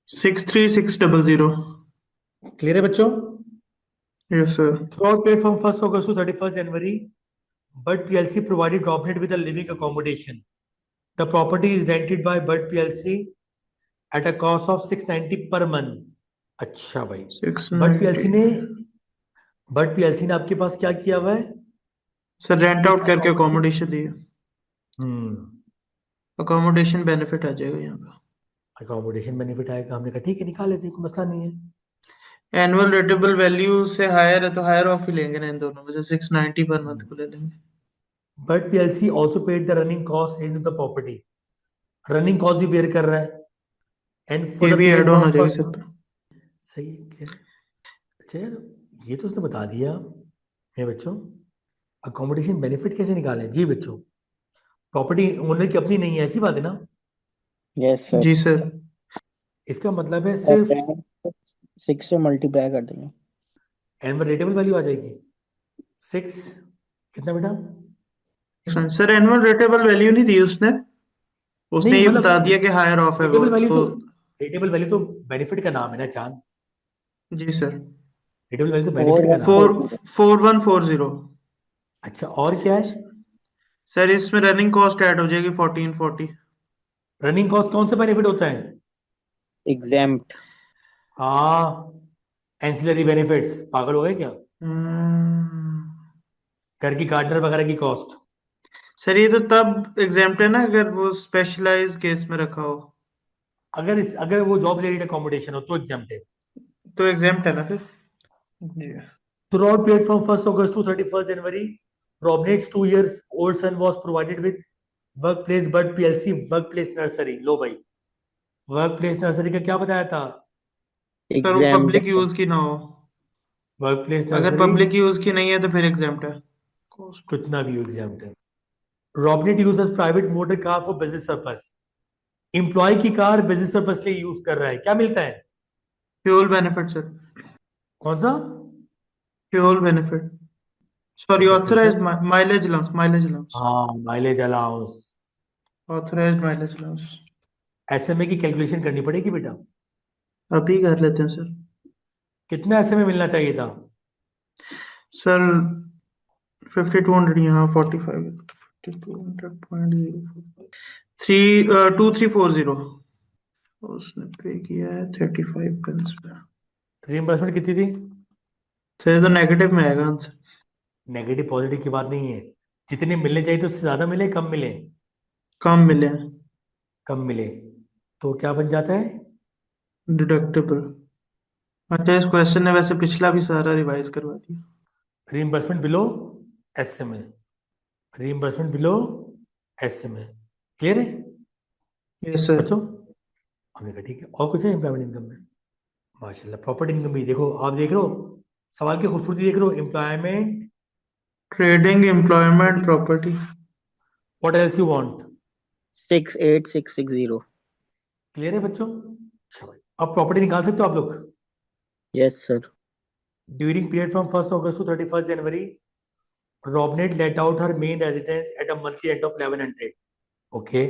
B: 63600।
A: क्लियर है बच्चों?
B: Yes sir.
A: Throughout paid from 1 August to 31 January, Bud PLC provided Robnet with a living accommodation. The property is rented by Bud PLC at a cost of 690 per month। अच्छा भाई, but PLC
B: 690
A: ने आपके पास क्या किया हुआ है?
B: Sir rent
A: एक
B: out करके
A: accommodation।
B: अकोमोडेशन दिए। अकोमोडेशन बेनिफिट आ जाएगा यहाँ पे।
A: अकोमोडेशन बेनिफिट आएगा, हमने कहा ठीक है निकाल लेते हैं, कोई मसला नहीं है।
B: एनुअल रेटेबल वैल्यू से हायर है तो हायर ऑफ ही लेंगे ना इन दोनों में से, 690 पर मंथ को ले लेंगे।
A: But PLC also paid the running cost in the property. Running cost भी बेयर कर रहा है। एंड फॉर
B: ये
A: द
B: भी
A: पीरियड
B: ऐड ऑन हो
A: फ्रॉम
B: जाएगी
A: फर्स्ट।
B: सब पे।
A: सही है, क्लियर है। अच्छा यार, ये तो उसने बता दिया है बच्चों। अकोमोडेशन बेनिफिट कैसे निकालें? जी बच्चों, प्रॉपर्टी ओनर की अपनी नहीं है, ऐसी बात है ना?
C: Yes sir.
B: जी सर।
A: इसका मतलब है
C: और
A: सिर्फ
C: 6 से मल्टीप्लाई कर देंगे।
A: एनुअल रेटेबल वैल्यू आ जाएगी 6। कितना बेटा?
B: सर एनुअल रेटेबल वैल्यू नहीं दी उसने
A: नहीं
B: ये
A: मतलब
B: बता दिया कि हायर ऑफ है वो तो।
A: रेटेबल वैल्यू तो बेनिफिट का नाम है ना चांद।
B: जी सर।
A: रेटेबल वैल्यू तो
C: फोर
A: बेनिफिट का
C: वन
A: नाम है।
B: 4140।
A: अच्छा, और क्या है?
B: सर इसमें रनिंग कॉस्ट ऐड हो जाएगी 1440।
A: रनिंग कॉस्ट कौन सा बेनिफिट होता है?
C: एग्जेम्प्ट।
A: हाँ, एंसिलरी बेनिफिट्स। पागल हो गए क्या? घर की गार्डनर वगैरह की कॉस्ट।
B: सर ये तो तब एग्जाम्प्ट है ना अगर वो स्पेशलाइज केस में रखा हो।
A: अगर वो जॉब रिलेटेड अकोमोडेशन हो तो एग्जाम्प्ट है।
B: तो एग्जाम्प्ट है ना फिर। जी।
A: Throughout period from 1st August to 31st January, Robnet's 2 years old son was provided with Workplace Bud PLC Workplace Nursery। लो भाई, वर्कप्लेस नर्सरी का क्या बताया था?
B: सर वो
C: एग्जाम्प्ट।
B: पब्लिक यूज की ना हो।
A: वर्कप्लेस
B: अगर
A: नर्सरी
B: पब्लिक यूज की नहीं है तो फिर एग्जाम्प्ट है।
A: कितना भी एग्जाम्प्ट है। Robnet uses private motor car for business purpose। Employee की कार बिजनेस पर्पस के लिए यूज कर रहा है, क्या मिलता है?
B: Fuel benefit sir.
A: कौन सा?
B: Fuel benefit. Sorry authorised mileage allowance. Mileage allowance.
A: हाँ, mileage allowance.
B: Authorised mileage allowance.
A: SMA की कैलकुलेशन करनी पड़ेगी बेटा।
B: अभी कर लेते हैं सर।
A: कितना एसएमए मिलना चाहिए था?
B: सर 5200 यहाँ 45 5200.045 2340। उसने पे किया है 35 पेंस पे।
A: रीइंबर्समेंट कितनी थी?
B: सर ये तो नेगेटिव में आएगा आंसर।
A: नेगेटिव पॉजिटिव की बात नहीं है, जितने मिलने चाहिए तो उससे ज्यादा मिले, कम मिले?
B: कम मिले हैं।
A: कम मिले तो क्या बन जाता है?
B: डिडक्टेबल। अच्छा इस क्वेश्चन ने वैसे पिछला भी सारा रिवाइज करवा दिया।
A: Reimbursement below SMA. Reimbursement below SMA. Clear है
B: यस सर।
A: बच्चों? हमने कहा ठीक है। और कुछ है एम्प्लॉयमेंट इनकम में? माशाल्लाह, प्रॉपर्टी इनकम भी देखो, आप देख रहे हो सवाल की खूबसूरती, देख रहे हो? Employment,
B: trading, employment, property.
A: What else you want?
C: 68660।
A: Clear है बच्चों? अच्छा भाई, अब प्रॉपर्टी निकाल सकते हो आप लोग।
C: Yes sir.
A: During period from 1 August to 31st January, Robnet let out her main residence at a monthly rent of 1100। Okay.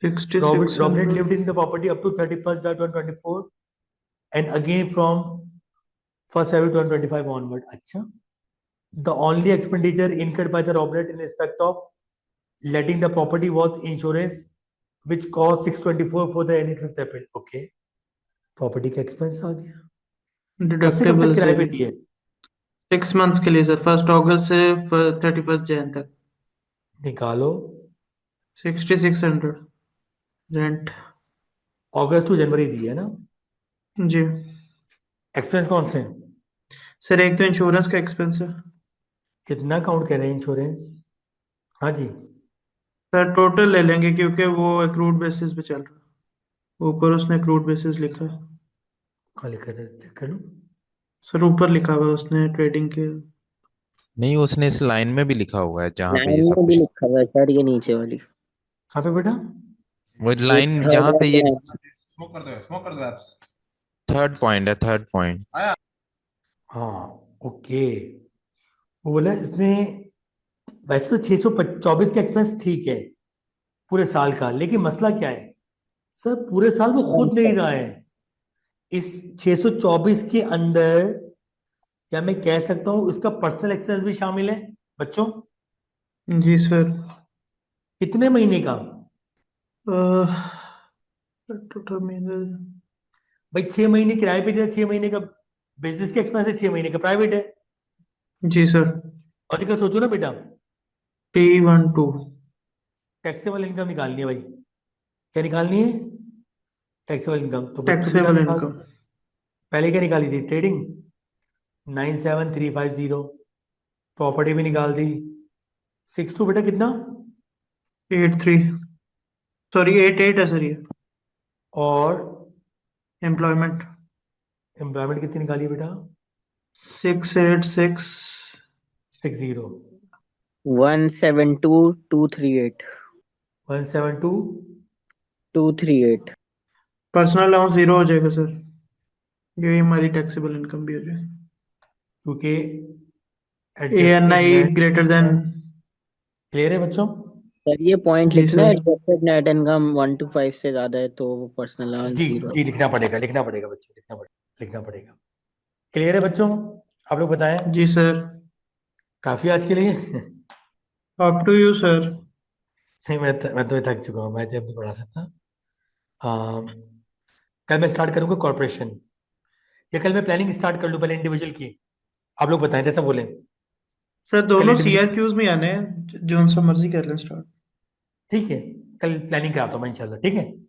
A: Robnet
B: 6600।
A: lived in the property up to 31st July 2024 and again from 1st February 2025 onward। अच्छा, the only expenditure incurred by the Robnet in respect of letting the property was insurance, which cost 624 for the ended 5th April। Okay, property का expense आ गया। कब से कब
B: deductible
A: तक किराए पे
B: sir
A: दिए?
B: 6 मंथ्स के लिए सर, 1 अगस्त से 31 जैन तक।
A: निकालो।
B: 6600 रेंट।
A: अगस्त टू जनवरी दी है ना?
B: जी
A: एक्सपेंस कौन से?
B: सर एक तो इंश्योरेंस का एक्सपेंस है।
A: कितना काउंट कर रहे हैं इंश्योरेंस? हाँ जी,
B: सर टोटल ले लेंगे क्योंकि वो एक्रूड बेसिस पे चल रहा है। ऊपर उसने एक्रूड बेसिस लिखा है।
A: कहाँ लिखा था, चेक कर लो।
B: सर ऊपर लिखा हुआ है उसने ट्रेडिंग के।
E: नहीं, उसने इस लाइन में भी लिखा हुआ है जहाँ पे ये
C: लाइन
E: सब
C: में भी
E: कुछ।
C: लिखा हुआ है सर, ये नीचे वाली,
A: कहाँ पे बेटा?
E: वो
C: ये
E: लाइन
C: थर्ड
E: जहाँ पे
C: वाली
E: ये
C: लाइन।
E: थर्ड पॉइंट है, थर्ड पॉइंट।
A: हाँ, ओके। वो बोला इसने, वैसे तो 624 का एक्सपेंस ठीक है पूरे साल का, लेकिन मसला क्या है सर, पूरे साल वो खुद नहीं रहा है। इस 624 के अंदर क्या मैं कह सकता हूं इसका पर्सनल एक्सपेंस भी शामिल है बच्चों?
B: जी सर।
A: कितने महीने का?
B: टोटल महीने।
A: भाई 6 महीने किराए पे दिया, 6 महीने का बिजनेस का एक्सपेंस है, 6 महीने का प्राइवेट है।
B: जी सर।
A: लॉजिकल सोचो ना बेटा।
B: T12।
A: टैक्सेबल इनकम निकालनी है भाई। क्या निकालनी है? Taxable income. तो बच्चों बेटा
B: टैक्सेबल
A: निकाल,
B: इनकम।
A: पहले क्या निकाली थी? ट्रेडिंग 97350, प्रॉपर्टी भी निकाल दी 62 बेटा कितना?
B: 83। सॉरी 88 है सर ये।
A: और
B: एम्प्लॉयमेंट
A: एम्प्लॉयमेंट कितनी निकाली बेटा?
B: 686।
A: 60
C: 172238
A: 172
C: 238।
B: पर्सनल अलाउंस जीरो हो जाएगा सर, यही हमारी टैक्सेबल इनकम भी हो जाएगी।
A: क्योंकि adjusted
B: ANI
A: net.
B: Greater than.
A: Clear है बच्चों?
C: सर ये पॉइंट
B: जी
C: लिखना है,
B: sir.
C: Adjusted net income 1 to 5 से ज्यादा है तो पर्सनल अलाउंस
A: जी
C: जीरो।
A: जी, लिखना पड़ेगा, लिखना पड़ेगा बच्चों, लिखना पड़ेगा। क्लियर है बच्चों? आप लोग बताएं।
B: जी सर।
A: काफी आज के लिए?
B: Up to you sir.
A: नहीं, मैं तो थक चुका हूँ, मैं तो अब नहीं पढ़ा सकता। कल मैं स्टार्ट करूंगा कॉर्पोरेशन, या कल मैं प्लानिंग स्टार्ट कर लूँ पहले इंडिविजुअल की? आप लोग बताएं, जैसा बोलें।
B: सर
A: कल
B: दोनों
A: इंडिविजुअल,
B: CRQs में आने हैं, जो सा मर्जी कर लें स्टार्ट।
A: ठीक है, कल प्लानिंग कराता हूँ मैं इंशाल्लाह, ठीक है।